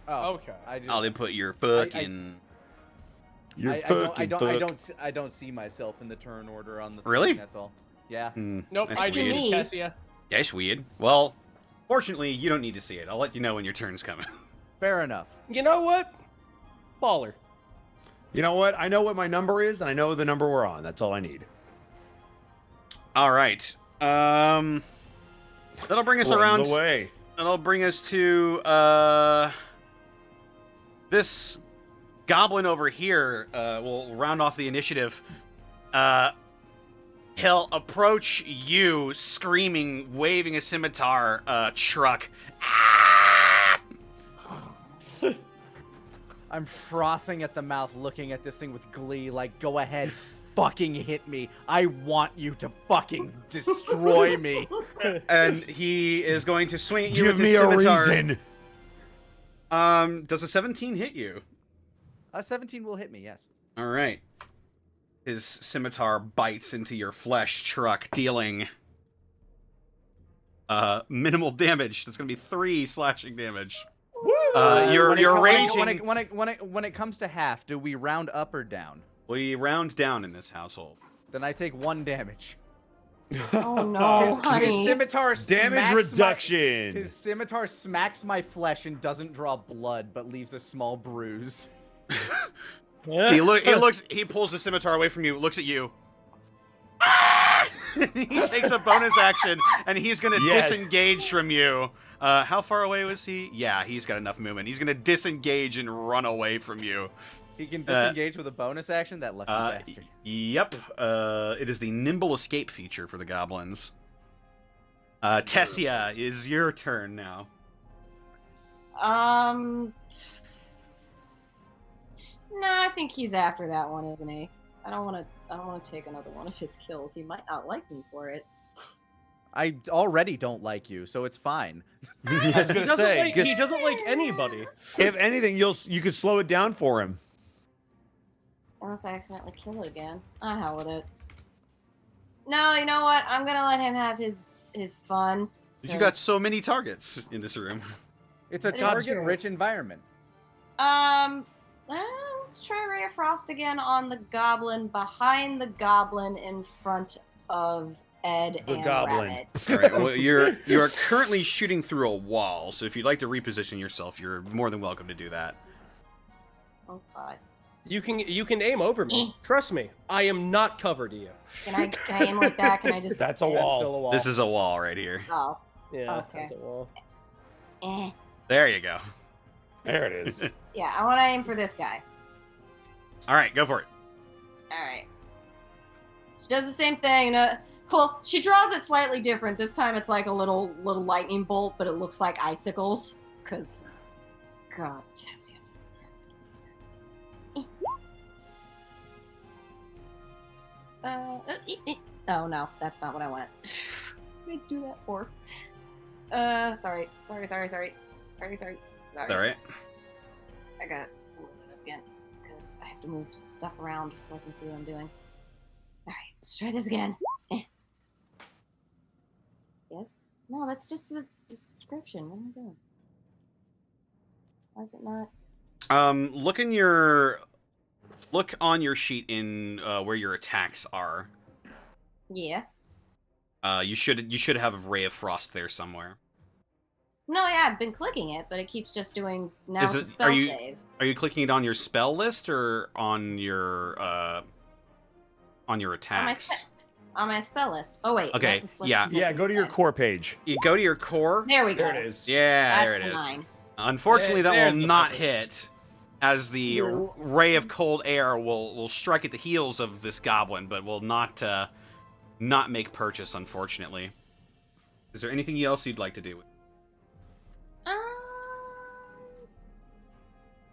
Oh, Okay. I'll input your fucking. I don't see myself in the turn order on the thing, Really? That's all. Yeah. Nope, That's I do weird. Tessia. Yeah, it's weird. Well, fortunately, you don't need to see it. I'll let you know when your turn's coming. Fair enough. You know what? Baller. You know what? I know what my number is, and I know the number we're on. That's all I need. All right. That'll bring us around. Away. That'll bring us to this goblin over here. Will round off the initiative. He'll approach you, screaming, waving a scimitar. Truck. Ah! I'm frothing at the mouth, looking at this thing with glee. Like, go ahead, fucking hit me. I want you to fucking destroy me. And he is going to swing at you Give with his me a scimitar. reason. Does a 17 hit you? 17 will hit me, yes. All right. His scimitar bites into your flesh truck, dealing minimal damage. That's going to be 3 slashing damage. You're raging. When it comes to half, do we round up or down? We round down in this household. Then I take 1 damage. Oh no, His honey. scimitar Damage smacks reduction. His scimitar smacks my flesh and doesn't draw blood, but leaves a small bruise. He pulls the scimitar away from you, looks at you. He takes a bonus action, and he's going to disengage from you. How far away was he? Yeah, he's got enough movement. He's going to disengage and run away from you. He can disengage with a bonus action? That lucky bastard. Yep. It is the nimble escape feature for the goblins. Tessia, is your turn now. No, I think he's after that one, isn't he? I don't want to take another one of his kills. He might not like me for it. I already don't like you, so it's fine. I was gonna say, he doesn't like anybody. if anything, you could slow it down for him. Unless I accidentally kill it again. Ah, hell with it. No, you know what? I'm gonna let him have his fun. You got so many targets in this room. It's a It is target-rich environment. Let's try Ray of Frost again on the goblin, behind the goblin, in front of Ed The and goblin. Rabbit. All right. Well, you are currently shooting through a wall, so if you'd like to reposition yourself, you're more than welcome to do that. Oh god. You can aim over me. Trust me, I am not covered to you. Can I aim like that? Can I just? That's a That's wall. still a wall. This is a wall right here. Oh. Yeah, Okay. that's a wall. Eh. There you go. There it is. Yeah, I want to aim for this guy. All right, go for it. All right. She does the same thing. Well, she draws it slightly different. This time it's like a little lightning bolt, but it looks like icicles. Cause, God, Tessia's. Oh no, that's not what I want. What did I do that for? Sorry. All right. I gotta load it up again because I have to move stuff around so I can see what I'm doing. All right, let's try this again. Yes? No, that's just the description. What am I doing? Why is it not? Look on your sheet in where your attacks are. Yeah. You should have a Ray of Frost there somewhere. No, yeah, I've been clicking it, but it keeps just doing. Now it's a spell save. Are you clicking it on your spell list or on your attacks? On my spell list. Oh wait. Okay, yeah. Yeah, go to your core page. You go to your core. There we go. There it is. Yeah, there That's it is. mine. Unfortunately, that There's will the not purpose. hit, as the ray of cold air will strike at the heels of this goblin, but will not make purchase. Unfortunately. Is there anything else you'd like to do?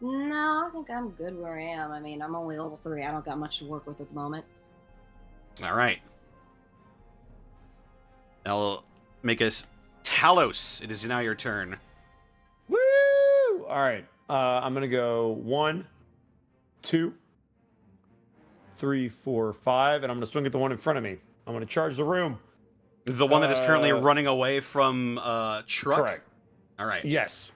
No, I think I'm good where I am. I mean, I'm only level 3. I don't got much to work with at the moment. All right. I'll make us Talos. It is now your turn. Woo! All right. I'm gonna go 1, 2, 3, 4, 5, and I'm gonna swing at the one in front of me. I'm gonna charge the room. The one that is currently running away from truck. Correct. All right. Yes.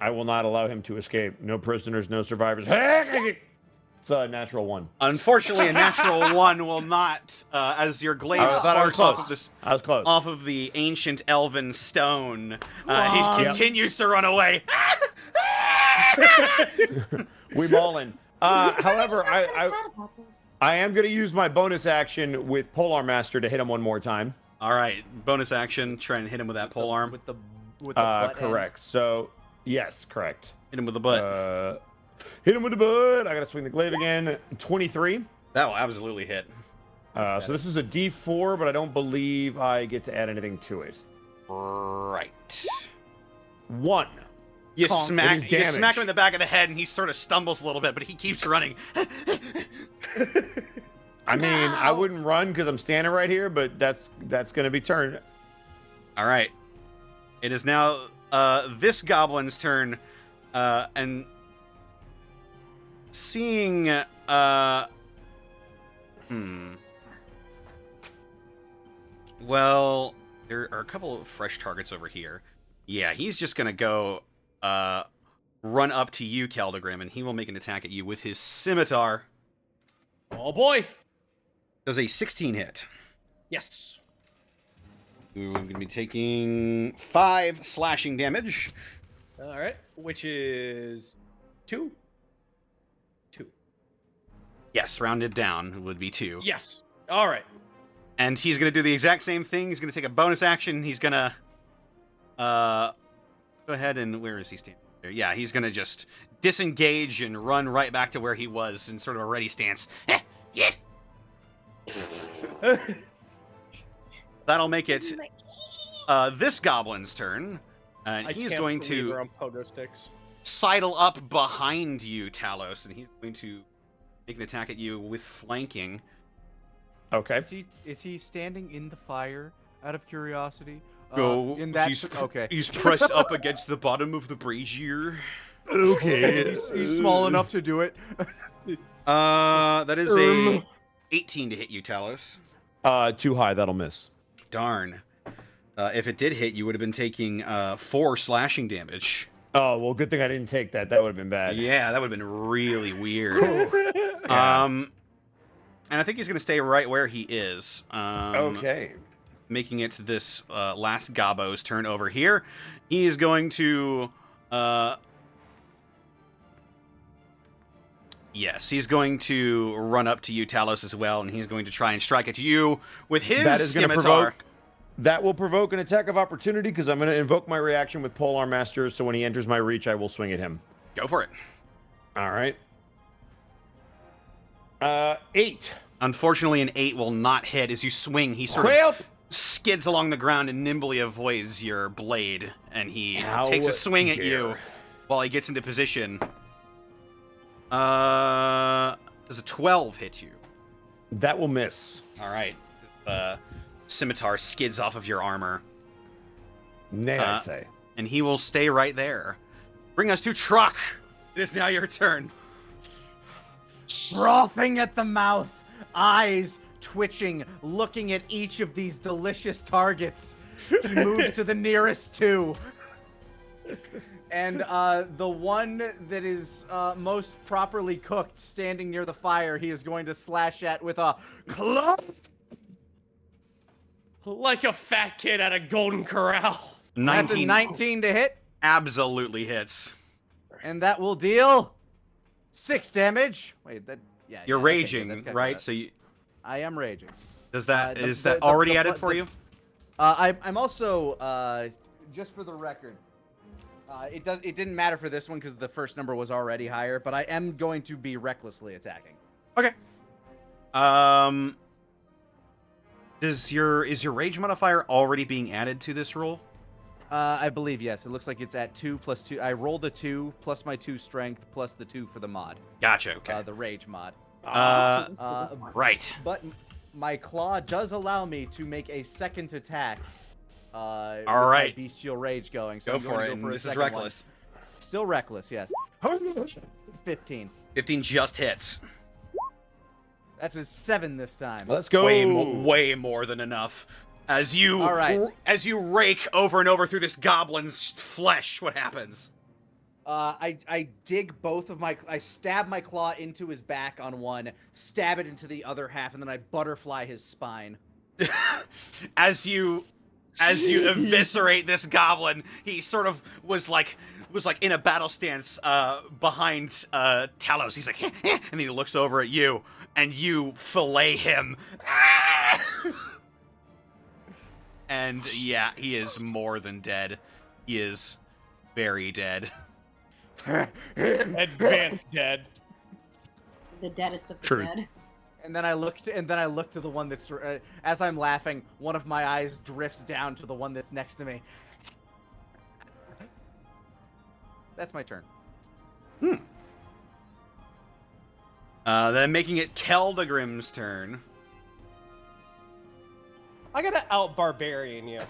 I will not allow him to escape. No prisoners, no survivors. It's a natural 1. Unfortunately, a natural 1 will not, as your glaive thought I was sparks close. I was close. off of the ancient elven stone. He continues to run away. We ballin'. However, I am going to use my bonus action with Polearm Master to hit him one more time. All right, bonus action. Try and hit him with that polearm. With the butt correct. So, yes, correct. Hit him with the butt. Hit him with the butt. I got to swing the glaive again. 23. That will absolutely hit. So this is a D4, but I don't believe I get to add anything to it. Right. 1. You It is smack damage. him in the back of the head, and he sort of stumbles a little bit, but he keeps running. I mean, I wouldn't run because I'm standing right here, but that's going to be turned. All right. It is now this goblin's turn, and seeing well, there are a couple of fresh targets over here. Yeah, he's just gonna go run up to you, Keldagrim, and he will make an attack at you with his scimitar. Oh boy. Does a 16 hit? Yes. I'm going to be taking 5 slashing damage. All right, which is 2. Yes, rounded down would be 2. Yes. All right. And he's going to do the exact same thing. He's going to take a bonus action. He's going to go ahead and... Where is he standing? There. Yeah, he's going to just disengage and run right back to where he was in sort of a ready stance. Yeah. That'll make it this goblin's turn. And he's going to we're on pogo sticks. sidle up behind you, Talos, and he's going to make an attack at you with flanking. Okay. Is he standing in the fire? Out of curiosity. No, In that. okay. He's pressed up against the bottom of the brazier. Okay. He's small enough to do it. That is a 18 to hit you, Talos. Too high. That'll miss. Darn. If it did hit, you would have been taking 4 slashing damage. Oh, well, good thing I didn't take that. That would have been bad. Yeah, that would have been really weird. Yeah. And I think he's going to stay right where he is. Okay. Making it to this last Gobbo's turn over here. He is going to... Yes, he's going to run up to you, Talos, as well, and he's going to try and strike at you with his scimitar. That will provoke an attack of opportunity because I'm going to invoke my reaction with Polearm Master, so when he enters my reach, I will swing at him. Go for it. All right. 8. Unfortunately, an 8 will not hit. As you swing, he sort of skids along the ground and nimbly avoids your blade, and he takes a swing at you while he gets into position. Does a 12 hit you? That will miss. All right. Scimitar skids off of your armor. Nay, I say. And he will stay right there. Bring us to Truck. It is now your turn. Frothing at the mouth, eyes twitching, looking at each of these delicious targets. He moves to the nearest 2. And the one that is most properly cooked, standing near the fire, he is going to slash at with a club. Like a fat kid at a Golden Corral. 19. That's a 19 to hit. Absolutely hits. And that will deal 6 damage. Wait, that... Yeah, You're okay, raging, good, right? So you... I am raging. Does that... is that already added for you? I'm also, just for the record... It didn't matter for this one because the first number was already higher, but I am going to be recklessly attacking. Okay. Is your rage modifier already being added to this roll? I believe yes. It looks like it's at 2 plus 2. I rolled a 2 plus my 2 strength plus the 2 for the mod. Gotcha. Okay. The rage mod. Right. But my claw does allow me to make a second attack. All with right. my bestial rage going. So Go I'm for going it. to go for And a this is second reckless. one. Still reckless, yes. 15. 15 just hits. That's a 7 this time. Let's go. Way more than enough. As you rake over and over through this goblin's flesh, what happens? I dig both of my... I stab my claw into his back on one, stab it into the other half, and then I butterfly his spine. As you eviscerate this goblin, he sort of was like in a battle stance behind Talos. He's like, and then he looks over at you, and you fillet him. And yeah, he is more than dead. He is very dead. Advanced dead. The deadest of the True. dead. And then I look to the one that's as I'm laughing, one of my eyes drifts down to the one that's next to me. That's my turn. Then making it Keldagrim's turn. I gotta out Barbarian you.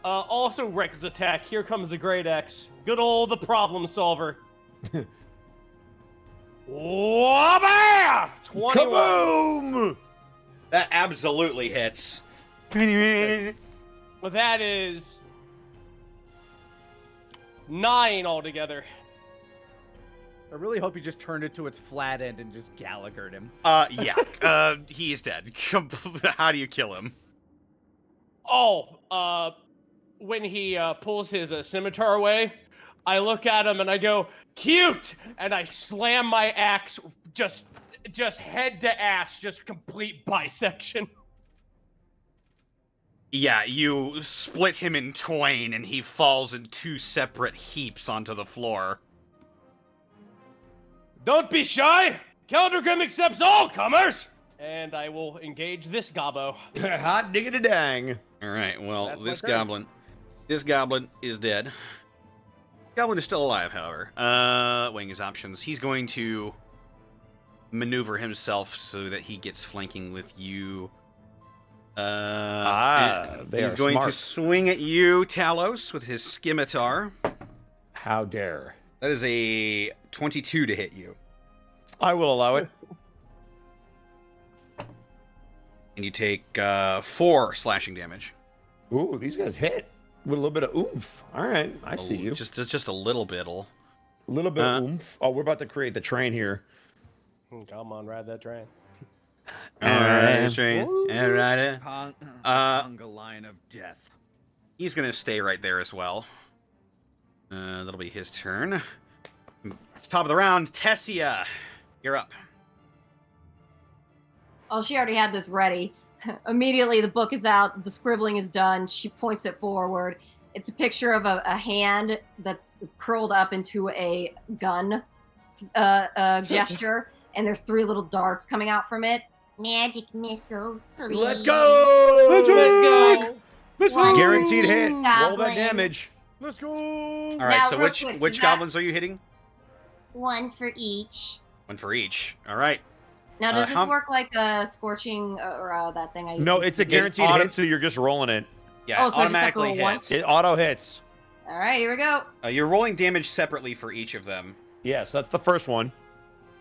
Also Reckless attack. Here comes the Great X. Good old the problem solver. Wabah! 21. Kaboom! That absolutely hits. Well, that is 9 altogether. I really hope you just turned it to its flat end and just Gallagher'd him. Yeah. He is dead. How do you kill him? Oh, when he pulls his scimitar away, I look at him and I go, cute! And I slam my axe just head to ass, just complete bisection. Yeah, you split him in twain and he falls in 2 separate heaps onto the floor. Don't be shy! Keldagrim accepts all comers! And I will engage this gobbo. Hot diggity dang. Alright, well, That's this my turn. goblin is dead. Goblin is still alive, however. Weighing his options. He's going to maneuver himself so that he gets flanking with you. They He's are going smart. to swing at you, Talos, with his scimitar. How dare. That is a 22 to hit you. I will allow it. And you take 4 slashing damage. Ooh, these guys hit with a little bit of oomph. All right, I see you. Just a little bit. A little bit of oomph. Oh, we're about to create the train here. Come on, ride that train. Alright, train. Alright. Conga line of death. He's gonna stay right there as well. That'll be his turn. Top of the round, Tessia. You're up. Oh, she already had this ready. Immediately, the book is out. The scribbling is done. She points it forward. It's a picture of a hand that's curled up into a gun gesture, and there's 3 little darts coming out from it. Magic missiles, please. Let's go! Let's go! Guaranteed hit. Roll that Goblin. damage. Let's go. All right. Now, So real which quick, is that- goblins are you hitting? 1 for each. 1 for each. All right. Now, does how- this work like scorching or that thing I used No, to it's a do? guaranteed auto- hit, so you're just rolling it. Yeah, Oh, it so I just have to automatically roll once? hits. It auto hits. All right, here we go. You're rolling damage separately for each of them. Yeah, so that's the first one.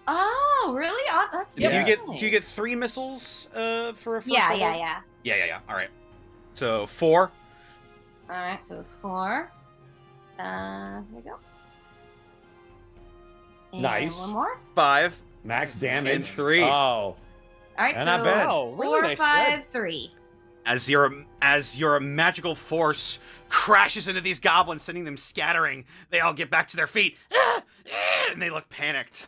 Oh, really? Oh, that's Do you nice. get 3 missiles for a first Yeah, level? yeah. Yeah. All right. So 4. All right, so 4. Here we go. And Nice. 1 more. 5. Max damage. And 3. Oh. All right, And so not bad. Wow, really 4, nice 5, 3. As your magical force crashes into these goblins, sending them scattering, they all get back to their feet, and they look panicked.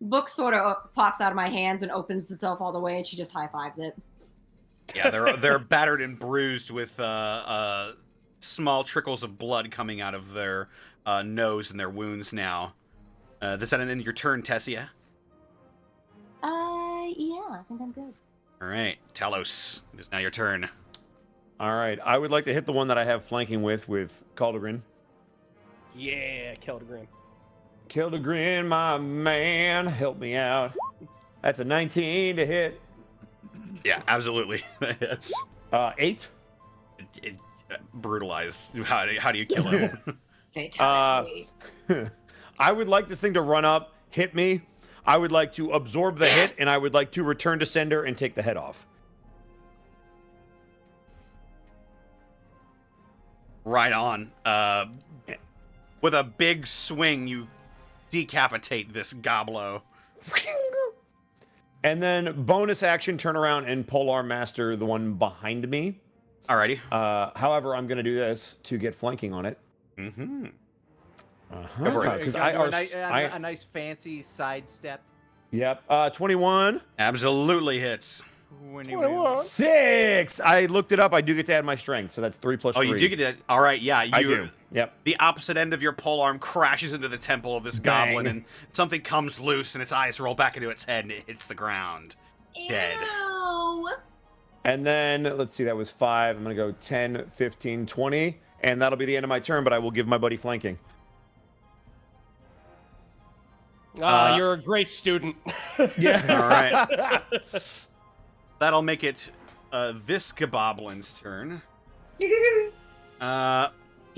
Book sort of pops out of my hands and opens itself all the way, and she just high fives it. Yeah, they're battered and bruised with small trickles of blood coming out of their nose and their wounds now. Does that end your turn, Tessia? Yeah, I think I'm good. All right, Talos, it is now your turn. All right, I would like to hit the one that I have flanking with Keldagrim. Yeah, Keldagrim. Keldagrim, my man, help me out. That's a 19 to hit. Yeah, absolutely. That's 8. brutalized. How do you kill him? Fatality. I would like this thing to run up, hit me. I would like to absorb the hit, and I would like to return to sender and take the head off. Right on. With a big swing, you decapitate this goblo. And then bonus action, turn around and polearm master the one behind me. Alrighty. However, I'm going to do this to get flanking on it. Mm-hmm. Go for it. Because a nice fancy sidestep. Yep. 21. Absolutely hits. 6. I looked it up. I do get to add my strength, so that's 3 plus 3. Oh, you do get to. All right, yeah. I do. Yep. The opposite end of your polearm crashes into the temple of this Bang. goblin, and something comes loose, and its eyes roll back into its head, and it hits the ground. Dead. Ew. And then, let's see, that was 5. I'm going to go 10, 15, 20. And that'll be the end of my turn, but I will give my buddy flanking. You're a great student. Yeah. All right. That'll make it this Gaboblin's turn. He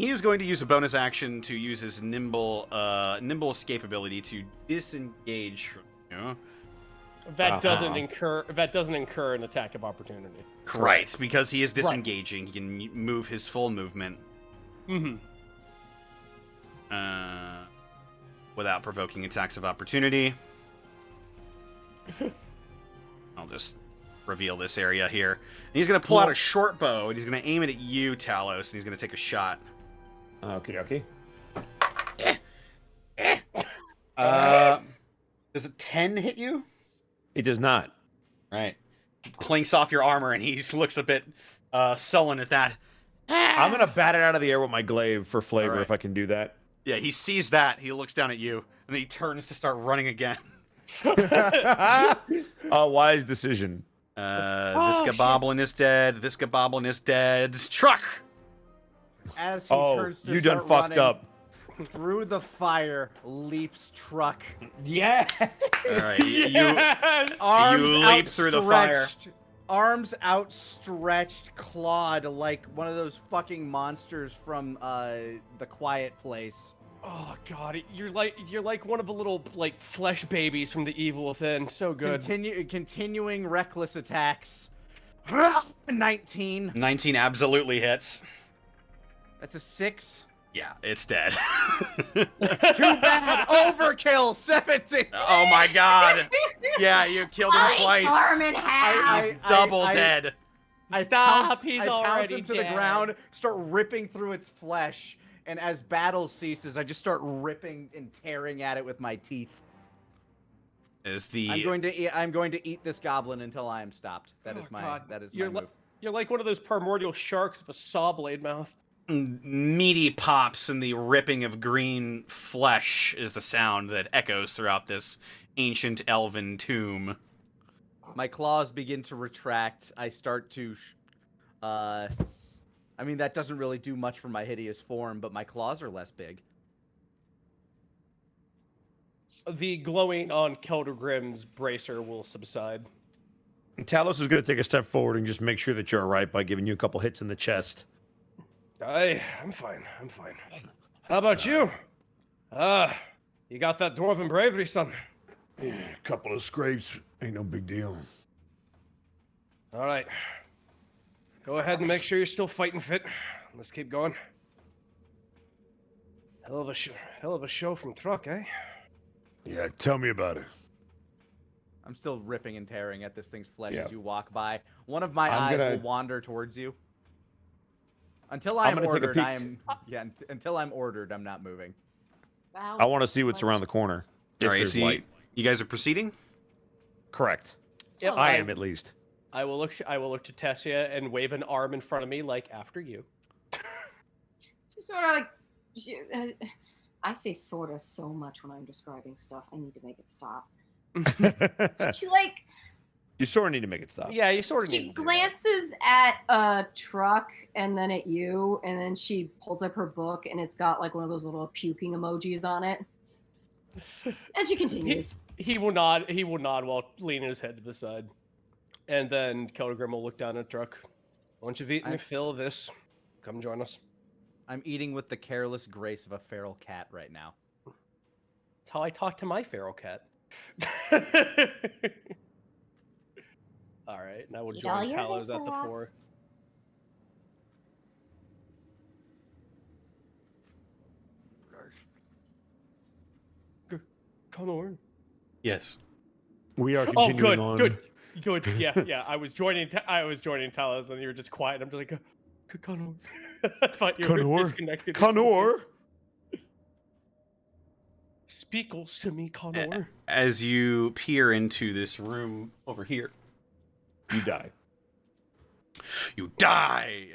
is going to use a bonus action to use his nimble escape ability to disengage from you. That doesn't incur an attack of opportunity. Right, because he is disengaging, he can move his full movement. Mm-hmm. Without provoking attacks of opportunity. I'll just reveal this area here. And he's going to pull out a short bow, and he's going to aim it at you, Talos, and he's going to take a shot. Okie Does a 10 hit you? It does not. Right. Plinks off your armor, and he looks a bit sullen at that. I'm going to bat it out of the air with my glaive for flavor, Right. if I can do that. Yeah, he sees that. He looks down at you, and then he turns to start running again. A wise decision. This Gaboblin is dead. This Gaboblin is dead. Truck! As he turns to you done start fucked running, up. Through the fire leaps Truck. Yeah. All right, Arms you leap through the fire. Arms outstretched, clawed like one of those fucking monsters from The Quiet Place. Oh god, you're like one of the little like flesh babies from the Evil Within. So good. Continuing reckless attacks. 19. 19 absolutely hits. That's a 6. Yeah, it's dead. Too bad. Overkill. 17. Oh my god. Yeah, you killed him twice. Arm in half. He's double dead. I Stop, pounce he's I pounce already him to dead. the ground, start ripping through its flesh, and as battle ceases, I just start ripping and tearing at it with my teeth. I'm going to eat this goblin until I am stopped. That is my move. You're like one of those primordial sharks with a saw blade mouth. Meaty pops and the ripping of green flesh is the sound that echoes throughout this ancient elven tomb. My claws begin to retract. I start to... I mean, that doesn't really do much for my hideous form, but my claws are less big. The glowing on Keldagrim's bracer will subside. Talos is going to take a step forward and just make sure that you're all right by giving you a couple hits in the chest. I'm fine. How about you? You got that dwarven bravery, son. Yeah, a couple of scrapes. Ain't no big deal. All right. Go ahead and make sure you're still fighting fit. Let's keep going. Hell of a show from Truck, eh? Yeah, tell me about it. I'm still ripping and tearing at this thing's flesh as you walk by. One of my eyes will wander towards you. Until I'm ordered, until I'm ordered, I'm not moving. I want to see what's around the corner. All right, so you guys are proceeding? Correct. Yep. I am, at least. I will look to Tessia and wave an arm in front of me, like after you. Sort of like, I say sort of so much when I'm describing stuff. I need to make it stop. She like. You sort of need to make it stop. Yeah, you sort of need. She glances at Truck and then at you, and then she pulls up her book, and it's got like one of those little puking emojis on it. And she continues. He will nod while leaning his head to the side. And then Keldagrim will look down at Truck. Once you've eaten your fill of this, come join us. I'm eating with the careless grace of a feral cat right now. That's how I talk to my feral cat. All right, now we'll join Talos at the 4. Connor. Yes. We are continuing on. Good. Yeah. I was joining Talos, and you were just quiet. I'm just like, Connor. I thought you were disconnected. Connor. Speakles to me, Connor. As you peer into this room over here, you die. You die.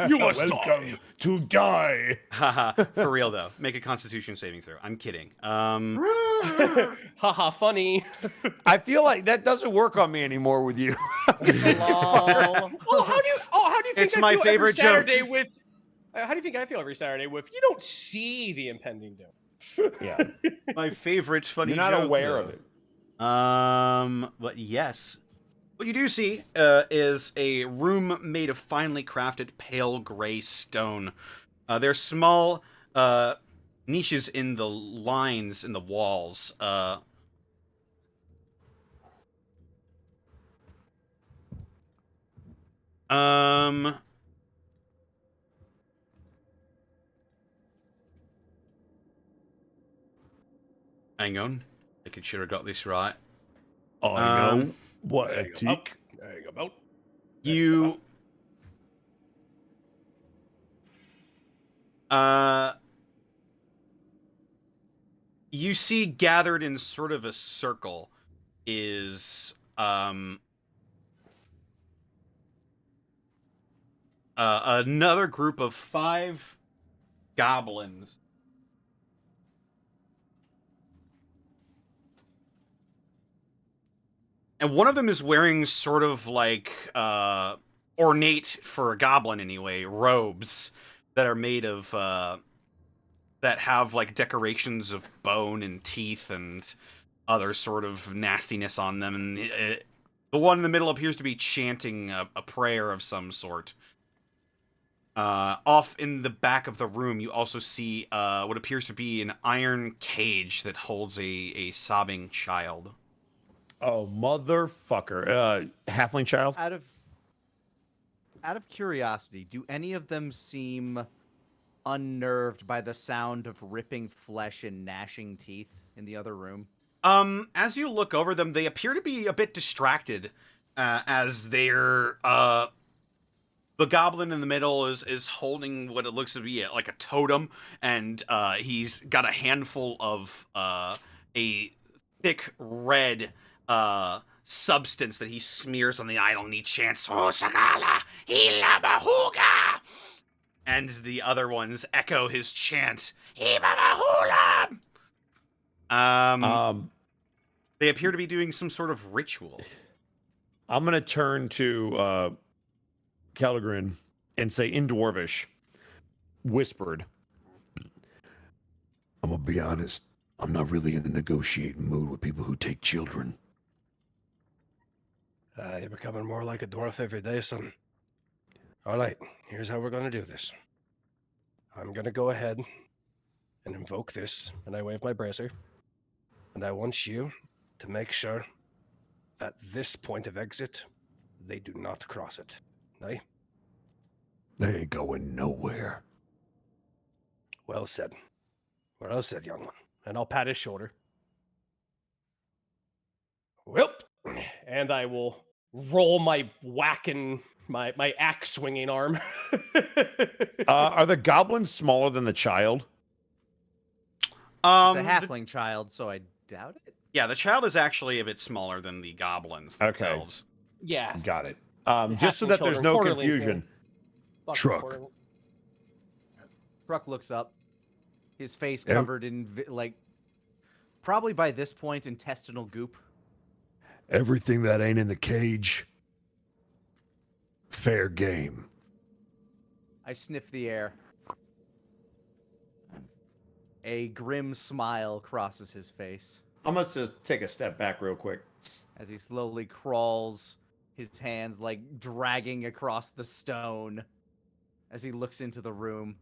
You must welcome to die. Haha. For real though, make a Constitution saving throw. I'm kidding. Haha, funny. I feel like that doesn't work on me anymore with you. How do you think It's I my feel favorite every joke. Saturday with How do you think I feel every Saturday if you don't see the impending doom? Yeah. My favorite funny You're not joke, aware though. of it. But yes. What you do see is a room made of finely crafted pale gray stone. There's small niches in the lines in the walls. Hang on. Making sure I got this right. I know. What a There you go, tick. There you go, Boat. You see gathered in sort of a circle is another group of 5 goblins. And one of them is wearing sort of like ornate, for a goblin anyway, robes that are made of that have like decorations of bone and teeth and other sort of nastiness on them. And the one in the middle appears to be chanting a prayer of some sort. Off in the back of the room, you also see what appears to be an iron cage that holds a sobbing child. Oh, motherfucker. Halfling child? Out of curiosity, do any of them seem unnerved by the sound of ripping flesh and gnashing teeth in the other room? As you look over them, they appear to be a bit distracted, as they're, the goblin in the middle is holding what it looks to be like a totem, and, he's got a handful of, a thick red, substance that he smears on the idol, and he chants, "Oh, Sagala, Hilabahuga!" And the other ones echo his chant, "Hibabahula!" They appear to be doing some sort of ritual. I'm going to turn to Keldagrim and say in Dwarvish, whispered, I'm going to be honest. I'm not really in the negotiating mood with people who take children. You're becoming more like a dwarf every day, son. All right, here's how we're going to do this. I'm going to go ahead and invoke this, and I wave my bracer. And I want you to make sure that this point of exit, they do not cross it. Aye? They ain't going nowhere. Well said. Well said, young one. And I'll pat his shoulder. Well, and I will roll my whacking, my axe swinging arm. are the goblins smaller than the child? It's a halfling child, so I doubt it. Yeah, the child is actually a bit smaller than the goblins themselves. Yeah. Got it. Just so that there's no confusion. Truck. Truck looks up. His face covered in, like, probably by this point, intestinal goop. Everything that ain't in the cage, fair game. I sniff the air. A grim smile crosses his face. I'm going to just take a step back real quick. As he slowly crawls, his hands, like, dragging across the stone as he looks into the room.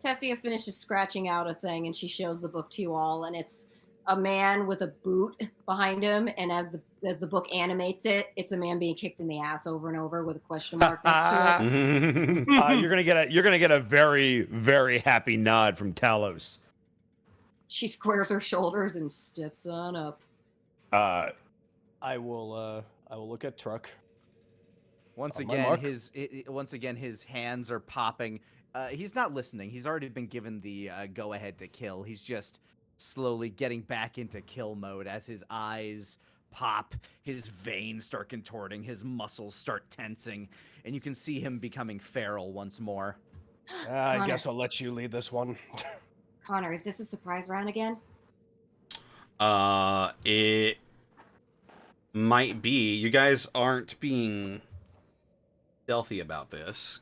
Tessia finishes scratching out a thing, and she shows the book to you all, and it's a man with a boot behind him, and as the book animates it, it's a man being kicked in the ass over and over with a question mark next to it. You're gonna get a very, very happy nod from Talos. She squares her shoulders and steps on up. I will look at Truck. Once again, his hands are popping. He's not listening. He's already been given the go-ahead to kill. He's just slowly getting back into kill mode as his eyes pop, his veins start contorting, his muscles start tensing, and you can see him becoming feral once more. I guess I'll let you lead this one. Connor, is this a surprise round again? It might be. You guys aren't being stealthy about this.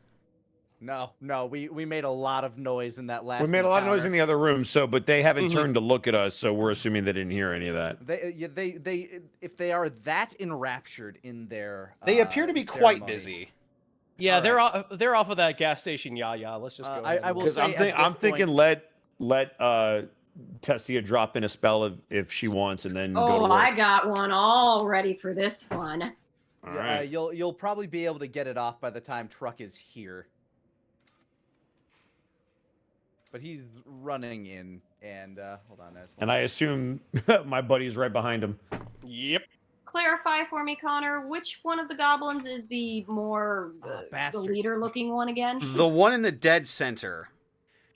No, we made a lot of noise in that last. We made a lot of noise encounter. in the other room, but they haven't turned to look at us, so we're assuming they didn't hear any of that. They if they are that enraptured in their, They appear to be quite ceremony. busy. Yeah, All they're off of that gas station. Yeah. Let's just go. I will Because say I'm thinking let Tessia drop in a spell if she wants, and then go to Oh, work. I got one all ready for this fun. All right. You'll probably be able to get it off by the time Truck is here. But he's running in, and hold on. And I assume my buddy's right behind him. Yep. Clarify for me, Connor, which one of the goblins is the more the bastard. leader-looking one again? The one in the dead center.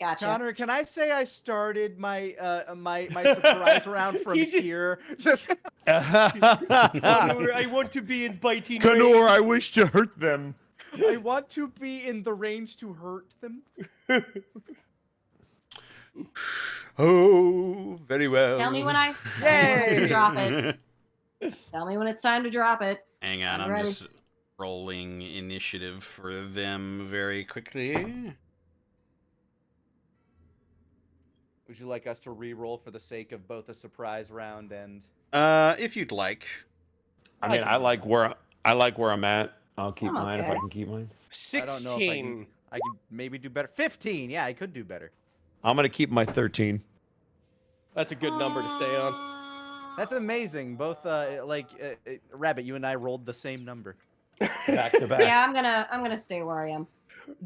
Gotcha. Connor, can I say I started my my surprise round from here? Just I want to be in biting. Connor, I wish to hurt them. I want to be in the range to hurt them. Oh, very well. Tell me when I Yay! drop it. Tell me when it's time to drop it. Hang on, I'm I'm ready. just rolling initiative for them very quickly. Would you like us to re-roll for the sake of both a surprise round and? If you'd like. I mean, I like where I'm at. I'll keep I'm mine if I okay. can keep mine. 16. I don't know if I could maybe do better. 15. Yeah, I could do better. I'm gonna keep my 13. That's a good number to stay on. That's amazing. Both Rabbit, you and I rolled the same number. Back to back. Yeah, I'm gonna stay where I am.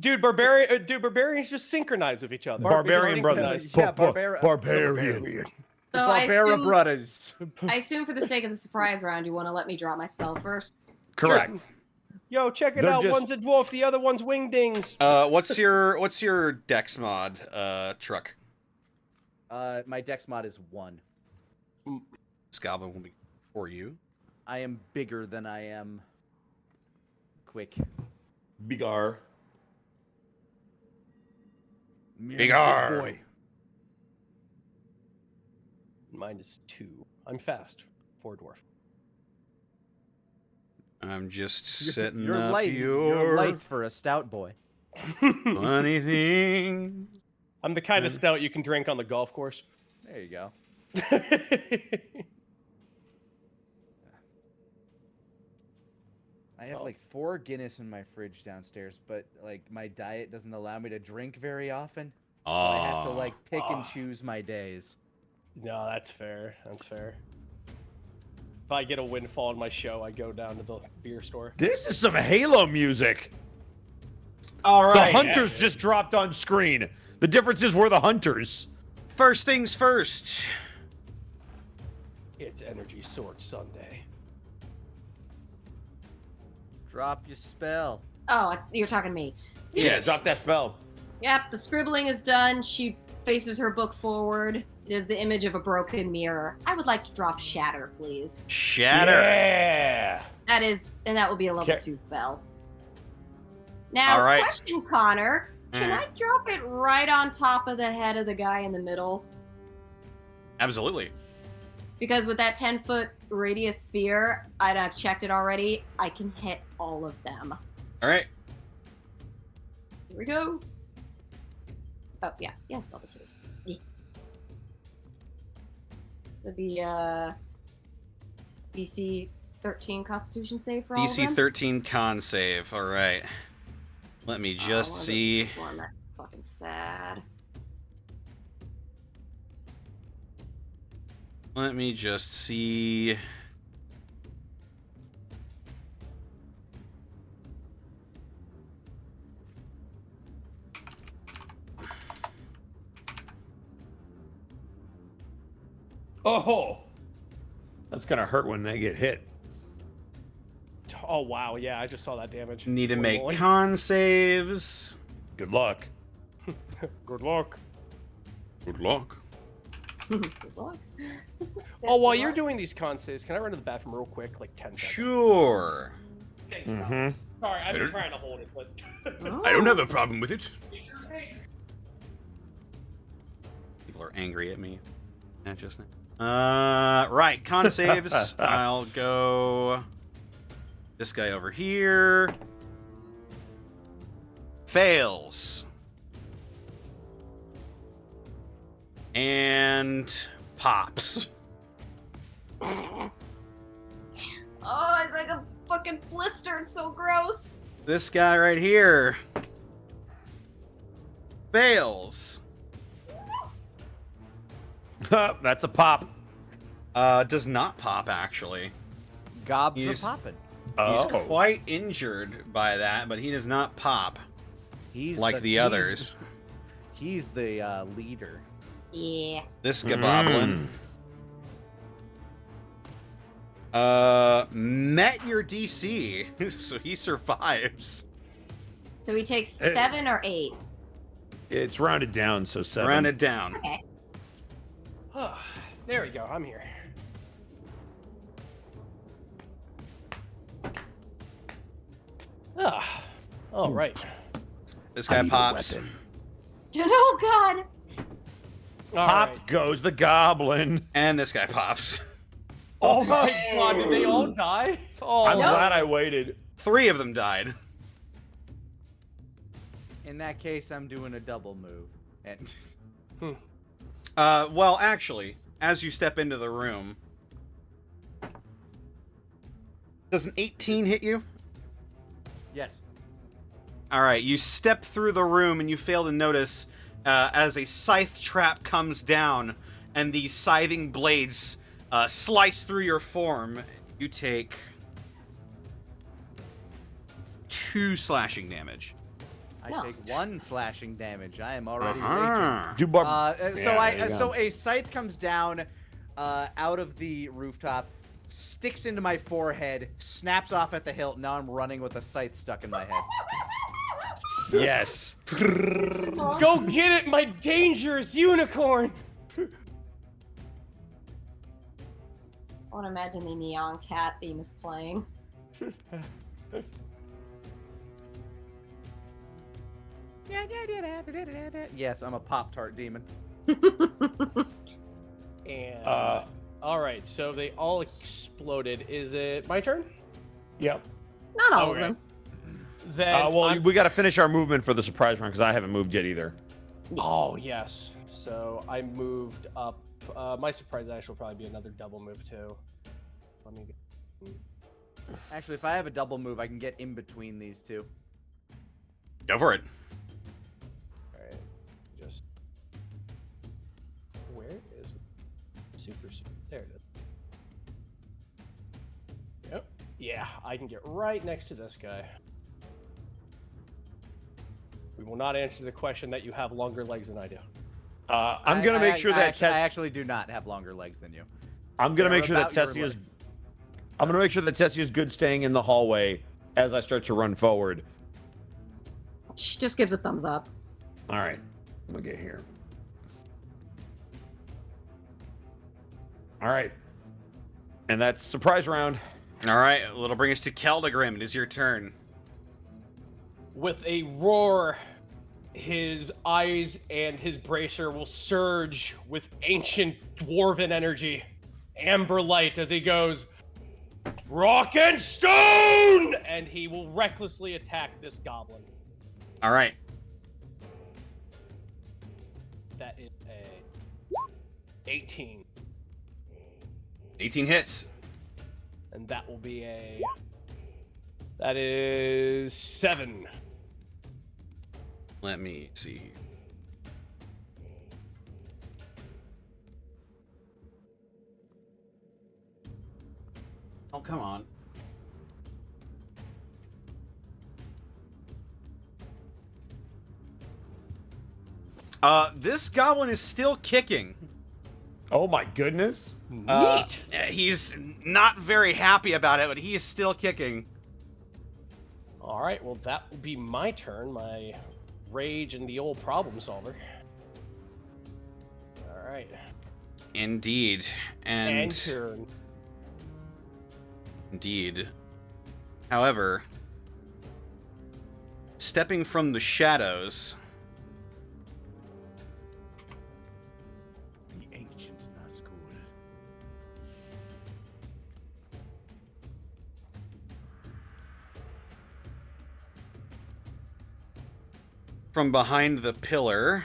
Dude, barbarians just synchronize with each other. Barbarian brothers. Yeah, Barbarian. So I Barbara assume, brothers. I assume for the sake of the surprise round, you want to let me drop my spell first. Correct. Yo, check it They're out. just- One's a dwarf, the other one's wingdings. What's your dex mod, Truck? My dex mod is 1. Scalvin will be for you. I am bigger than I am quick. Bigar. Big R. Boy. Mine is 2. I'm fast for a dwarf. I'm just setting You're up light. You're your light for a stout boy. funny thing. I'm the kind of stout you can drink on the golf course. There you go. I have like 4 Guinness in my fridge downstairs, but like my diet doesn't allow me to drink very often. So I have to like pick and choose my days. No, that's fair. That's fair. If I get a windfall in my show, I go down to the beer store. This is some Halo music. All The right. hunters just dropped on screen. The difference is we're the hunters. First things first. It's Energy Sword Sunday. Drop your spell. Oh, you're talking to me. Yes. Drop that spell. Yep, the scribbling is done. She faces her book forward. It is the image of a broken mirror. I would like to drop Shatter, please. Shatter. Yeah. That will be a level Okay. 2 spell. Now, All right. question, Connor. Can I drop it right on top of the head of the guy in the middle? Absolutely. Because with that 10-foot radius sphere, and I've checked it already, I can hit all of them. All right. Here we go. Oh, yeah. Yes, level 2. Yeah. Would be DC 13 Constitution save for all of DC them. 13 con save. All right. Let me just one of those see. one, that's fucking sad. Let me just see. Oh. That's gonna hurt when they get hit. Oh, wow. Yeah, I just saw that damage. Need to Holy make moly. con saves. Good luck. Good luck. Good luck. Good luck. Oh, while you're doing these con saves, can I run to the bathroom real quick? Like 10 seconds. Sure. Thanks, Mm-hmm. Sorry, I've been Better- trying to hold it, but... I don't have a problem with it. Nature's nature. People are angry at me. Not just now. Right. Con saves. I'll go. This guy over here. Fails. And pops. Oh, it's like a fucking blister. It's so gross. This guy right here fails. That's a pop. Does not pop, actually. Gobs He's- are popping. He's Oh. quite injured by that, but he does not pop He's like the others. He's the leader. Yeah. This goblin met your DC, so he survives. So he takes 7 or 8. It's rounded down, so 7. Rounded down. Okay. There we go. I'm here. All right. This guy pops. Oh God. All Pop right. goes the goblin. And this guy pops. Oh my God! Did they all die? Oh, I'm glad I waited. 3 of them died. In that case, I'm doing a double move. And Well, actually, as you step into the room, does an 18 hit you? yes. All right, you step through the room and you fail to notice as a scythe trap comes down and the scything blades slice through your form. You take 2 slashing damage. I No. take 1 slashing damage. I am already raging. Uh-huh. Do So Yeah, there you so go. a scythe comes down out of the rooftop, sticks into my forehead, snaps off at the hilt. Now I'm running with a scythe stuck in my head. Yes. Go get it, my dangerous unicorn! I want to imagine the neon cat theme is playing. Yes, I'm a Pop-Tart demon. And all right, so they all exploded. Is it my turn? Yep. Not all Okay. of them. Then Well, I'm- we got to finish our movement for the surprise round because I haven't moved yet either. Oh yes. So I moved up. My surprise action will probably be another double move too. Let me get. Actually, if I have a double move, I can get in between these two. Go for it. All right. Just. Where is super? There it is. Yep. Yeah, I can get right next to this guy. We will not answer the question that you have longer legs than I do. I'm gonna make sure that I actually do not have longer legs than you. I'm gonna They're make sure that about your Tessia's. I'm gonna make sure that Tessia's good staying in the hallway as I start to run forward. She just gives a thumbs up. All right, I'm gonna get here. All right, and that's surprise round. All right, that'll bring us to Keldagrim. It is your turn. With a roar, his eyes and his bracer will surge with ancient dwarven energy, amber light, as he goes, rock and stone! And he will recklessly attack this goblin. All right. That is a 18. 18 hits. And that will be a... That is 7. Let me see. Oh, come on. This goblin is still kicking. Oh my goodness! Neat! He's not very happy about it, but he is still kicking. All right, well, that will be my turn. My rage and the old problem solver. All right. Indeed. And turn. Indeed. However, stepping from the shadows, The ancient Nazgul. from behind the pillar,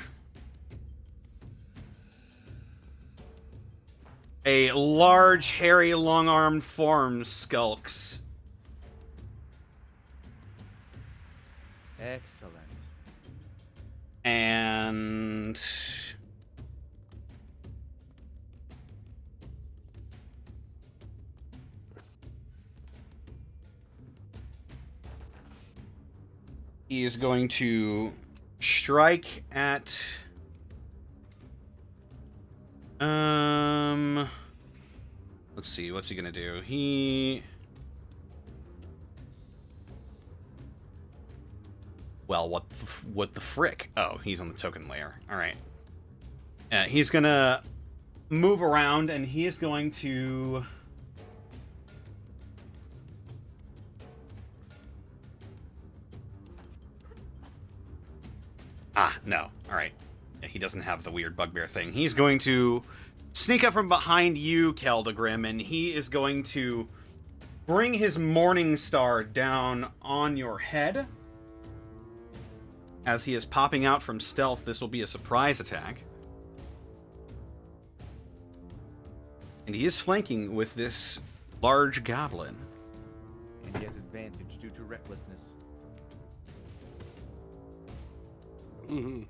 a large, hairy, long-armed form skulks. Excellent. And he is going to strike at let's see, what's he gonna do? Well, what the frick? Oh, he's on the token layer. All right. He's gonna move around, and he is going to no. All right. He doesn't have the weird bugbear thing. He's going to sneak up from behind you, Keldagrim, and he is going to bring his Morning Star down on your head. As he is popping out from stealth, this will be a surprise attack. And he is flanking with this large goblin. And he has advantage due to recklessness. Mm-hmm.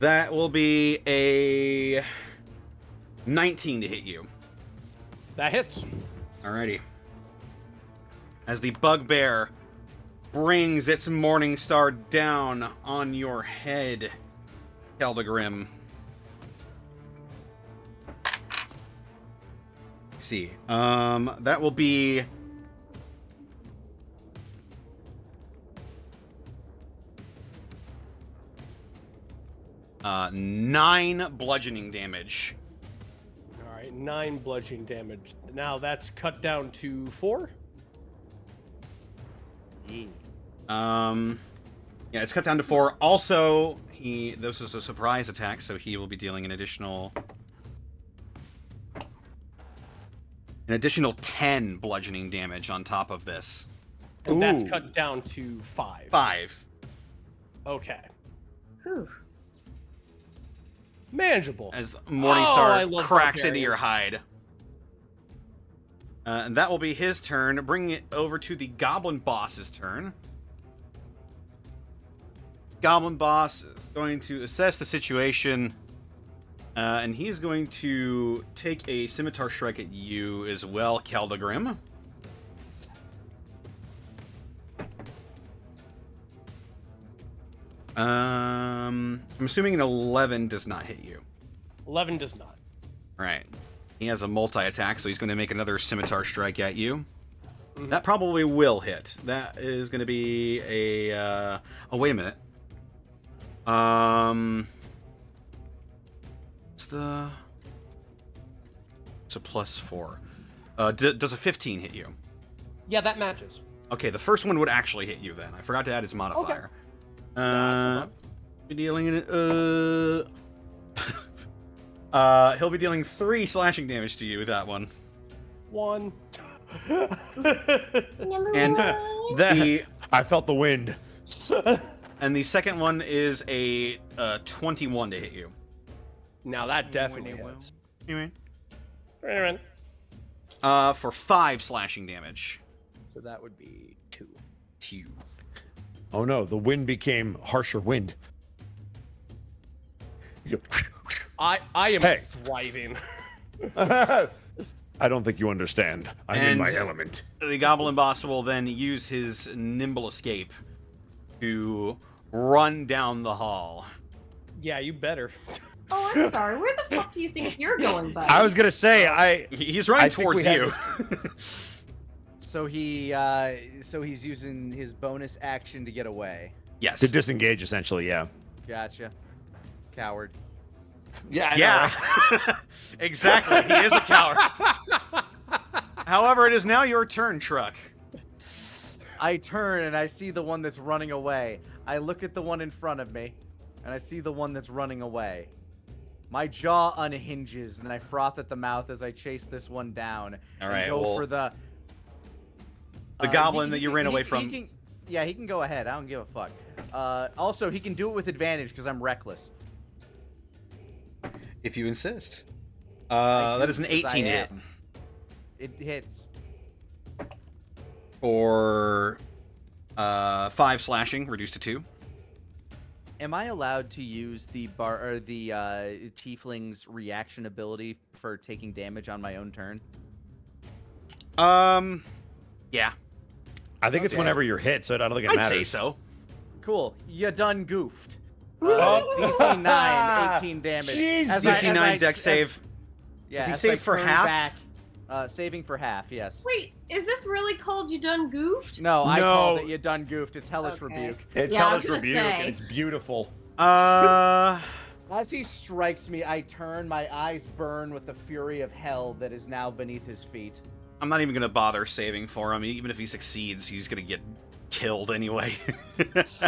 That will be a 19 to hit you. That hits. Alrighty. As the bugbear brings its Morning Star down on your head, Keldagrim. See, that will be 9 bludgeoning damage. All right, 9 bludgeoning damage. Now that's cut down to 4. Yeah, it's cut down to 4. Also, this is a surprise attack, so he will be dealing an additional 10 bludgeoning damage on top of this. And that's cut down to 5. 5. Okay. Whew. Manageable. As Morningstar cracks Barbarian. into your hide. And that will be his turn, bringing it over to the Goblin Boss's turn. Goblin Boss is going to assess the situation, and he's going to take a Scimitar Strike at you as well, Keldagrim. I'm assuming an 11 does not hit you. 11 does not. Right. He has a multi-attack, so he's going to make another Scimitar Strike at you. Mm-hmm. That probably will hit. That is going to be a... Oh, wait a minute. It's a +4. Does a 15 hit you? Yeah, that matches. Okay, the first one would actually hit you then. I forgot to add his modifier. Okay. Be dealing he'll be dealing 3 slashing damage to you with that one. 1. And I felt the wind. And the second one is a 21 to hit you. Now that definitely hits. For 5 slashing damage. So that would be 2. 2. Oh no, the wind became harsher wind. I am thriving. I don't think you understand. I'm in my element. The Goblin Boss will then use his Nimble Escape to run down the hall. Yeah, you better. Oh, I'm sorry. Where the fuck do you think you're going, buddy? I was gonna say he's running towards you. So he's using his bonus action to get away. Yes. To disengage, essentially, yeah. Gotcha. Coward. Yeah. Exactly. He is a coward. However, it is now your turn, Truck. I turn and I see the one that's running away. I look at the one in front of me, and I see the one that's running away. My jaw unhinges, and I froth at the mouth as I chase this one down. All right, and go for the goblin that you ran away from. Yeah, he can go ahead. I don't give a fuck. Also, he can do it with advantage because I'm reckless. If you insist. That is an 18 hit. It hits. For 5 slashing, reduced to 2. Am I allowed to use the Tiefling's reaction ability for taking damage on my own turn? Yeah. I think it's whenever you're hit, so I don't think it I'd matters. say so. Cool. You done goofed. DC 9, 18 damage. Jesus. DC 9 dex save. Yeah, Does he as save I for turn half? Back, saving for half, yes. Wait, is this really called You Done Goofed? No, I No. called it You Done Goofed. It's Hellish Okay. Rebuke. It's Yeah, I was Hellish gonna Rebuke, say. and it's beautiful. As he strikes me, I turn, my eyes burn with the fury of hell that is now beneath his feet. I'm not even going to bother saving for him. Even if he succeeds, he's going to get killed anyway.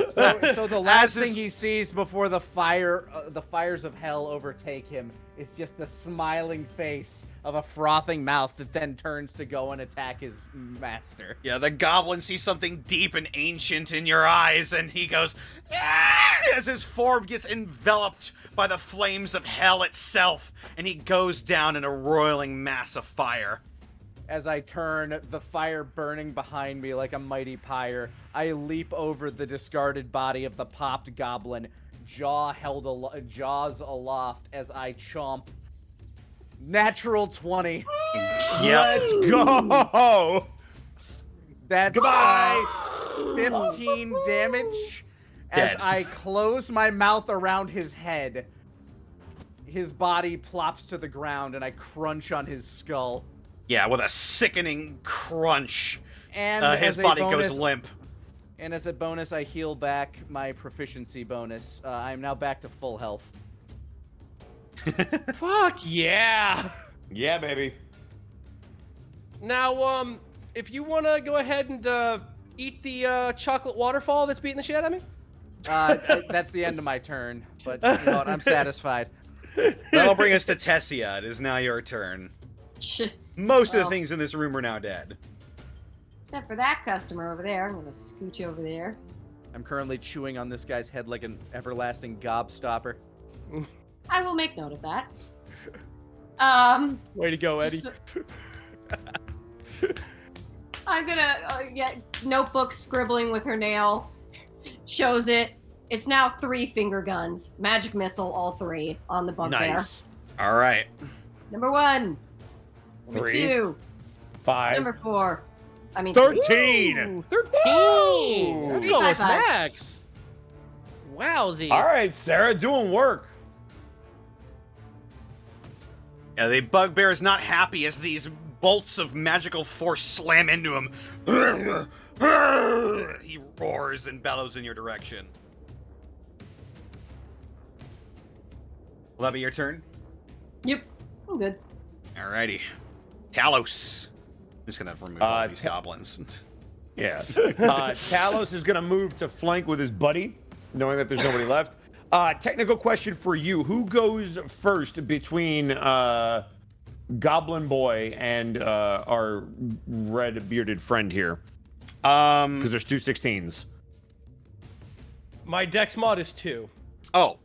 So the last As thing he sees before the fires of hell overtake him is just the smiling face of a frothing mouth that then turns to go and attack his master. Yeah, the goblin sees something deep and ancient in your eyes, and he goes, "Ah!" as his form gets enveloped by the flames of hell itself, and he goes down in a roiling mass of fire. As I turn, the fire burning behind me like a mighty pyre, I leap over the discarded body of the popped goblin, jaws aloft as I chomp. Natural 20. Let's go! That's Goodbye! 15 damage as Dead. I close my mouth around his head. His body plops to the ground and I crunch on his skull. Yeah, with a sickening crunch, And his as a body bonus, goes limp. And as a bonus, I heal back my proficiency bonus. I am now back to full health. Fuck yeah! Yeah, baby. Now, if you want to go ahead and eat the chocolate waterfall that's beating the shit out of me. That's the end of my turn, but you know what? I'm satisfied. That'll bring us to Tessia. It is now your turn. Most of the things in this room are now dead. Except for that customer over there. I'm gonna scooch over there. I'm currently chewing on this guy's head like an everlasting gobstopper. I will make note of that. Way to go, Eddie. I'm gonna get notebook scribbling with her nail. Shows it. It's now 3 finger guns. Magic missile, all 3 on the bugbear. Nice. All right. Number 1. Number 3. 2. 5. Number 4. I mean 13! Ooh, 13! Woo! That's 3, almost 5, 5. max. Wowsy. All right, Sarah, doing work. Yeah, the bugbear is not happy as these bolts of magical force slam into him. He roars and bellows in your direction. Will that be your turn? Yep. I'm good. Alrighty. Talos. I'm just gonna remove all these goblins. Yeah. Talos is going to move to flank with his buddy, knowing that there's nobody left. Technical question for you. Who goes first between Goblin Boy and our red-bearded friend here? Because there's 2 16s. My dex mod is 2. Oh.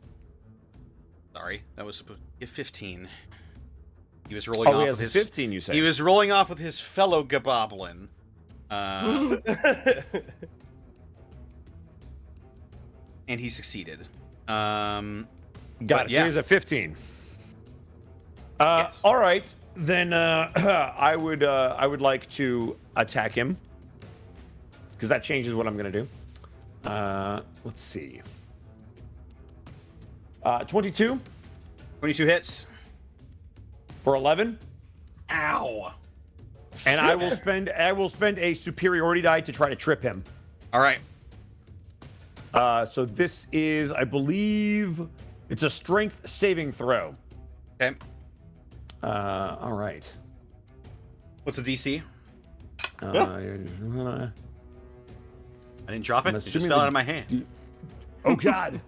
Sorry. That was supposed to be a 15. He was rolling off He with has a his 15, you say? He was rolling off with his fellow goblin. And he succeeded. Got it. yeah. So he has a 15. Yes. All right. Then I would like to attack him. Because that changes what I'm going to do. Let's see. 22 22 hits. for 11. Ow. And I will spend a superiority die to try to trip him. All right. So this is, I believe, it's a strength saving throw. Okay. All right. What's the DC? Uh, I didn't drop it. I'm It just assuming fell the- out of my hand. Oh God.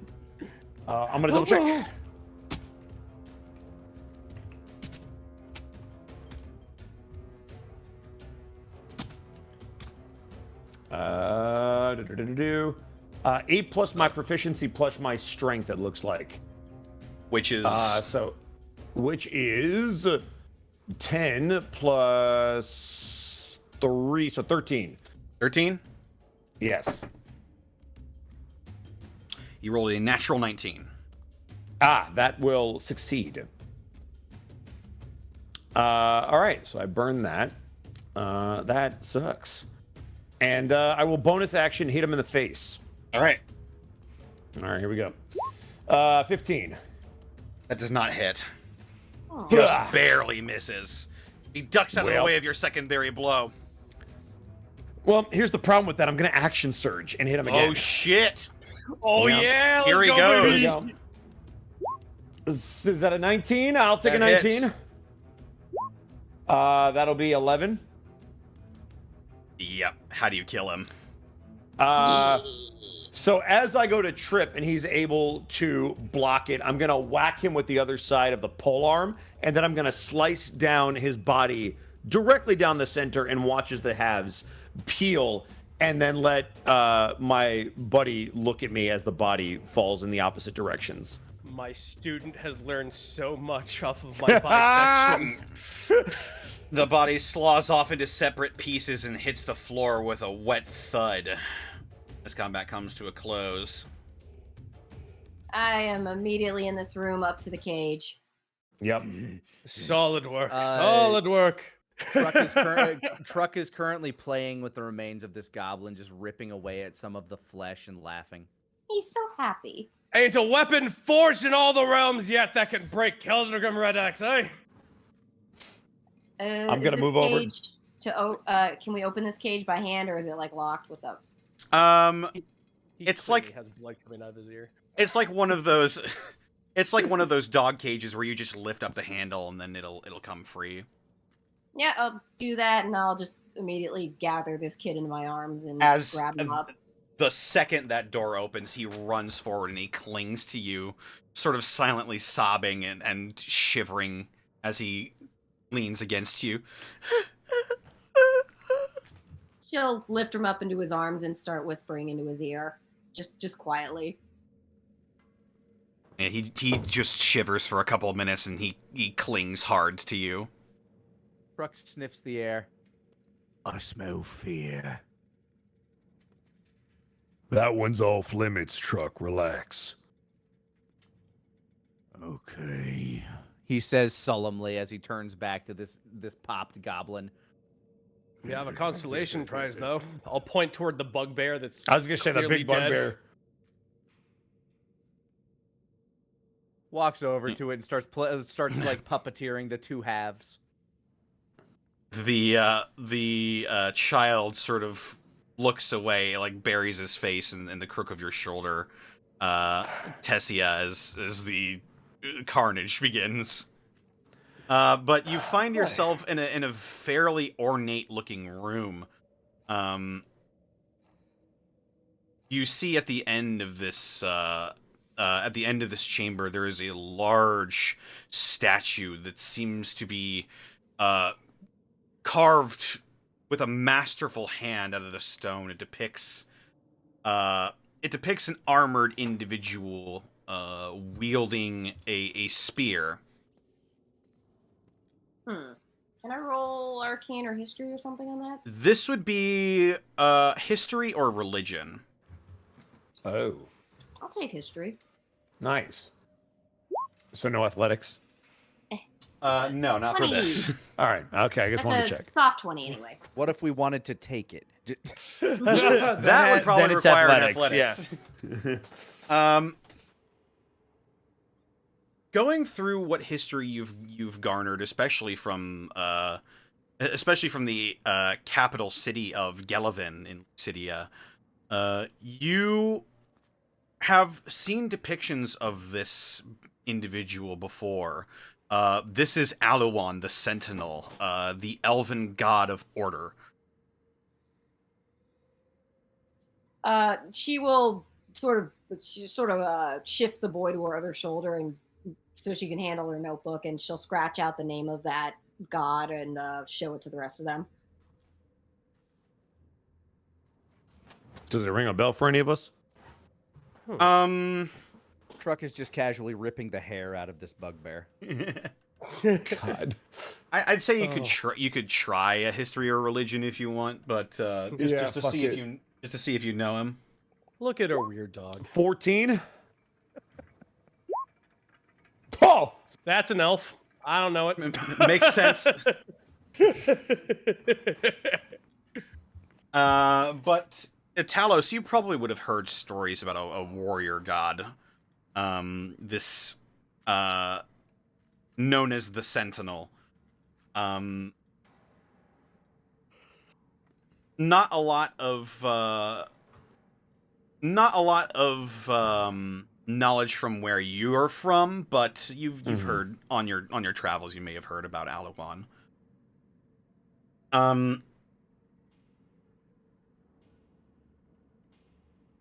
I'm gonna double check. 8 plus my proficiency plus my strength, it looks like. Which is which is 10 plus 3, so 13. 13. Yes. You rolled a natural 19. That will succeed. All right, so I burn that. That sucks. And I will bonus action hit him in the face. All right. All right, here we go. 15. That does not hit. Oh. Just barely misses. He ducks out of the Well. way of your secondary blow. Well, here's the problem with that. I'm going to action surge and hit him again. Oh, shit. Oh yeah, Here he let's go, goes. baby. Here we go. Is that a 19? I'll take That a 19. hits. That'll be 11. Yep. How do you kill him? So as I go to trip and he's able to block it, I'm going to whack him with the other side of the polearm, and then I'm going to slice down his body directly down the center and watch as the halves peel, and then let my buddy look at me as the body falls in the opposite directions. My student has learned so much off of my bisection. The body slaws off into separate pieces and hits the floor with a wet thud. This combat comes to a close. I am immediately in this room up to the cage. Yep. Solid work. Solid work. Truck is currently playing with the remains of this goblin, just ripping away at some of the flesh and laughing. He's so happy. Ain't a weapon forged in all the realms yet that can break Keldagrim Red Axe, eh? I'm gonna move over. Can we open this cage by hand, or is it like locked? What's up? It's clearly like has blood coming out of his ear. it's like one of those it's like one of those dog cages where you just lift up the handle and then it'll come free. Yeah, I'll do that, and I'll just immediately gather this kid into my arms and As grab him up. the second that door opens, he runs forward and he clings to you, sort of silently sobbing and shivering as he leans against you. She'll lift him up into his arms and start whispering into his ear, just quietly. And he just shivers for a couple of minutes and he clings hard to you. Truck sniffs the air. I smell fear. That one's off limits, Truck. Relax. Okay. He says solemnly as he turns back to this popped goblin. We have a consolation prize, though. I'll point toward the bugbear that's. I was going to say the clearly big dead. bugbear. Walks over to it and starts like puppeteering the two halves. The child sort of looks away, like buries his face in the crook of your shoulder. Tessia as the carnage begins. But you find yourself in a fairly ornate looking room. You see at the end of this chamber there is a large statue that seems to be carved with a masterful hand out of the stone. It depicts an armored individual wielding a spear. Can I roll arcane or history or something on that? This would be history or religion. Oh, I'll take history. nice. So no athletics? No, not for 20. this. All right. Okay, I just wanted to That's a check. soft 20 anyway. What if we wanted to take it? That would probably then it's require athletics, athletics. Going through what history you've garnered, especially from the capital city of Gelevin in Lucidia, you have seen depictions of this individual before. This is Aluwan, the Sentinel, the elven god of order. She will sort of shift the boy to her other shoulder, and so she can handle her notebook, and she'll scratch out the name of that god and show it to the rest of them. Does it ring a bell for any of us? Truck is just casually ripping the hair out of this bugbear. God. I'd say you could try a history or religion if you want, but just to see if you know him. Look at our weird dog. 14. Oh, That's an elf. I don't know it. Makes sense. But Talos, you probably would have heard stories about a warrior god. This known as the Sentinel. Not a lot of knowledge from where you're from, but you've heard on your travels. You may have heard about Alawan.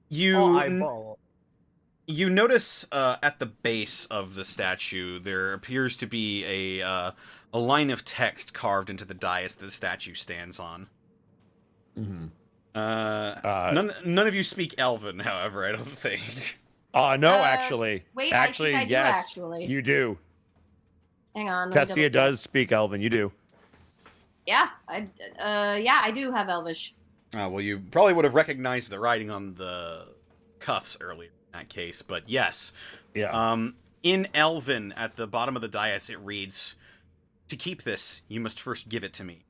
You notice at the base of the statue there appears to be a line of text carved into the dais that the statue stands on. None of you speak Elven, however, I don't think. No, actually. Wait, actually, I think I do, yes, actually. you do. Hang on. let me Tessia double-check. does speak Elven. You do. Yeah, I do have Elvish. Well, you probably would have recognized the writing on the cuffs earlier in that case, but yes. Yeah. In Elven, at the bottom of the dais, it reads, "To keep this, you must first give it to me."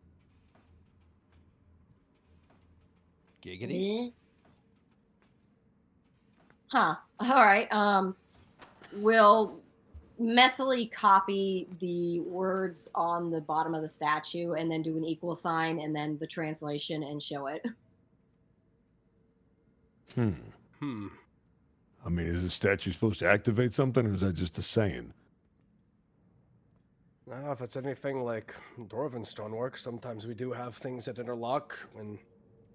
Giggity. Huh. All right. We'll messily copy the words on the bottom of the statue and then do an equal sign and then the translation and show it. I mean, is the statue supposed to activate something, or is that just a saying? Now, if it's anything like Dwarven stonework, sometimes we do have things that interlock when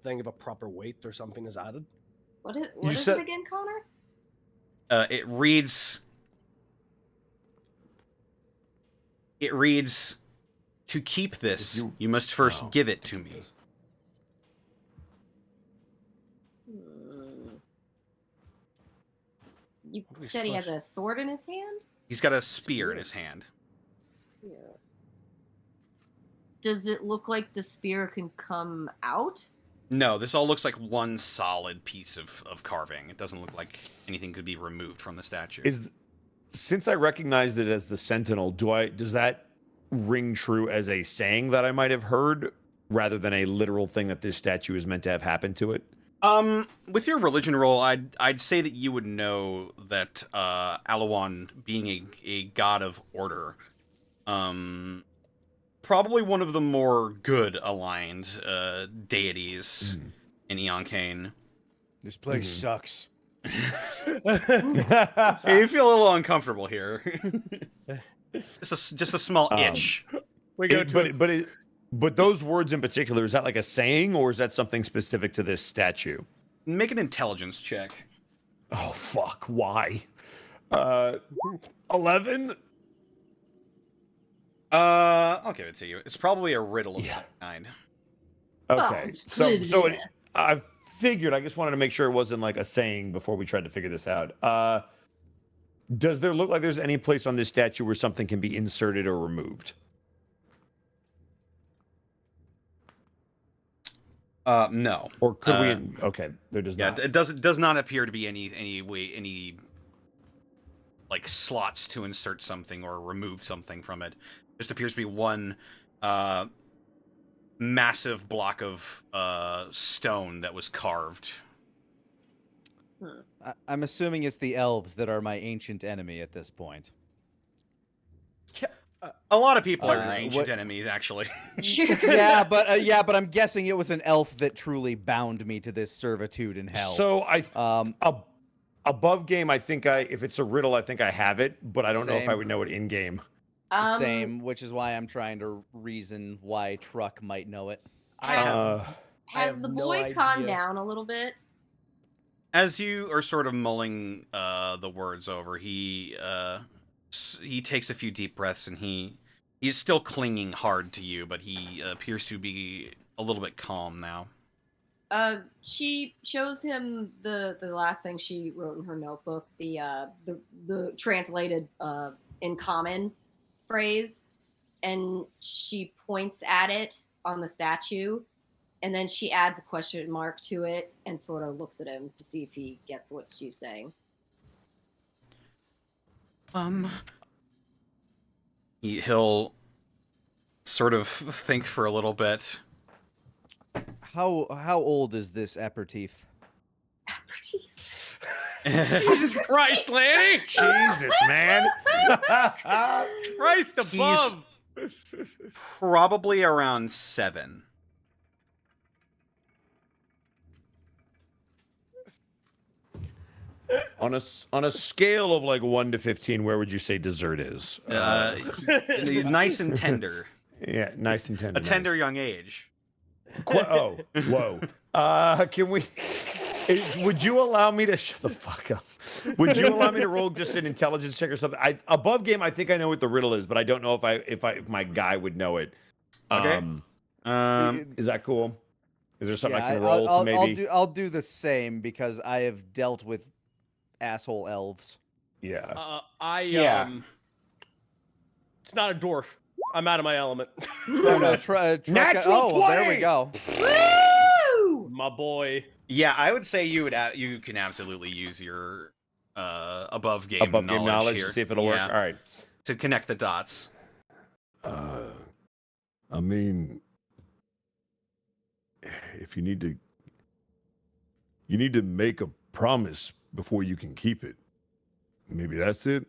think of a proper weight or something is added. What is it again, Connor? It reads, "To keep this, you must first give it to me." You said he has a sword in his hand? He's got a spear in his hand. Spear. Does it look like the spear can come out? No, this all looks like one solid piece of carving. It doesn't look like anything could be removed from the statue. Since I recognized it as the Sentinel, does that ring true as a saying that I might have heard, rather than a literal thing that this statue is meant to have happen to it? With your religion roll, I'd say that you would know that Alawan, being a god of order, probably one of the more good aligned deities in Eanchainn. This place sucks. Hey, you feel a little uncomfortable here. just a small itch. But those words in particular, is that like a saying, or is that something specific to this statue? Make an intelligence check. Oh fuck! Why? 11. I'll give it to you. It's probably a riddle of some kind. Okay, I figured. I just wanted to make sure it wasn't like a saying before we tried to figure this out. Does there look like there's any place on this statue where something can be inserted or removed? No. Or could we? Okay, there does not. Yeah, it does not appear to be any like slots to insert something or remove something from it. Just appears to be one massive block of stone that was carved. I'm assuming it's the elves that are my ancient enemy at this point. A lot of people are your ancient enemies, actually. yeah, but I'm guessing it was an elf that truly bound me to this servitude in hell. So above game, I think if it's a riddle, I think I have it, but I don't know if I would know it in game. Same, which is why I'm trying to reason why Truck might know it. Has the boy calmed down a little bit? As you are sort of mulling the words over, he takes a few deep breaths, and he's still clinging hard to you, but he appears to be a little bit calm now. She shows him the last thing she wrote in her notebook, the translated in common phrase, and she points at it on the statue, and then she adds a question mark to it and sort of looks at him to see if he gets what she's saying. He'll sort of think for a little bit. How old is this aperitif? Jesus Christ, Lanny! Jesus, man. Christ above! Probably around 7. On a scale of like 1 to 15, where would you say dessert is? Nice and tender. Yeah, nice and tender. A tender young age. Oh, whoa. Can we? Would you allow me to shut the fuck up? Would you allow me to roll just an intelligence check or something? Above game, I think I know what the riddle is, but I don't know if my guy would know it. Okay. Is that cool? Is there something Yeah, I can roll to maybe? I'll do the same because I have dealt with asshole elves. Yeah. It's not a dwarf. I'm out of my element. No, Natural 20! Well, there we go. Woo! My boy. Yeah, I would say you can absolutely use your above game knowledge here. to see if it'll work. All right. To connect the dots. I mean, if you need to make a promise before you can keep it. Maybe that's it.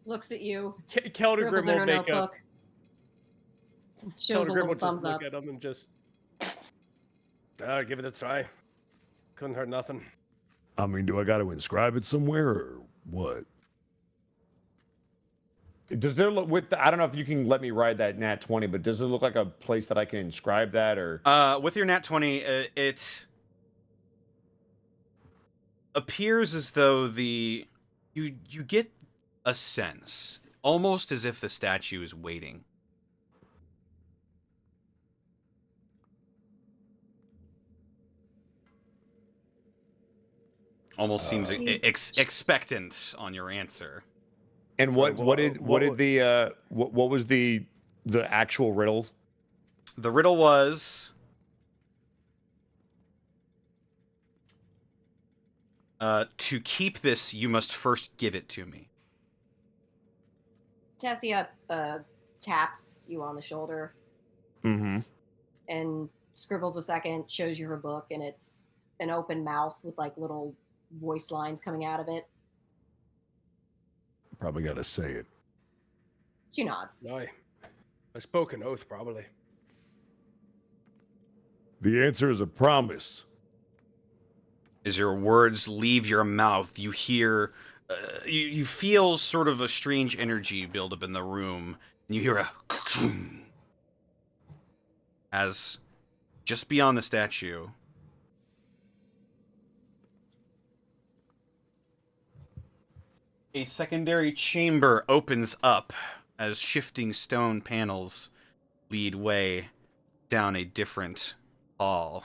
Looks at you. Keldagrim scribbles in her will make notebook. Shows a Keldagrim little will thumbs just up. look at him and just give it a try. Couldn't hurt nothing. I mean, do I got to inscribe it somewhere or what? Does there look I don't know if you can let me ride that nat 20, but does it look like a place that I can inscribe that or? With your nat 20, it appears as though you get a sense, almost as if the statue is waiting. Almost seems expectant on your answer. And what was the actual riddle? The riddle was to keep this, you must first give it to me. Tessia taps you on the shoulder. Mm-hmm. And scribbles a second, shows you her book, and it's an open mouth with like little voice lines coming out of it. Probably got to say it. She nods. Aye. I spoke an oath, probably. The answer is a promise. As your words leave your mouth, you hear, you feel sort of a strange energy build up in the room, and you hear a as just beyond the statue, a secondary chamber opens up as shifting stone panels lead way down a different hall.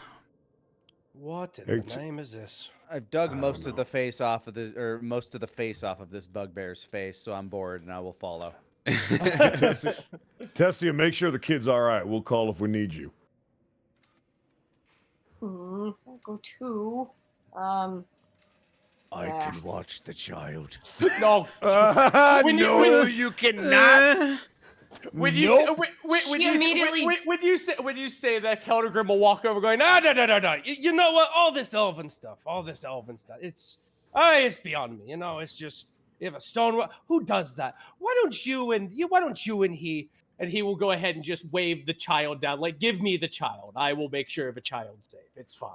What in the name is this? I've dug most of the face off of this bugbear's face, so I'm bored and I will follow. Tessia, make sure the kid's all right. We'll call if we need you. I'll go too. I can watch the child. No. You cannot. When you say that, Keldagrim will walk over going, no. You know what? All this elven stuff. It's beyond me. You know, it's just you have a stone. Who does that? Why don't you and he? And he will go ahead and just wave the child down. Like, give me the child. I will make sure of a child's safe. It's fine.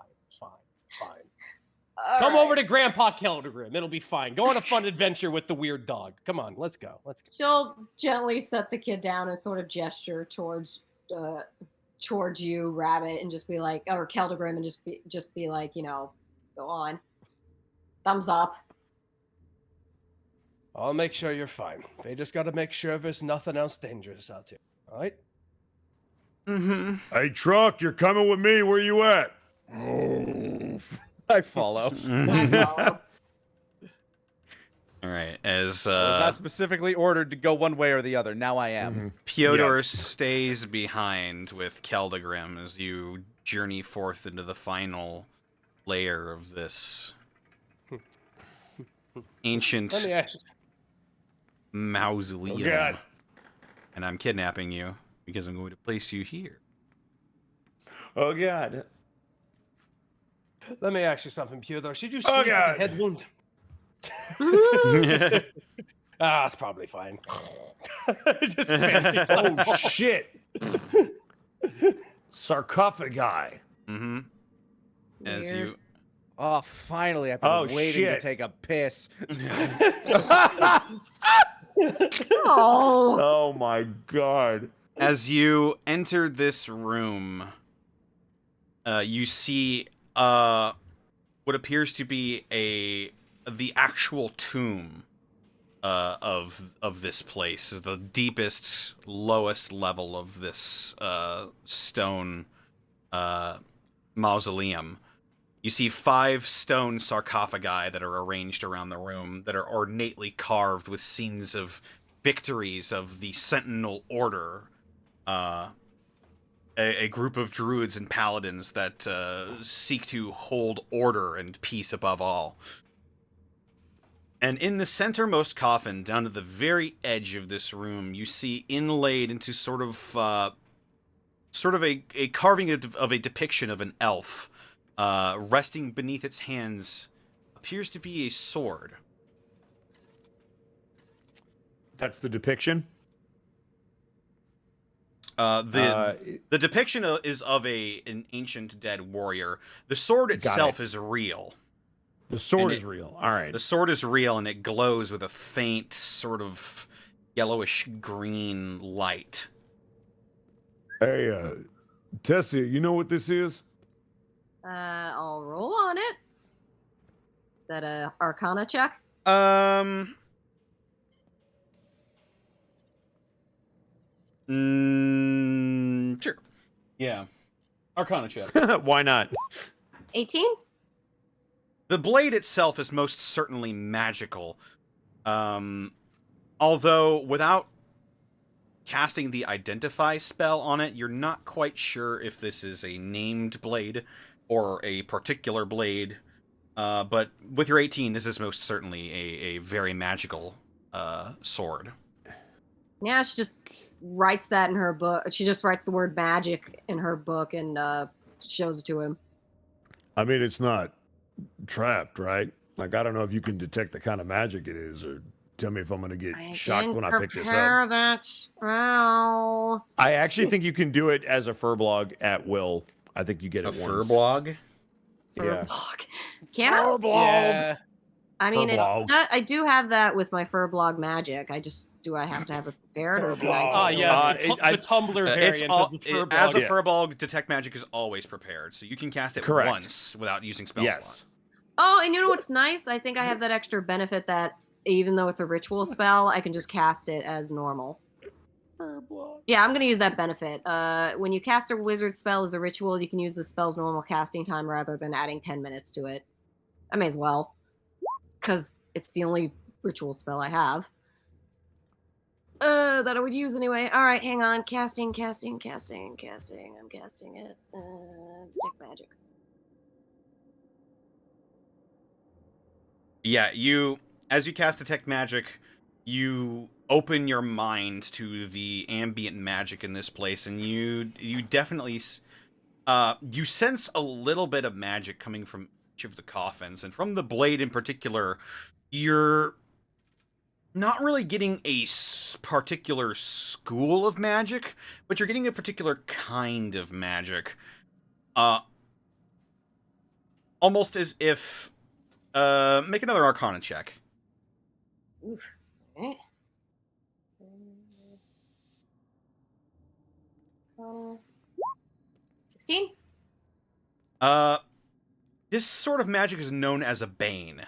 Come over to Grandpa Keldagrim. It'll be fine. Go on a fun adventure with the weird dog. Come on, let's go. She'll gently set the kid down and sort of gesture towards you, Rabbit, and just be like, or Keldagrim, and just be like, you know, go on. Thumbs up. I'll make sure you're fine. They just got to make sure there's nothing else dangerous out here. All right. Mm-hmm. Hey, truck, you're coming with me. Where you at? Oh, I follow. I follow. All right, as I was not specifically ordered to go one way or the other. Now I am. Pyotr Yep. stays behind with Keldagrim as you journey forth into the final layer of this ancient Let me ask you. mausoleum. Oh, God. And I'm kidnapping you because I'm going to place you here. Oh God. Let me ask you something, Pyotr. Should you Oh, sleep with a God. head wound? Ah, it's probably fine. Just very Oh, shit. Sarcophagi. Mm-hmm. As Weird. you Oh, finally! I've been Oh, waiting to shit. take a piss. Oh, Oh my God. As you enter this room, you see what appears to be the actual tomb of this place. Is the deepest, lowest level of this stone mausoleum. You see 5 stone sarcophagi that are arranged around the room that are ornately carved with scenes of victories of the Sentinel Order, a group of druids and paladins that seek to hold order and peace above all. And in the centermost coffin, down to the very edge of this room, you see inlaid into sort of a carving of a depiction of an elf, resting beneath its hands, appears to be a sword. That's the depiction. The depiction is of an ancient dead warrior. The sword itself is real. The sword And is real. All right. The sword is real, and it glows with a faint, sort of yellowish green light. Hey, Tessia, you know what this is? I'll roll on it. Is that a Arcana check? Sure. Yeah. Arcana check. Why not? 18? The blade itself is most certainly magical. Although, without casting the Identify spell on it, you're not quite sure if this is a named blade or a particular blade. But with your 18, this is most certainly a very magical sword. Yeah, she just writes that in her book. She just writes the word magic in her book and shows it to him. I mean, it's not trapped, right? Like, I don't know if you can detect the kind of magic it is, or tell me if I'm going to get shocked when I pick this up. That spell. I actually think you can do it as a Firbolg at will. I think you get A it once. Firbolg? Yeah. Firbolg. Can I? Yeah. I mean, Firbolg. I do have that with my Firbolg magic. Do I have to have it prepared? Or can I Ah, just- yes, the Tumblr It's variant all, of the Firbolg. as a Yeah. Firbolg, Detect Magic is always prepared, so you can cast it Correct. once without using spell Yes. slot. Oh, and you know what's nice? I think I have that extra benefit that even though it's a ritual spell, I can just cast it as normal. Yeah, I'm going to use that benefit. When you cast a wizard spell as a ritual, you can use the spell's normal casting time rather than adding 10 minutes to it. I may as well, because it's the only ritual spell I have. That I would use anyway. All right, hang on. Casting. I'm casting it. Detect magic. Yeah, as you cast Detect Magic, you open your mind to the ambient magic in this place, and you definitely you sense a little bit of magic coming from each of the coffins, and from the blade in particular, you're not really getting a particular school of magic, but you're getting a particular kind of magic. Almost as if make another Arcana check. Oof. Okay. 16? This sort of magic is known as a bane.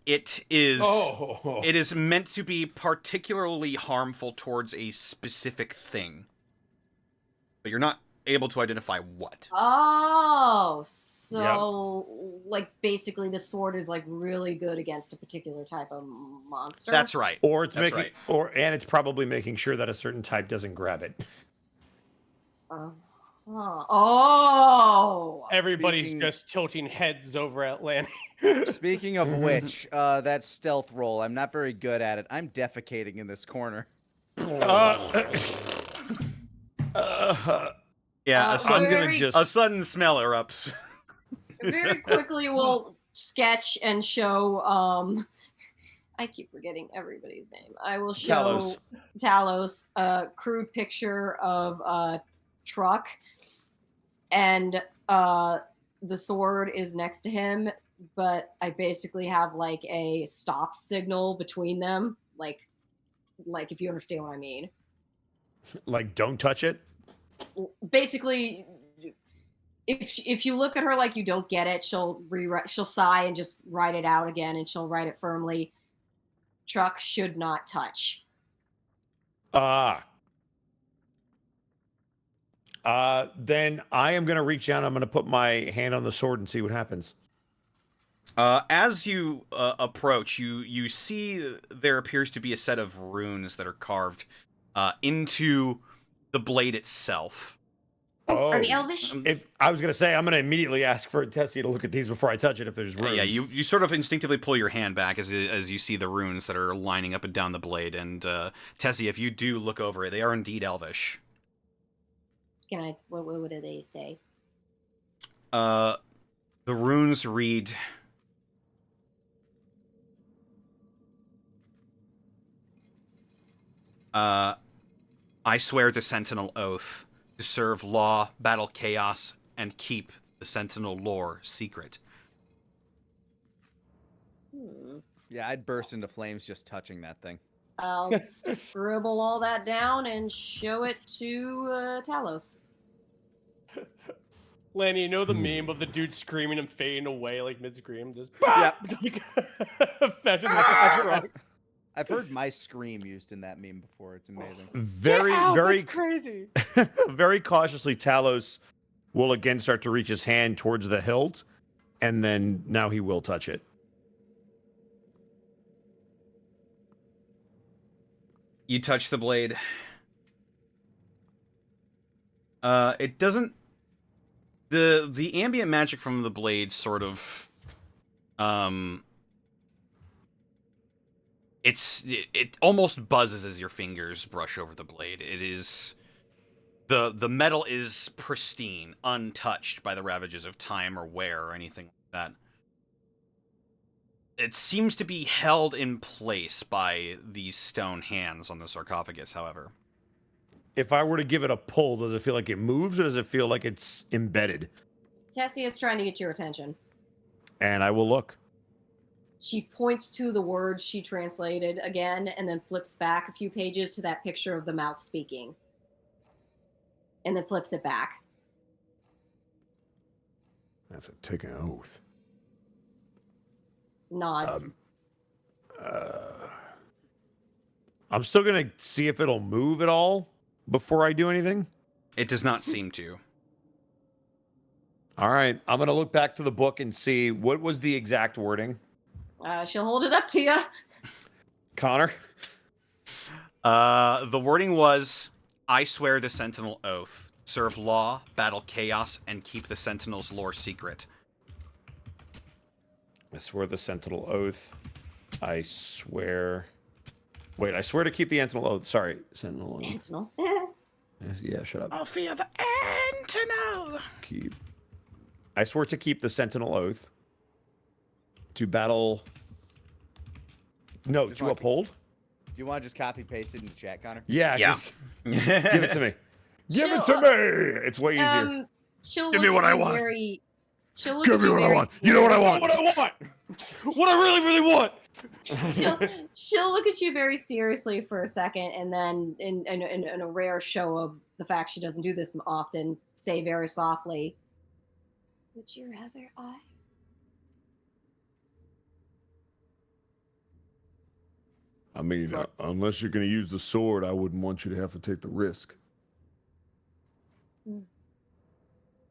It is Oh. it is meant to be particularly harmful towards a specific thing, but you're not able to identify what. Oh, so like basically the sword is like really good against a particular type of monster. That's right. Or it's That's making, right. and it's probably making sure that a certain type doesn't grab it. Oh. Everybody's Speaking- just tilting heads over at Lanny. Speaking of which, that stealth roll, I'm not very good at it. I'm defecating in this corner. Yeah, I'm gonna a sudden smell erupts. Very quickly we'll sketch and show I keep forgetting everybody's name. I will show Talos a crude picture of a truck, and the sword is next to him, but I basically have like a stop signal between them, like if you understand what I mean. Like, don't touch it. Basically, if you look at her like you don't get it, she'll sigh and just write it out again, and she'll write it firmly. Truck should not touch. Then I am going to reach out. I'm going to put my hand on the sword and see what happens. As you approach, you see there appears to be a set of runes that are carved into the blade itself. Oh, Are they elvish? If I was going to say, I'm going to immediately ask for Tessia to look at these before I touch it if there's runes. Yeah, you sort of instinctively pull your hand back as you see the runes that are lining up and down the blade. And Tessia, if you do look over it, they are indeed elvish. Can I? What do they say? The runes read, I swear the Sentinel oath to serve law, battle chaos, and keep the Sentinel lore secret. Yeah, I'd burst into flames just touching that thing. I'll scribble all that down and show it to Talos. Lanny, you know the meme of the dude screaming and fading away like mid-scream? Just Yeah. Imagine that's wrong. I've heard my scream used in that meme before. It's amazing. Very, That's crazy. very cautiously, Talos will again start to reach his hand towards the hilt, and then now he will touch it. You touch the blade. It doesn't. The ambient magic from the blade sort of, it almost buzzes as your fingers brush over the blade. It is the metal is pristine, untouched by the ravages of time or wear or anything like that. It seems to be held in place by these stone hands on the sarcophagus, however. If I were to give it a pull, does it feel like it moves or does it feel like it's embedded? Tessie is trying to get your attention. And I will look. She points to the words she translated again and then flips back a few pages to that picture of the mouth speaking. And then flips it back. I have to take an oath. Nods. I'm still going to see if it'll move at all before I do anything. It does not seem to. All right. I'm going to look back to the book and see what was the exact wording. She'll hold it up to you. Connor? The wording was, I swear the Sentinel oath. Serve law, battle chaos, and keep the Sentinel's lore secret. I swear the Sentinel oath. I swear... Wait, I swear to keep the Sentinel oath. Sorry, Sentinel oath. Sentinel. Yeah, shut up. I'll fear the Sentinel. Keep. I swear to keep the Sentinel oath. To battle... No, Just to want- uphold? Do you want to just copy paste it into chat, Connor? Yeah, Yeah. just give it to me. Give it to me! It's way easier. She'll Give look me what at I you want. very. She'll look Give at me you what I very want. You know what I want. What I want. What I really, really want. She'll look at you very seriously for a second, and then, in a rare show of the fact she doesn't do this often, say very softly, "Would you rather I?" I mean, unless you're going to use the sword, I wouldn't want you to have to take the risk. There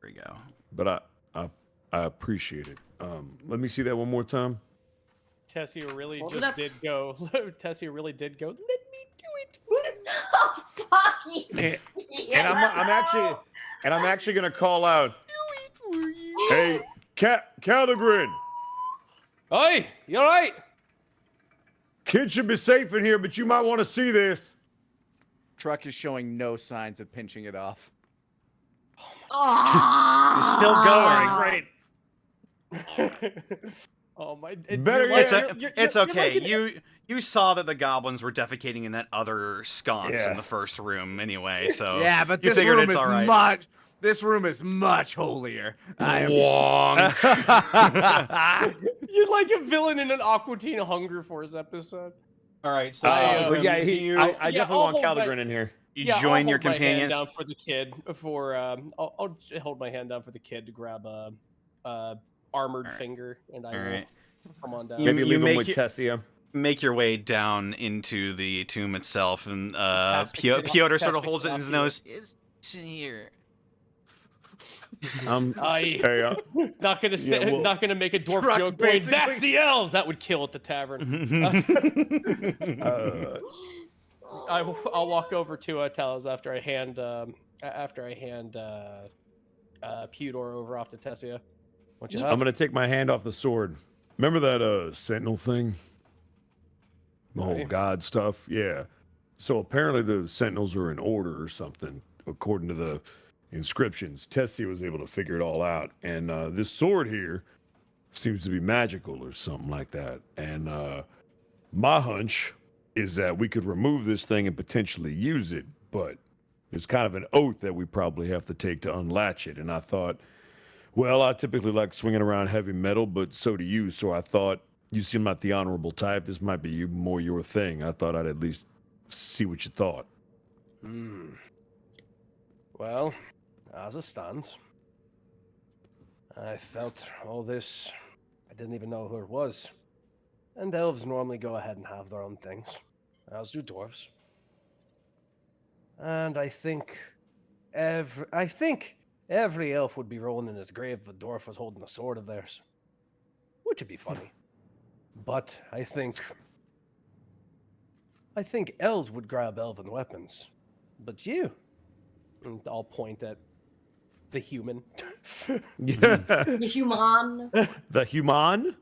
we go. But I appreciate it. Let me see that one more time. Tessia really Hold it just up. did go. Tessia really did go. Let me do it. Oh, fuck you. And I'm actually gonna call out. Hey, Keldagrim, Oi, you all right? kids should be safe in here, but you might want to see this. Truck is showing no signs of pinching it off. It's still going. Great. Oh my! Better you're yet- It's you're okay. like an- You saw that the goblins were defecating in that other sconce Yeah. in the first room anyway, so Yeah, but you this figured room it's is all right. much. This room is much holier. Wong. You're like a villain in an Aqua Teen Hunger Force episode. All right, so But yeah, do you, I Yeah, definitely I'll want hold my- Keldagrim in here. you I'll join your hold my hand companions. down for the kid. I'll hold my hand down for the kid to grab a armored Alright. finger, and I All will right. come on down. You- Maybe leave him make with it- Tessia. Make your way down into the tomb itself, and Pass the kid- Piotr sort pass of the holds kid it in off his to you. nose. It's in here. I Hey, not gonna say, Yeah, well- not gonna make a dwarf Truck joke. Going, that's basically- the elves. That would kill at the tavern. I'll walk over to Talos after I hand Pewdor over off to Tessia. What you I'm have? gonna take my hand off the sword. Remember that Sentinel thing? The whole Right. god stuff? Yeah. So apparently the Sentinels are in order or something, according to the inscriptions. Tessie was able to figure it all out. And this sword here seems to be magical or something like that. And my hunch is that we could remove this thing and potentially use it, but there's kind of an oath that we probably have to take to unlatch it. And I thought, well, I typically like swinging around heavy metal, but so do you. So I thought, you seem like the honorable type. This might be more your thing. I thought I'd at least see what you thought. Well, as it stands, I felt all this. I didn't even know who it was. And elves normally go ahead and have their own things, as do dwarves. And I think every elf would be rolling in his grave if a dwarf was holding a sword of theirs, which would be funny. But I think elves would grab elven weapons, but you, and I'll point at the human. Yeah. The human. The human?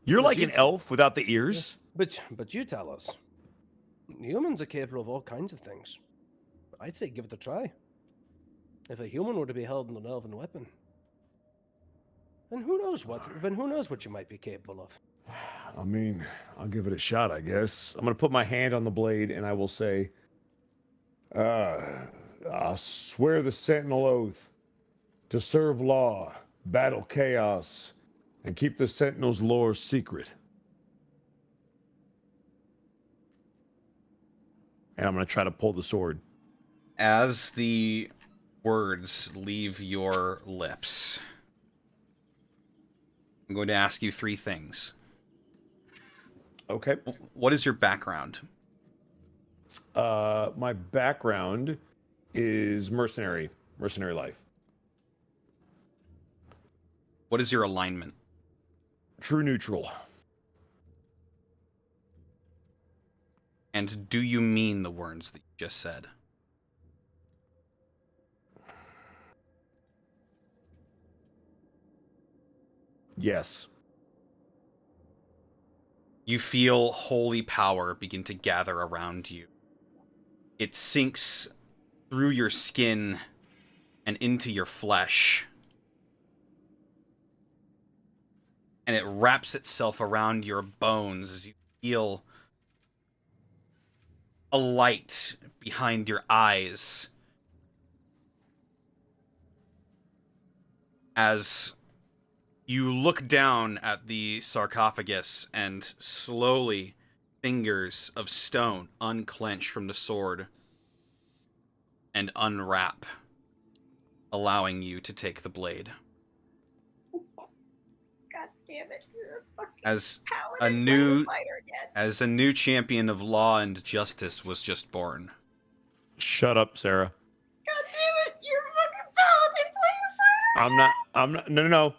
You're like an elf without the ears? But you tell us. Humans are capable of all kinds of things. I'd say give it a try. If a human were to be held in an elven weapon, then who knows what you might be capable of. I mean, I'll give it a shot, I guess. I'm going to put my hand on the blade and I will say, I swear the Sentinel oath to serve law, battle chaos, and keep the Sentinel's lore secret. and I'm going to try to pull the sword. As the words leave your lips, I'm going to ask you 3 things. Okay. What is your background? My background is mercenary life. What is your alignment? True neutral. And do you mean the words that you just said? Yes. You feel holy power begin to gather around you. It sinks through your skin and into your flesh. And it wraps itself around your bones as you feel a light behind your eyes. As you look down at the sarcophagus and slowly fingers of stone unclench from the sword and unwrap, allowing you to take the blade. damn it! You're a fucking As paladin a new fighter again. as a new champion of law and justice was just born. Shut up, Sarah. God damn it! You're a fucking paladin playing a fighter. I'm not.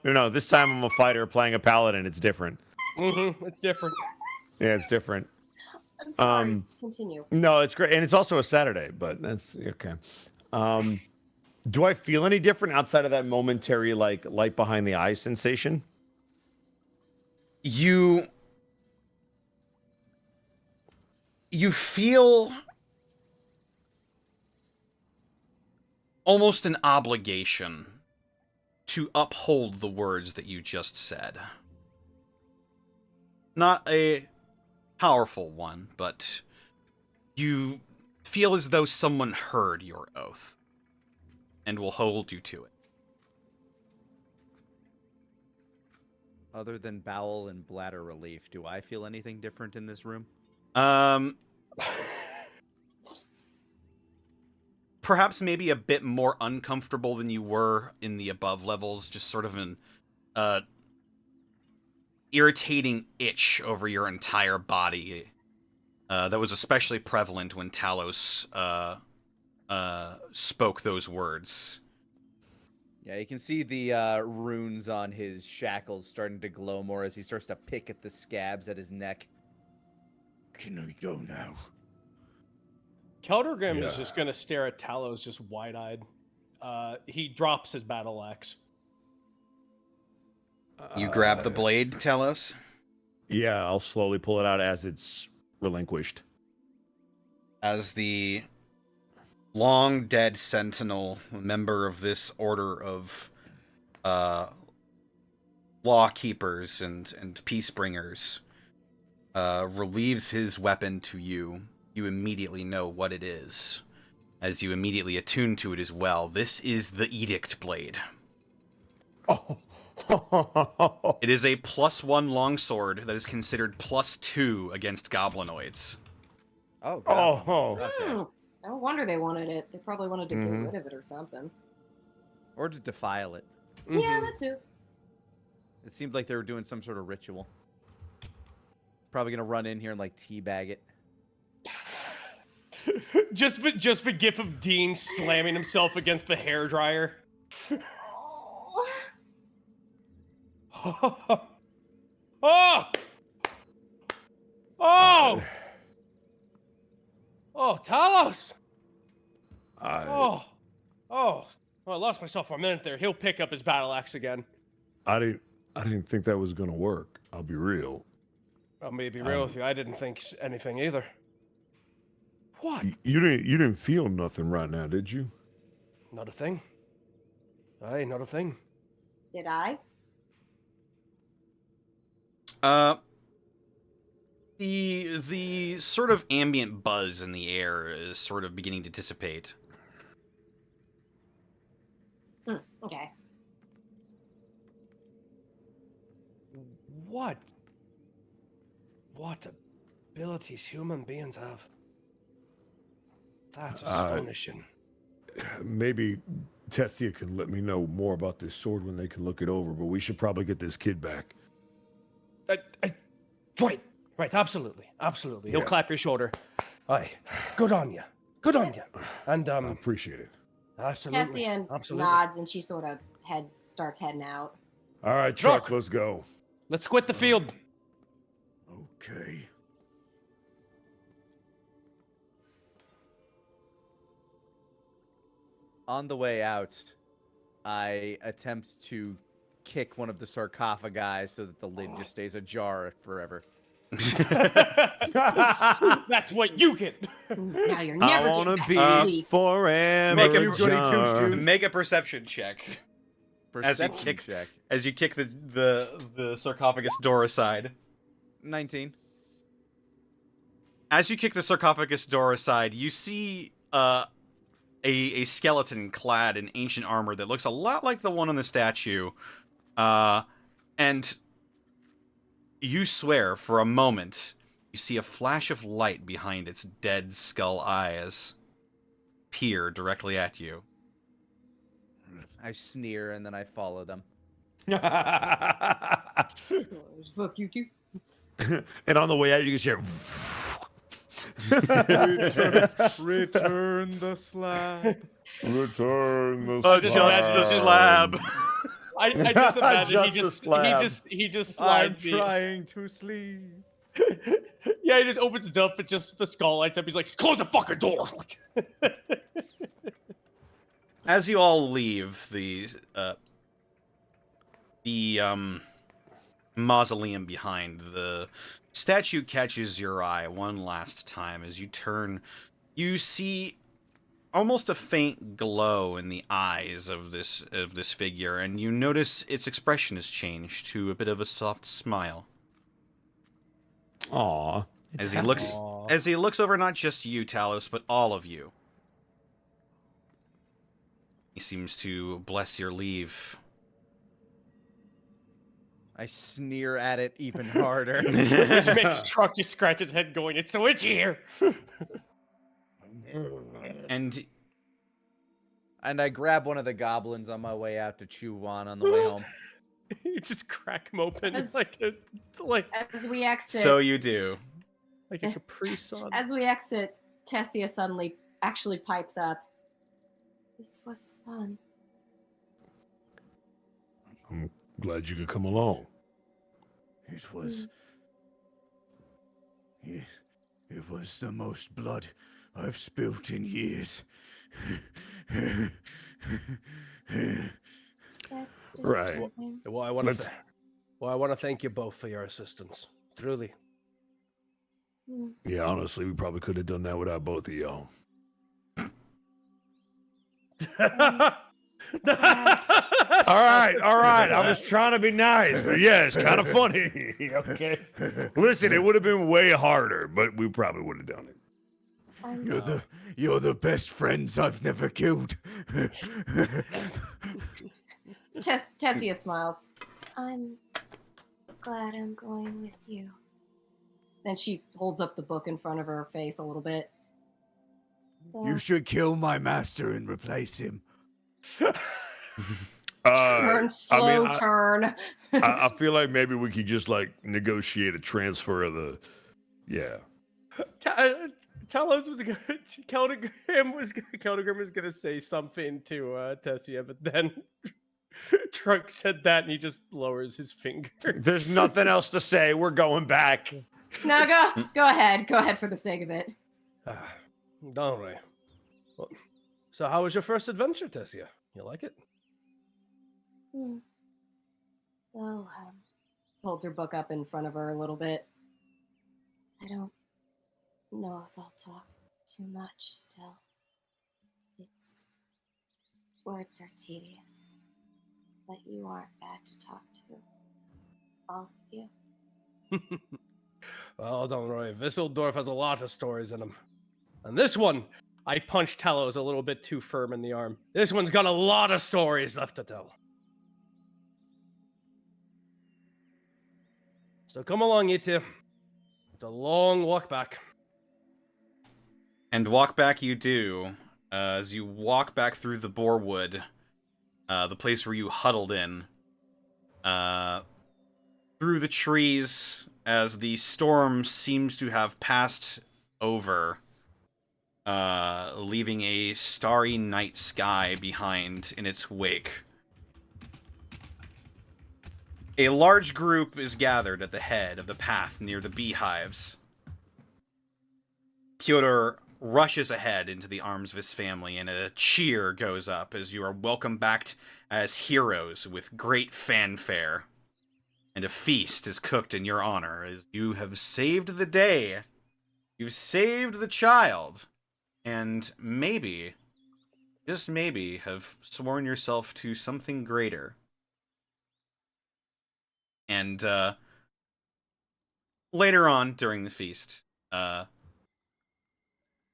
No. This time I'm a fighter playing a paladin. It's different. It's different. Yeah, it's different. I'm sorry. Continue. No, it's great, and it's also a Saturday, but that's okay. Do I feel any different outside of that momentary like light behind the eye sensation? You feel almost an obligation to uphold the words that you just said. Not a powerful one, but you feel as though someone heard your oath and will hold you to it. Other than bowel and bladder relief, do I feel anything different in this room? Perhaps maybe a bit more uncomfortable than you were in the above levels, just sort of an irritating itch over your entire body that was especially prevalent when Talos spoke those words. Yeah, you can see the runes on his shackles starting to glow more as he starts to pick at the scabs at his neck. Can I go now? Keldagrim is just going to stare at Talos just wide-eyed. He drops his battle axe. You grab the blade, Talos? Yeah, I'll slowly pull it out as it's relinquished. As the long dead Sentinel, member of this order of law keepers and peace bringers, relieves his weapon to you, you immediately know what it is, as you immediately attune to it as well. This is the Edict Blade. Oh. It is a +1 longsword that is considered +2 against goblinoids. Oh, God. Okay. No wonder they wanted it. They probably wanted to get rid of it or something. Or to defile it. Yeah, that too. It seemed like they were doing some sort of ritual. Probably gonna run in here and like teabag it. just for gif of Dean slamming himself against the hairdryer. Oh! Oh, Talos! Oh, I lost myself for a minute there. He'll pick up his battle axe again. I didn't think that was gonna work. I'll be real. I'll be real with you. I didn't think anything either. What? You didn't feel nothing right now, did you? Not a thing. Aye, not a thing. Did I? The sort of ambient buzz in the air is sort of beginning to dissipate. Okay. What abilities human beings have? That's astonishing. Maybe Tessia can let me know more about this sword when they can look it over, but we should probably get this kid back. Right, absolutely. He'll clap your shoulder. Aye, good on you. And I appreciate it. Absolutely. Tessia nods and she sort of starts heading out. All right, Chuck, let's go. Let's quit the field. Okay. On the way out, I attempt to kick one of the sarcophagi so that the lid just stays ajar forever. That's what you get. Now you're never I wanna getting back to be sleep. forever. Make a perception check. Perception check. As you kick the sarcophagus door aside. 19. As you kick the sarcophagus door aside, you see a skeleton clad in ancient armor that looks a lot like the one on the statue. And you swear for a moment you see a flash of light behind its dead skull eyes peer directly at you. I sneer and then I follow them. Fuck you too. And on the way out, you can hear. Return the slab. Return the Adjust the slab. I just imagine he just I'm slides the. trying to sleep. Yeah, he just opens it up, and just the skull lights up. He's like, "Close the fucking door." As you all leave the mausoleum behind, the statue catches your eye one last time. As you turn, you see almost a faint glow in the eyes of this figure, and you notice its expression has changed to a bit of a soft smile. Aw. As he looks over not just you, Talos, but all of you. He seems to bless your leave. I sneer at it even harder. Which makes Truck just scratch his head, going, "It's so itchy here." And I grab one of the goblins on my way out to chew on the way home. You just crack him open As- like As we exit, so you do. a Capri Sun. as we exit, Tessia suddenly actually pipes up. This was fun. I'm glad you could come along. It was. It was the most blood I've spilt in years. That's Right. disturbing. Well, I want to thank you both for your assistance. Truly. Hmm. Yeah, honestly, we probably could have done that without both of y'all. All right. I was trying to be nice, but yeah, it's kind of funny. Okay. Listen, it would have been way harder, but we probably would have done it. I know. You're the best friends I've never killed. Tessia smiles. I'm glad I'm going with you. Then she holds up the book in front of her face a little bit. You should kill my master and replace him. Turn, slow turn. I feel like maybe we could just like negotiate a transfer of the. Yeah. Talos was gonna. Keldagrim was gonna say something to Tessia, but then Trunk said that, and he just lowers his finger. There's nothing else to say. We're going back. No, go ahead. Go ahead for the sake of it. All right. Well, so how was your first adventure, Tessia? You like it? Hmm. Well, Holds her book up in front of her a little bit. I don't know if I'll talk too much still. Words are tedious, but you aren't bad to talk to. All of you. Well, don't worry. Dwarf has a lot of stories in him. And this one, I punched Talos a little bit too firm in the arm. This one's got a lot of stories left to tell. So come along, you two. It's a long walk back. And walk back you do. As you walk back through the Boarwood, the place where you huddled in. Through the trees, as the storm seems to have passed over, leaving a starry night sky behind in its wake. A large group is gathered at the head of the path near the beehives. Pyotr rushes ahead into the arms of his family, and a cheer goes up as you are welcomed back as heroes with great fanfare. And a feast is cooked in your honor as you have saved the day. You've saved the child. And maybe, just maybe, have sworn yourself to something greater. And later on during the feast,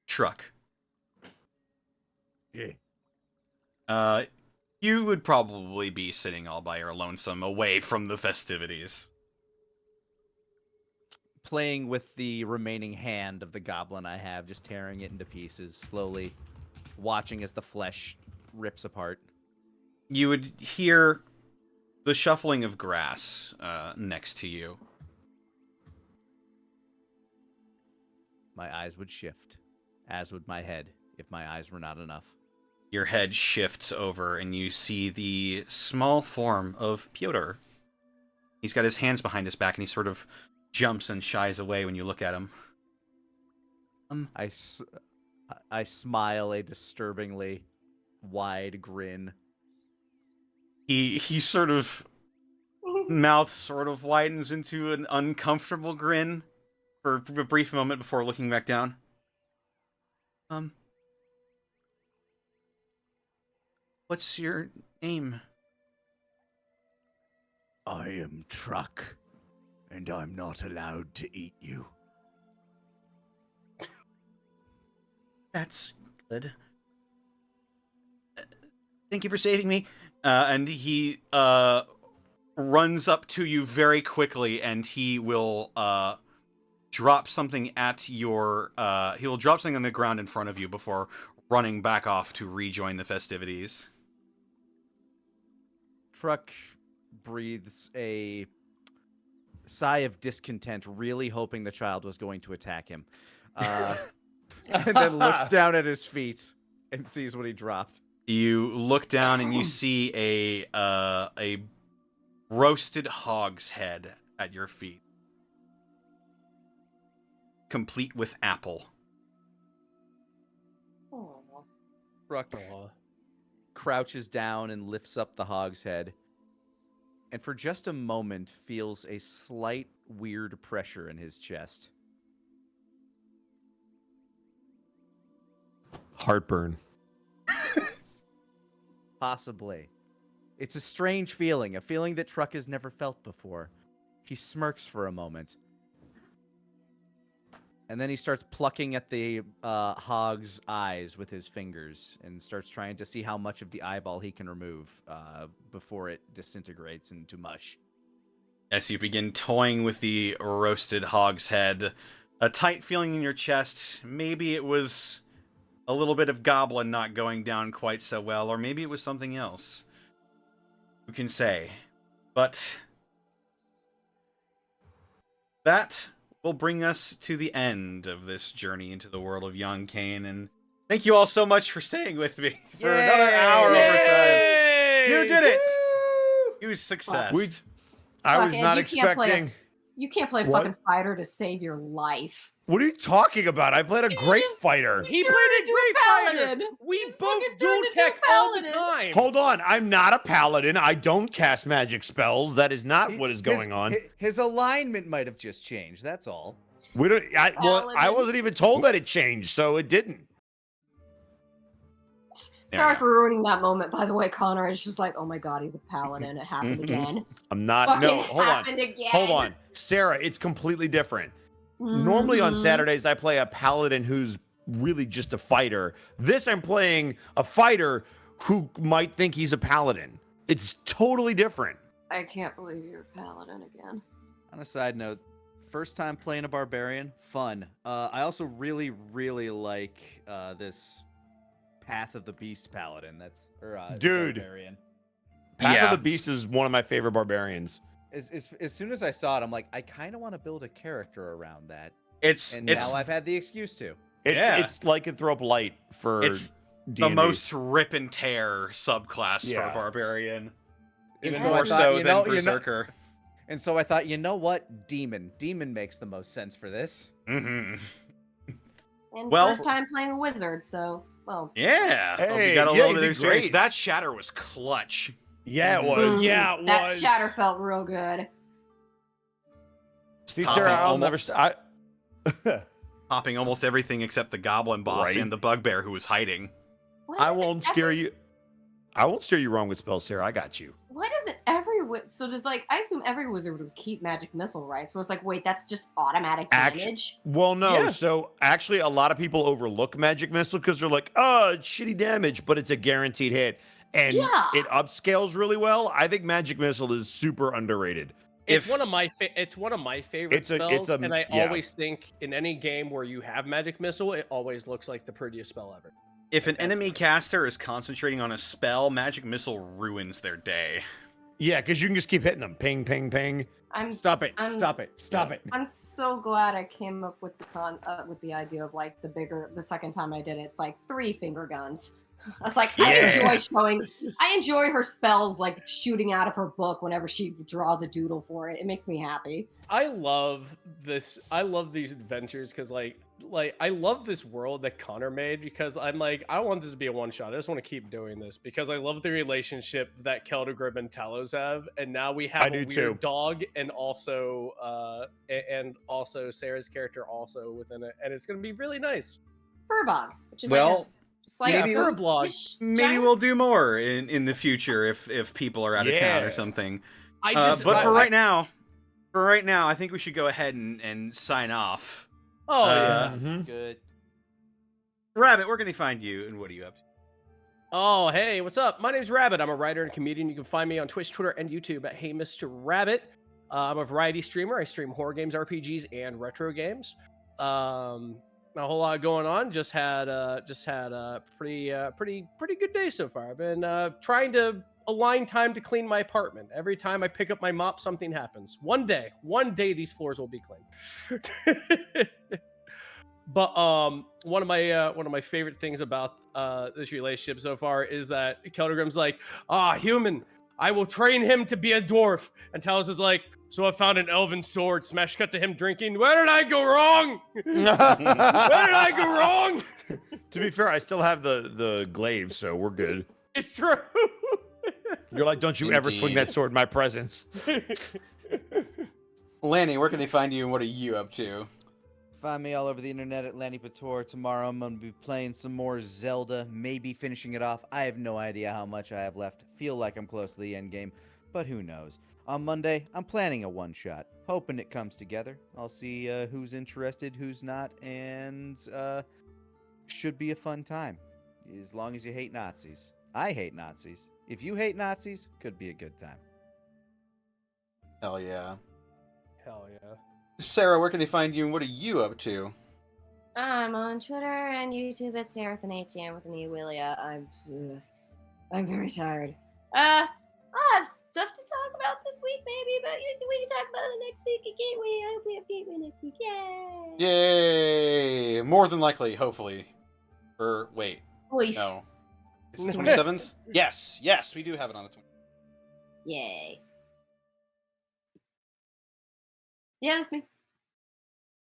Truck. Yeah. You would probably be sitting all by your lonesome away from the festivities. Playing with the remaining hand of the goblin I have, just tearing it into pieces, slowly watching as the flesh rips apart. You would hear the shuffling of grass next to you. My eyes would shift, as would my head, if my eyes were not enough. Your head shifts over, and you see the small form of Pyotr. He's got his hands behind his back, and he sort of jumps and shies away when you look at him. I smile a disturbingly wide grin. He sort of mouth sort of widens into an uncomfortable grin for a brief moment before looking back down. What's your name? I am Truck, and I'm not allowed to eat you. That's good. Thank you for saving me. And he runs up to you very quickly, and he will drop something at your. He will drop something on the ground in front of you before running back off to rejoin the festivities. Truck breathes a sigh of discontent, really hoping the child was going to attack him. And then looks down at his feet and sees what he dropped. You look down and you see a roasted hog's head at your feet, complete with apple. Truck crouches down and lifts up the hog's head, and for just a moment feels a slight weird pressure in his chest. Heartburn. Possibly. It's a strange feeling, a feeling that Truck has never felt before. He smirks for a moment. And then he starts plucking at the hog's eyes with his fingers and starts trying to see how much of the eyeball he can remove before it disintegrates into mush. As you begin toying with the roasted hog's head, a tight feeling in your chest. Maybe it was a little bit of goblin not going down quite so well, or maybe it was something else. Who can say? But that will bring us to the end of this journey into the world of Eanchainn, and thank you all so much for staying with me for another hour overtime. You did it! You success. I was not expecting. You can't play a fucking fighter to save your life. What are you talking about? I played a great fighter. He played a great fighter. We both dual tech all the time. Hold on, I'm not a paladin. I don't cast magic spells. That is not what is going on. His alignment might have just changed. That's all. We don't. I wasn't even told that it changed, so it didn't. Sorry for ruining that moment, by the way, Connor. I just was like, oh my god, he's a paladin. It happened again. I'm not. Fucking No, hold on. Again. Hold on. Sarah, it's completely different. Normally on Saturdays, I play a paladin who's really just a fighter. This, I'm playing a fighter who might think he's a paladin. It's totally different. I can't believe you're a paladin again. On a side note, first time playing a barbarian, fun. I also really, really like this Path of the Beast paladin. That's dude. Barbarian. Path of the Beast is one of my favorite barbarians. As soon as I saw it, I'm like, I kind of want to build a character around that. And now I've had the excuse to. It's lycanthrope light for it's D&D. the most rip and tear subclass for barbarian. Even so more so than berserker. And so I thought, you know what? Demon makes the most sense for this. Mm-hmm. And first time playing a wizard, so yeah. Hey, you got a little bit of experience. experience. That shatter was clutch. Yeah, it was. Yeah, it was. That shatter felt real good. See, Sarah, I'll never. Popping almost everything except the goblin boss and the bugbear who was hiding. I won't scare you. I won't steer you wrong with spells, Sarah. I got you. Why doesn't every so does I assume every wizard would keep magic missile, right? So it's like, wait, that's just automatic damage. Well, no. Yeah. So actually, a lot of people overlook magic missile because they're like, oh, it's shitty damage, but it's a guaranteed hit, and it upscales really well. I think magic missile is super underrated. It's one of my favorite spells, and I always think in any game where you have magic missile, it always looks like the prettiest spell ever. If an enemy caster is concentrating on a spell, magic missile ruins their day. Yeah, because you can just keep hitting them. Ping, ping, ping. Stop it! Stop it! Stop it! I'm so glad I came up with the idea of like the second time I did it. It's like 3 finger guns. I was like, I enjoy her spells like shooting out of her book whenever she draws a doodle for it. It makes me happy. I love this. I love these adventures because like I love this world that Connor made because I'm like, I don't want this to be a one shot. I just want to keep doing this because I love the relationship that Keldagrim and Talos have, and now we have a weird dog and also Sarah's character also within it, and it's gonna be really nice. Firbolg, which is maybe we'll do more in the future if people are out of town or something. But for right now, I think we should go ahead and sign off. Oh, yeah. Good. Rabbit, where can they find you, and what are you up to? Oh, hey, what's up? My name's Rabbit. I'm a writer and comedian. You can find me on Twitch, Twitter, and YouTube at HeyMrRabbit. I'm a variety streamer. I stream horror games, RPGs, and retro games. A whole lot going on. Just had a pretty good day so far. I've been trying to align time to clean my apartment. Every time I pick up my mop, something happens. One day these floors will be clean. But one of my favorite things about this relationship so far is that Keldagrim's like, human, I will train him to be a dwarf. And Talos is like, so I found an elven sword, smash cut to him drinking. Where did I go wrong? Where did I go wrong? To be fair, I still have the glaive, so we're good. It's true. You're like, don't you ever swing that sword in my presence. Lanny, where can they find you, and what are you up to? Find me all over the internet at Lanipator. Tomorrow I'm going to be playing some more Zelda, maybe finishing it off. I have no idea how much I have left. Feel like I'm close to the end game, but who knows. On Monday, I'm planning a one-shot, hoping it comes together. I'll see who's interested, who's not, and should be a fun time, as long as you hate Nazis. I hate Nazis. If you hate Nazis, could be a good time. Hell yeah. Hell yeah. Sarah, where can they find you, and what are you up to? I'm on Twitter and YouTube at Sarah with an H&M with an E Willia. I'm very tired. I have stuff to talk about this week, maybe, but we can talk about it next week at Gateway. I hope we have Gateway next week. Yay! Yay! More than likely, hopefully. Or wait, no, it's the 27th. Yes, we do have it on the 27th. Yay! Yeah, that's me.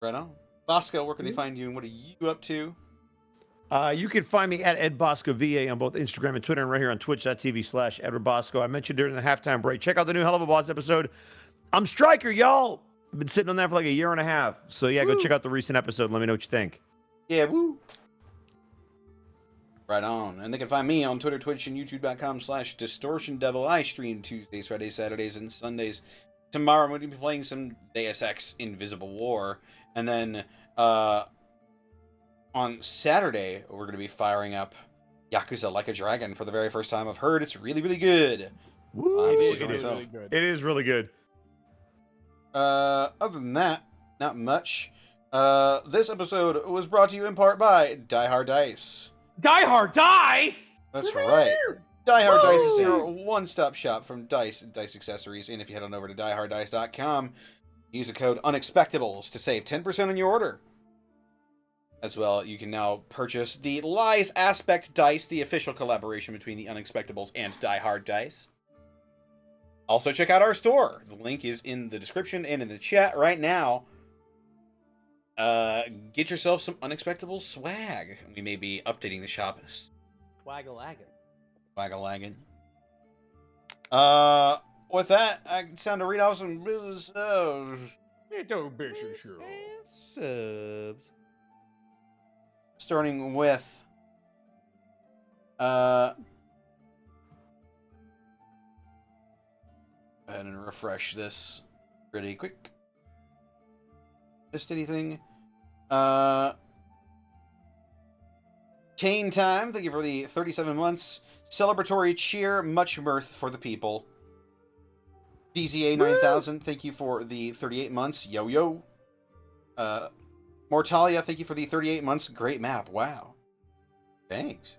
Right on. Bosco, where can they find you, and what are you up to? You can find me at EdBoscoVA on both Instagram and Twitter, and right here on twitch.tv/EdwardBosco. I mentioned during the halftime break, check out the new Hell of a Boss episode. I'm Striker, y'all. I've been sitting on that for like a year and a half. So yeah, go check out the recent episode and let me know what you think. Yeah, woo. Right on. And they can find me on Twitter, Twitch, and YouTube.com/DistortionDevil. I stream Tuesdays, Fridays, Saturdays, and Sundays. Tomorrow I'm going to be playing some Deus Ex Invisible War. And then on Saturday, we're going to be firing up Yakuza Like a Dragon for the very first time. I've heard it's really, really good. Woo! It is really good. Other than that, not much. This episode was brought to you in part by Die Hard Dice. Die Hard Dice? That's right. Die Hard Dice is your one-stop shop from Dice and Dice accessories. And if you head on over to dieharddice.com, use the code Unexpectables to save 10% on your order. As well, you can now purchase the Lies Aspect Dice, the official collaboration between the Unexpectables and Die Hard Dice. Also, check out our store. The link is in the description and in the chat right now. Get yourself some Unexpectables swag. We may be updating the shop. Swag-a-laggin'. Swag-a-laggin'. With that, it's time to read off some business. Subs. Starting with go ahead and refresh this pretty quick. Missed anything? Kane Time, thank you for the 37 months. Celebratory cheer, much mirth for the people. DZA 9000, thank you for the 38 months. Yo yo. Mortalia, thank you for the 38 months. Great map. Wow. Thanks.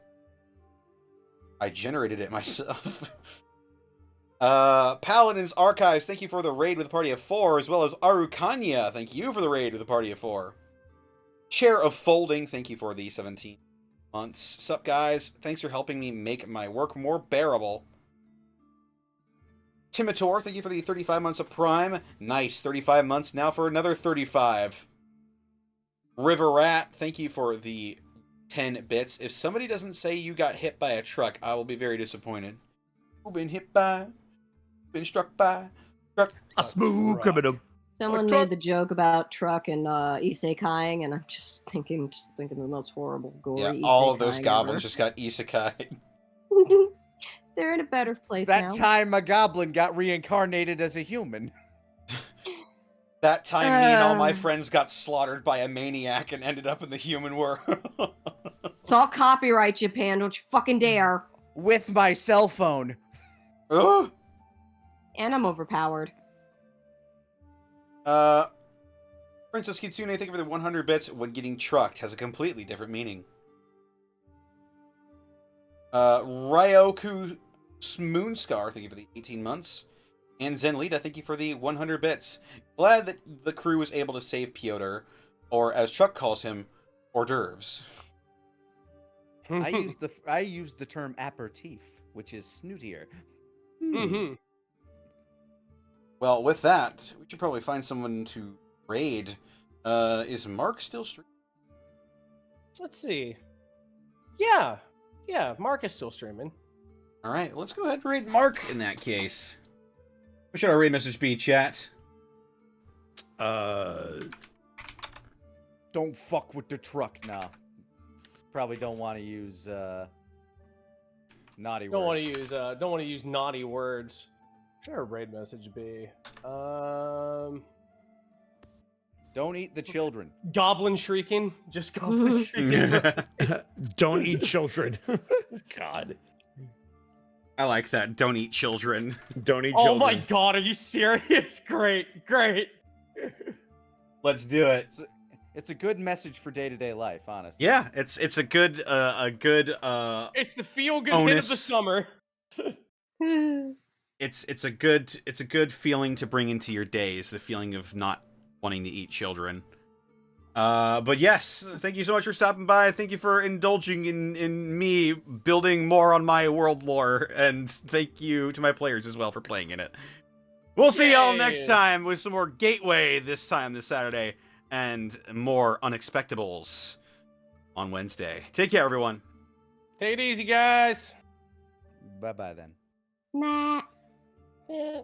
I generated it myself. Paladin's Archives, thank you for the raid with a party of 4, as well as Arukanya, thank you for the raid with a party of 4. Chair of Folding, thank you for the 17 months. Sup, guys? Thanks for helping me make my work more bearable. Timitor, thank you for the 35 months of Prime. Nice, 35 months, now for another 35. River Rat, thank you for the 10 bits. If somebody doesn't say you got hit by a truck, I will be very disappointed. Who been hit by? Been struck by? Truck. A smooth criminal. Someone made the joke about truck and isekaiing, and I'm just thinking the most horrible, gory. Yeah, all of those isekaiing goblins ever. just got isekai. They're in a better place that now. That time a goblin got reincarnated as a human. That time me and all my friends got slaughtered by a maniac and ended up in the human world. It's all copyright, Japan. Don't you fucking dare. With my cell phone. Ugh. And I'm overpowered. Princess Kitsune, thank you for the 100 bits. When getting trucked has a completely different meaning. Ryoku Moonscar, thank you for the 18 months. And Zenlita, thank you for the 100 bits. Glad that the crew was able to save Piotr, or as Chuck calls him, hors d'oeuvres. I use the term aperitif, which is snootier. Mm-hmm. Well, with that, we should probably find someone to raid. Is Mark still streaming? Let's see. Yeah, Mark is still streaming. All right, let's go ahead and raid Mark in that case. What should our raid message be, chat? Don't fuck with the truck now. Probably don't want to use naughty words. Don't want to use naughty words. What should our raid message be? Don't eat the children. Goblin shrieking. Just goblin shrieking. Don't eat children. God. I like that. Don't eat children. Don't eat Oh children. my god, are you serious? Great. Let's do it. It's a good message for day-to-day life, honestly. Yeah, it's a good It's the feel-good hit of the summer. it's a good feeling to bring into your days, the feeling of not wanting to eat children. But yes, thank you so much for stopping by. Thank you for indulging in me building more on my world lore, and thank you to my players as well for playing in it. We'll see y'all next time with some more Gateway this Saturday, and more Unexpectables on Wednesday. Take care, everyone. Take it easy, guys. Bye-bye then. Matt. Yeah.